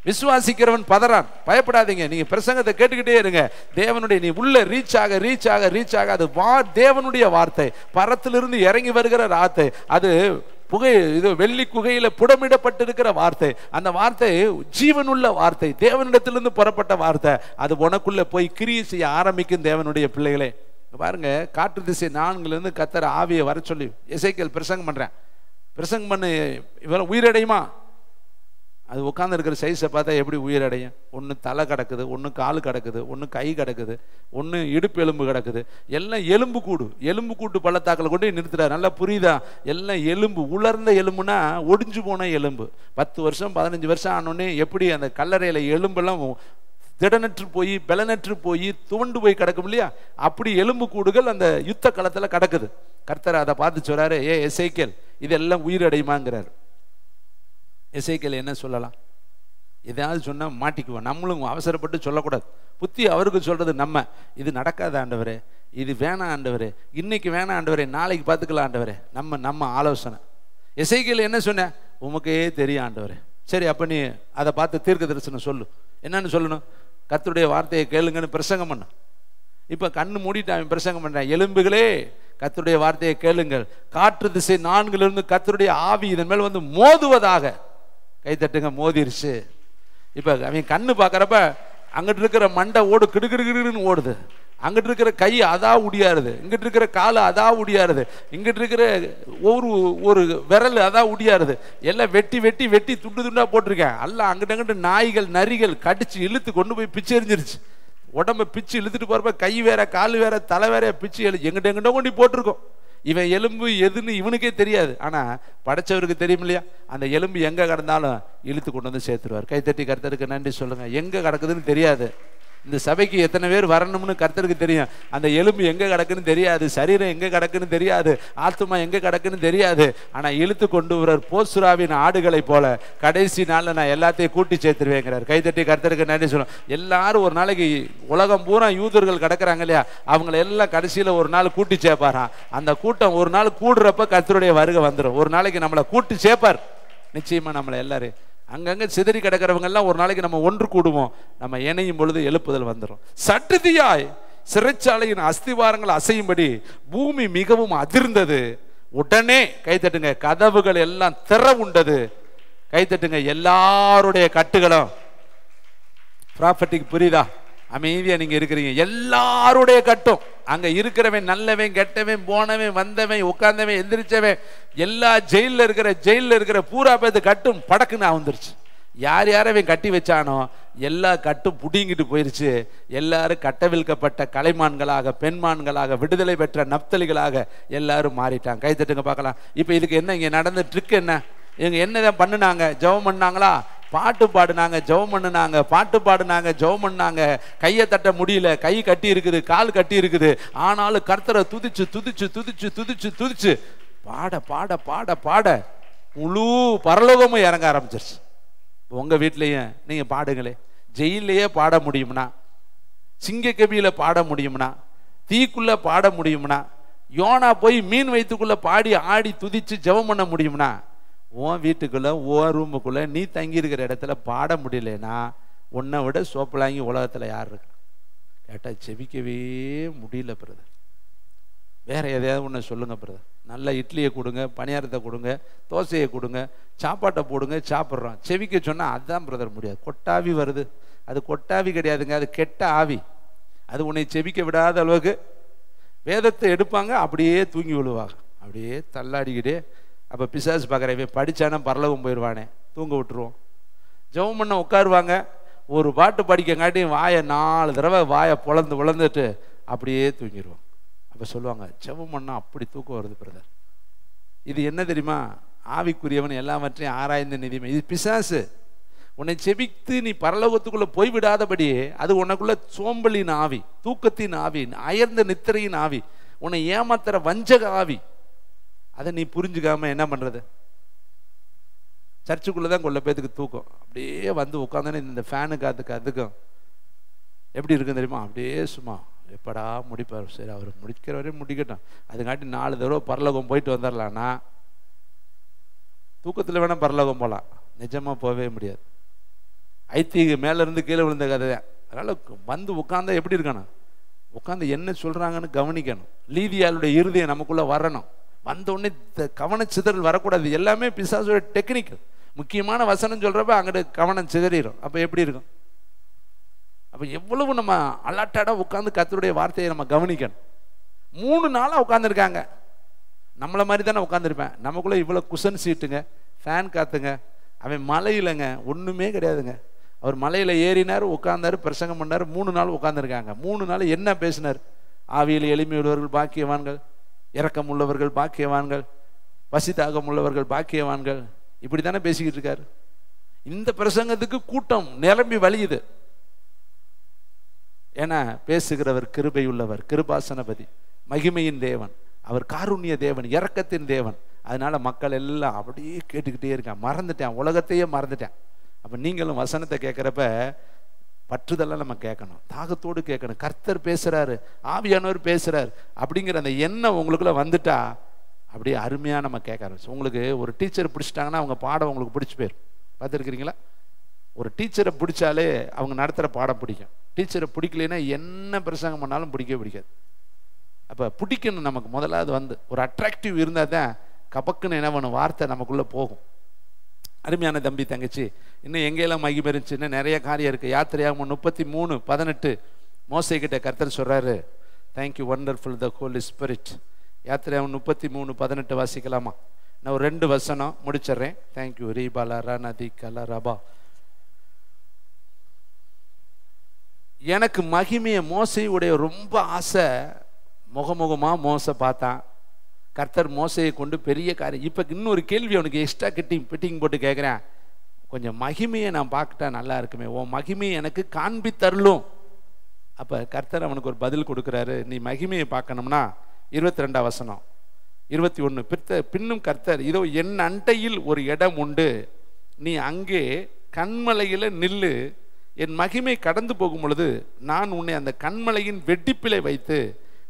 விசுவாசிக்கிறவன் பதறான். பயப்படாதீங்க. நீங்க பிரசங்கத்தை கேட்டுக்கிட்டே இருங்க. தேவனுடைய நீ உள்ள ரீச் ஆக ரீச் ஆக ரீச் ஆக அது தேவனுடைய வார்த்தை, பரத்திலிருந்து இறங்கி வருகிற வார்த்தை. அது புகை, இது வெள்ளி குகையில புடமிடப்பட்டிருக்கிற வார்த்தை. அந்த வார்த்தை ஜீவனுள்ள வார்த்தை, தேவனிடத்திலிருந்து புறப்பட்ட வார்த்தை. அது உனக்குள்ள போய் கிரியை செய்ய ஆரம்பிக்கும். தேவனுடைய பிள்ளைகளே பாருங்க, காற்று திசை 4 கர்த்தர் ஆவியை வர சொல்லி எசேக்கியேல் பிரசங்கம் பண்றேன். பிரசங்கம் பண்ணு, இவெல்லாம் உயிரடையுமா? அது உட்கார்ந்து இருக்கிற சைஸை பார்த்தா எப்படி உயிரடையும்? ஒன்று தலை கிடக்குது, ஒன்று கால் கிடக்குது, ஒன்று கை கிடக்குது, ஒன்று இடுப்பு எலும்பு கிடக்குது. எல்லாம் எலும்பு கூடு, எலும்பு கூட்டு பள்ளத்தாக்கில் கொண்டு நிறுத்துறாரு. நல்லா புரியுதா? எல்லாம் எலும்பு, உலர்ந்த எலும்புனா ஒடிஞ்சு போன எலும்பு. 10 வருஷம் 15 வருஷம் ஆனோடனே எப்படி அந்த கல்லறையில் எலும்பெல்லாம் திடனற்று போய் பலனற்று போய் துவண்டு போய் கிடக்கும் இல்லையா? அப்படி எலும்பு கூடுகள் அந்த யுத்த களத்தில் கிடக்குது. கர்த்தர் அதை பார்த்து சொல்றாரு, எசேக்கியேல் இதெல்லாம் உயிரடையுமாங்கிறார். எசேக்கியேல் என்ன சொல்லலாம்? எதாவது சொன்னால் மாட்டிக்குவோம். நம்மளும் அவசரப்பட்டு சொல்லக்கூடாது. புத்தி அவருக்கு சொல்றது நம்ம, இது நடக்காத ஆண்டவரே, இது வேணாம் ஆண்டவரே, இன்னைக்கு வேணாம் ஆண்டவரே, நாளைக்கு பார்த்துக்கலாம் ஆண்டவரே. நம்ம ஆலோசனை. எசேக்கியேல் என்ன சொன்ன? உமக்கே தெரியும் ஆண்டவரே. சரி, அப்போ நீ அதை பார்த்து தீர்க்க தரிசனம் சொல்லு. என்னன்னு சொல்லணும்? கர்த்தருடைய வார்த்தையை கேளுங்கன்னு பிரசங்கம் பண்ண. இப்போ கண்ணு மூடிட்டு அவன் பிரசங்கம் பண்றான். எலும்புகளே கர்த்தருடைய வார்த்தையை கேளுங்கள், காற்று திசை 4 கர்த்தருடைய ஆவி இதன் மேல் வந்து மோதுவதாக. கைத்தட்டுங்க, மோதிருச்சு. இப்போ அவன் கண்ணு பார்க்குறப்ப அங்கிட்டு இருக்கிற மண்டை ஓடு கிடுகிடுன்னு ஓடுது. அங்கிட்டு இருக்கிற கை அதா உடியாருது, இங்கிட்டு இருக்கிற காலு அதா உடியாருது, இங்கிட்டு இருக்கிற ஒரு விரல் அதா உடியாருது. எல்லாம் வெட்டி வெட்டி வெட்டி துண்டு துண்டா போட்டிருக்கேன். அல்ல அங்கிட்ட அங்கிட்டு நாய்கள் நரிகள் கடிச்சு இழுத்து கொண்டு போய் பிச்சு எரிஞ்சிருச்சு. உடம்ப பிச்சு இழுத்துட்டு போறப்ப கை வேற காலு வேற தலை வேற பிச்சு எங்கிட்ட எங்கிட்ட கொண்டு போட்டிருக்கோம். இவன் எலும்பு எதுன்னு இவனுக்கே தெரியாது. ஆனா படைச்சவருக்கு தெரியும் இல்லையா? அந்த எலும்பு எங்க கிடந்தாலும் இழுத்து கொண்டு வந்து சேர்த்துருவார். கைத்தட்டி கர்த்தருக்கு நன்றி சொல்லுங்க. எங்க கிடக்குதுன்னு தெரியாது. இந்த சபைக்கு எத்தனை பேர் வரணும்னு கர்த்தருக்கு தெரியும். அந்த எலும்பு எங்க கிடக்குன்னு தெரியாது, சரீரம் எங்க கிடக்குன்னு தெரியாது, ஆத்துமா எங்க கிடக்குன்னு தெரியாது. ஆனா இழுத்து கொண்டு வர்றார். போசுராவின் ஆடுகளை போல கடைசி நாள்ல நான் எல்லாத்தையும் கூட்டி சேர்த்துருவேங்கிறார். கைத்தட்டி கர்த்தருக்கு நன்றி சொல்லுவோம். எல்லாரும் ஒரு நாளைக்கு உலகம் பூரா யூதர்கள் கிடக்குறாங்க இல்லையா, அவங்களை எல்லாம் கடைசியில ஒரு நாள் கூட்டி சேர்ப்பாராம். அந்த கூட்டம் ஒரு நாள் கூடுறப்ப கர்த்தருடைய வருகை வந்துடும். ஒரு நாளைக்கு நம்மளை கூட்டி சேர்ப்பார். நிச்சயமா நம்மளை எல்லாரும் அங்கங்க சிதறி கிடக்கிறவங்க எல்லாம் ஒரு நாளைக்கு நம்ம ஒன்று கூடுவோம். நம்ம இணையும் பொழுது எழுப்புதல் வந்துடும். சடுதியாய் சிறைச்சாலையின் அஸ்திவாரங்கள் அசையும்படி பூமி மிகவும் அதிர்ந்தது. உடனே கைத்தட்டுங்க, கதவுகள் எல்லாம் திறவுண்டது. கைத்தட்டுங்க, எல்லாருடைய கட்டுகளும். ப்ராஃபட்டிக் புரியுதா? அமைதியா நீங்க இருக்கிறீங்க. எல்லாருடைய கட்டும், அங்க இருக்கிறவன் நல்லவன் கெட்டவன் போனவன் வந்தவன் உட்கார்ந்தவன் எந்திரிச்சவன் எல்லா ஜெயில இருக்கிற பூரா பேத்து கட்டும் படக்குன்னு வந்துருச்சு. யார் யாரவன் கட்டி வச்சானோ எல்லா கட்டும் புடிங்கிட்டு போயிருச்சு. எல்லாரும் கட்டவிழ்க்கப்பட்ட கலைமான்களாக பெண்மான்களாக விடுதலை பெற்ற நப்தலிகளாக எல்லாரும் மாறிட்டாங்க. கை தட்டுங்க பார்க்கலாம். இப்ப இதுக்கு என்ன இங்க நடந்த ட்ரிக் என்ன? இவங்க என்னதான் பண்ணுனாங்க? ஜெபம் பண்ணாங்களா? பாட்டு பாடுனாங்க, ஜெபம் பண்ணுனாங்க, பாட்டு பாடுனாங்க, ஜெபம் பண்ணாங்க. கையை தட்ட முடியல, கை கட்டி இருக்குது, கால் கட்டி இருக்குது. ஆனாலும் கர்த்தரை துதிச்சு துதிச்சு துதிச்சு துதிச்சு துதிச்சு பாட பாட பாட பாட முழு பரலோகமும் இறங்க ஆரம்பிச்சிருச்சு. உங்க வீட்லயும் நீங்க பாடுங்களே. ஜெயிலையே பாட முடியும்னா, சிங்கக்கபியில பாட முடியும்னா, தீக்குள்ள பாட முடியும்னா, யோனா போய் மீன் வயிற்றுக்குள்ள பாடி ஆடி துதிச்சு ஜெபம் பண்ண முடியும்னா, உன் வீட்டுக்குள்ள உன் ரூமுக்குள்ள நீ தங்கி இருக்கிற இடத்துல பாட முடியலன்னா உன்னை விட சோப்பலாங்கி உலகத்துல யார் இருக்கு கேட்டா செபிக்கவே முடியல பிரதர். வேற எதையாவது ஒன்று சொல்லுங்க பிரதர். நல்ல இட்லியை கொடுங்க, பணியாரத்தை கொடுங்க, தோசையை கொடுங்க, சாப்பாட்டை போடுங்க, சாப்பிட்றோம். செவிக்க சொன்னா அதுதான் பிரதர் முடியாது. கொட்டாவி வருது. அது கொட்டாவி கிடையாதுங்க, அது கெட்ட ஆவி. அது உன்னை செபிக்க விடாத அளவுக்கு வேதத்தை எடுப்பாங்க, அப்படியே தூங்கி விழுவாங்க, அப்படியே தள்ளாடிக்கிட்டே. அப்போ பிசாசு பார்க்குறவே படித்தானா பரலோகம் போயிடுவானே, தூங்க விட்டுருவோம். ஜெபம் பண்ண உட்காருவாங்க, ஒரு பாட்டு படிக்கங்காட்டி வாயை 4 தடவை வாயை பொழந்துட்டு அப்படியே தூங்கிடுவோம். அப்போ சொல்லுவாங்க, ஜெபம் பண்ணால் அப்படி தூக்கம் வருது பிரதர். இது என்ன தெரியுமா? ஆவிக்குரியவன் எல்லாவற்றையும் ஆராய்ந்து நிதிமை. இது பிசாசு. உன்னை செபித்து நீ பரலோகத்துக்குள்ளே போய்விடாதபடி அது உனக்குள்ள சோம்பலின் ஆவி, தூக்கத்தின் ஆவி, அயர்ந்த நித்திரையின் ஆவி, உன்னை ஏமாத்துற வஞ்சக ஆவி. அதை நீ புரிஞ்சுக்காம என்ன பண்ணுறது? சர்ச்சுக்குள்ளே தான் கொள்ள பேத்துக்கு தூக்கம். அப்படியே வந்து உட்காந்தோன்னே இந்த ஃபேனு காத்துக்கு அதுக்கும் எப்படி இருக்குன்னு தெரியுமா? அப்படியே சும்மா எப்படா முடிப்பார், சரி அவர் முடிக்கிற வரையும் முடிக்கட்டும், அதுக்காட்டி 4 தடவை பரலோகம் போயிட்டு வந்துடலான்னா தூக்கத்தில் வேணால் பரலோகம் போகலாம், நிஜமாக போகவே முடியாது. ஐத்திக மேலேருந்து கீழே விழுந்த கதை தான். அதனால் வந்து உட்காந்தா எப்படி இருக்கணும்? உட்காந்து என்ன சொல்கிறாங்கன்னு கவனிக்கணும். லீதியாளுடைய இருதயம் நமக்குள்ளே வரணும். வந்தோடனே கவனச்சிதறல் வரக்கூடாது. எல்லாமே பிசாசோட டெக்னிக்கல். முக்கியமான வசனம் சொல்கிறப்ப அங்கிட்டு கவனம் சிதறிடும். அப்போ எப்படி இருக்கும்? அப்போ எவ்வளவு நம்ம அலர்ட்டாக உட்காந்து கர்த்தருடைய வார்த்தையை நம்ம கவனிக்கணும். 3 நாளாக உட்காந்துருக்காங்க. நம்மளை மாதிரி தானே உட்காந்துருப்பேன். நமக்குள்ளே இவ்வளோ குஷன் சீட்டுங்க, ஃபேன் காத்துங்க. அவன் மலையிலங்க ஒன்றுமே கிடையாதுங்க. அவர் மலையில் ஏறினார், உட்கார்ந்தார், பிரசங்கம் பண்ணார். 3 நாள் உட்காந்துருக்காங்க. 3 நாள் என்ன பேசினார்? ஆவியில் எளிமையுள்ளவர்கள் பாக்கியவான்கள், இரக்கம் உள்ளவர்கள் பாக்கியவான்கள், பசி தாகம் உள்ளவர்கள் பாக்கியவான்கள், இப்படி தானே பேசிக்கிட்டு இருக்காரு. இந்த பிரசங்கத்துக்கு கூட்டம் நிரம்பி வழியுது. ஏன்னா பேசுகிறவர் கிருபை உள்ளவர், கிருபாசனபதி, மகிமையின் தேவன், அவர் காருண்ய தேவன், இரக்கத்தின் தேவன். அதனால மக்கள் எல்லாம் அப்படியே கேட்டுக்கிட்டே இருக்கான். மறந்துட்டேன், உலகத்தையே மறந்துட்டேன். அப்போ நீங்களும் வசனத்தை கேட்குறப்ப பற்றுதெல்லாம் நம்ம கேட்கணும், தாகத்தோடு கேட்கணும். கர்த்தர் பேசுகிறாரு, ஆவியானவர் பேசுகிறார் அப்படிங்கிற அந்த எண்ணம் உங்களுக்குள்ள வந்துட்டா அப்படியே அருமையாக நம்ம கேட்க ஆரம்பிச்சு. உங்களுக்கு ஒரு டீச்சர் பிடிச்சிட்டாங்கன்னா அவங்க பாடம் உங்களுக்கு பிடிச்சி போயிடும். பார்த்துருக்கிறீங்களா? ஒரு டீச்சரை பிடிச்சாலே அவங்க நடத்துகிற பாடம் பிடிக்கும். டீச்சரை பிடிக்கலைன்னா என்ன பிரசங்கம் பண்ணாலும் பிடிக்கவே பிடிக்காது. அப்போ பிடிக்கணும். நமக்கு முதலாவது வந்து ஒரு அட்ராக்டிவ் இருந்தால் தான் கபக்குன்னு என்ன பண்ணும், வார்த்தை நமக்குள்ளே போகும். அருமையான தம்பி தங்கச்சி, இன்னும் எங்கெல்லாம் மகிமை இருந்துச்சு, இன்னும் நிறைய காரியம் இருக்குது. யாத்திரையாகமம் 33:18 மோசேக்கிட்ட கர்த்தர் சொல்கிறாரு, தேங்க்யூ வண்டர்ஃபுல் த ஹோலி ஸ்பிரிட். யாத்திரையாகமம் 33:18 வாசிக்கலாமா? நான் ஒரு 2 வசனம் முடிச்சிட்றேன். தேங்க்யூ. ரீபாலா நதி கலா ரபா. எனக்கு மகிமையை மோசையுடைய ரொம்ப ஆசை. முகமுகமாக மோசை பார்த்தான். கர்த்தர் மோசையை கொண்டு பெரிய காரியம். இப்போ இன்னொரு கேள்வி அவனுக்கு எக்ஸ்ட்ரா பெட்டிங் போட்டு கேட்குறேன். கொஞ்சம் மகிமையை நான் பார்க்கிட்டா நல்லா இருக்குமே, உன் மகிமையை எனக்கு காண்பித்தருளும். அப்போ கர்த்தர் அவனுக்கு ஒரு பதில் கொடுக்குறாரு. நீ மகிமையை பார்க்கணும்னா 22 வசனம் 21 பின்னும் கர்த்தர், இதோ என் அண்டையில் ஒரு இடம் உண்டு, நீ அங்கே கண்மலையில் நில்லு, என் மகிமை கடந்து போகும் பொழுது நான் உன்னை அந்த கண்மலையின் வெட்டிப்பிலை வைத்து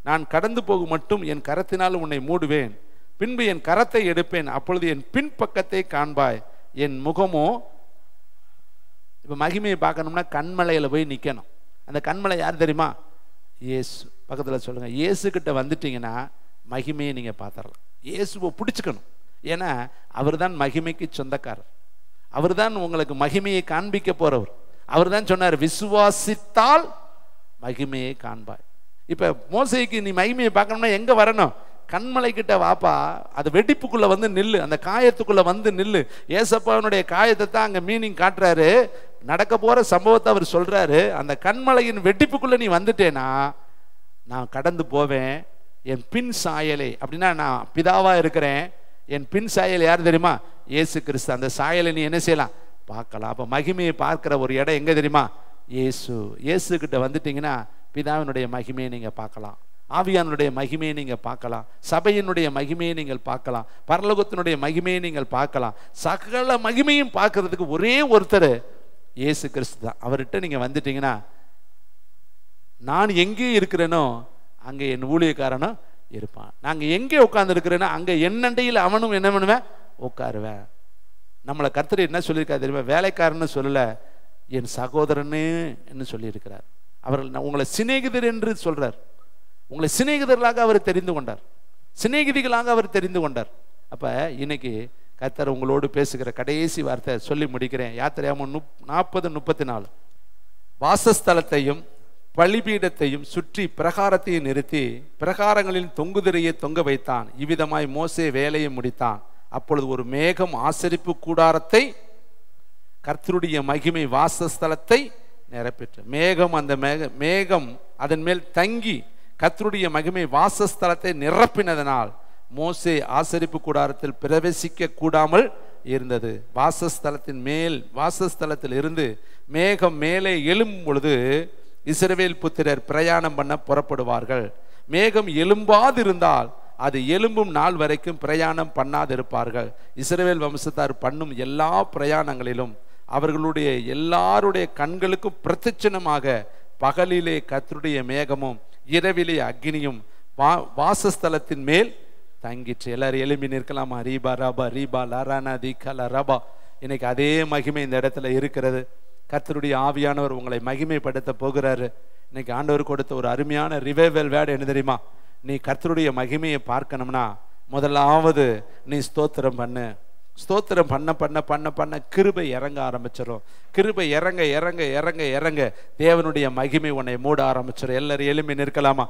நான் கடந்து போகும் மட்டும் என் கரத்தினால் உன்னை மூடுவேன், பின்பு என் கரத்தை எடுப்பேன், அப்பொழுது என் பின்பக்கத்தை காண்பாய், என் முகமோ. இப்போ மகிமையை பார்க்கணும்னா கண்மலையில் போய் நிற்கணும். அந்த கண்மலை யார் தெரியுமா? இயேசு. பக்கத்தில் சொல்லுங்கள், இயேசுக்கிட்ட வந்துட்டீங்கன்னா மகிமையை நீங்கள் பார்த்துடலாம். இயேசுவை பிடிச்சிக்கணும். ஏன்னா அவர் தான் மகிமைக்கு சொந்தக்காரர். அவர் தான் உங்களுக்கு மகிமையை காண்பிக்க போகிறவர். அவர் தான் சொன்னார், விசுவாசித்தால் மகிமையை காண்பாய். இப்போ மோசைக்கு நீ மகிமையை பார்க்கணும்னா எங்கே வரணும்? கண்மலை கிட்ட வாப்பா, அது வெடிப்புக்குள்ளே வந்து நில்லு, அந்த காயத்துக்குள்ளே வந்து நில்லு. ஏசப்பாவனுடைய காயத்தை தான் அங்கே மீனிங் காட்டுறாரு. நடக்க போகிற சம்பவத்தை அவர் சொல்கிறாரு. அந்த கண்மலையின் வெடிப்புக்குள்ளே நீ வந்துட்டேன்னா நான் கடந்து போவேன், என் பின் சாயலை. அப்படின்னா நான் பிதாவாக இருக்கிறேன், என் பின் சாயல் யார் தெரியுமா? இயேசு கிறிஸ்து. அந்த சாயலை நீ என்ன செய்யலாம்? பார்க்கலாம். அப்போ மகிமையை பார்க்குற ஒரு இடம் எங்கே தெரியுமா? இயேசு. இயேசுக்கிட்ட வந்துட்டீங்கன்னா பிதாவினுடைய மகிமையை நீங்கள் பார்க்கலாம், ஆவியானுடைய மகிமையை நீங்கள் பார்க்கலாம், சபையினுடைய மகிமையை நீங்கள் பார்க்கலாம், பரலோகத்தினுடைய மகிமையை நீங்கள் பார்க்கலாம். சகல மகிமையும் பார்க்கறதுக்கு ஒரே ஒருத்தர் இயேசு கிறிஸ்து தான். அவர்கிட்ட நீங்கள் வந்துட்டீங்கன்னா நான் எங்கே இருக்கிறேனோ அங்கே என் ஊழியக்காரனும் இருப்பான். நாங்கள் எங்கே உட்கார்ந்து இருக்கிறேனோ அங்கே என்னண்டையில் அவனும் என்ன பண்ணுவேன்? உட்காருவேன். நம்மளை கர்த்தர் என்ன சொல்லியிருக்காரு தெரியுமா? வேலைக்காரன்னு சொல்லலை, என் சகோதரன்னு என்று சொல்லியிருக்கிறார். அவர்கள் உங்களை சிநேகிதர் என்று சொல்றார். உங்களை சிநேகிதர்களாக அவர் தெரிந்து கொண்டார், சிநேகிதிகளாக அவர் தெரிந்து கொண்டார். அப்ப இன்னைக்கு கர்த்தர் உங்களோடு பேசுகிற கடைசி வார்த்தை சொல்லி முடிக்கிறேன். யாத்திரையாகமம் 40:34 வாசஸ்தலத்தையும் பலிபீடத்தையும் சுற்றி பிரகாரத்தையும் நிறுத்தி பிரகாரங்களில் தொங்குதிரையை தொங்க வைத்தான். இவ்விதமாய் மோசே வேலையை முடித்தான். அப்பொழுது ஒரு மேகம் ஆசரிப்பு கூடாரத்தை கர்த்தருடைய மகிமை வாசஸ்தலத்தை நிரப்பிற்று. மேகம், அந்த மேகம் அதன் மேல் தங்கி கர்த்தருடைய மகிமை வாசஸ்தலத்தை நிரப்பினதனால் மோசே ஆசரிப்பு கூடாரத்தில் பிரவேசிக்க கூடாமல் இருந்தது. வாசஸ்தலத்தில் இருந்து மேகம் மேலே எழும்பும் பொழுது இஸ்ரவேல் புத்திரர் பிரயாணம் பண்ண புறப்படுவார்கள். மேகம் எழும்பாதிருந்தால் அது எழும்பும் நாள் வரைக்கும் பிரயாணம் பண்ணாதிருப்பார்கள். இஸ்ரவேல் வம்சத்தார் பண்ணும் எல்லா பிரயாணங்களிலும் அவர்களுடைய எல்லாருடைய கண்களுக்கும் பிரத்யட்சணமாக பகலிலே கர்த்தருடைய மேகமும் இரவிலே அக்னியும் வாசஸ்தலத்தின் மேல் தங்கிற்று. எல்லாரும் எழும்பி நிற்கலாமா? ரீபா ரபா ரீபா லரானா தீகல ரபா. இன்னைக்கு அதே மகிமை இந்த இடத்துல இருக்கிறது. கர்த்தருடைய ஆவியானவர் உங்களை மகிமைப்படுத்த போகிறாரு. இன்னைக்கு ஆண்டவர் கொடுத்த ஒரு அருமையான ரிவைவல் வேர்டு என்ன தெரியுமா? நீ கர்த்தருடைய மகிமையை பார்க்கணும்னா முதலாவது நீ ஸ்தோத்திரம் பண்ணு. ஸ்தோத்திரம் பண்ண பண்ண பண்ண பண்ண கிருபை இறங்க ஆரம்பிச்சிடும். கிருபை இறங்க இறங்க இறங்க இறங்க தேவனுடைய மகிமை உன்னை மூட ஆரம்பிச்சிடும். எல்லாரும் எழும்பி நிற்கலாமா?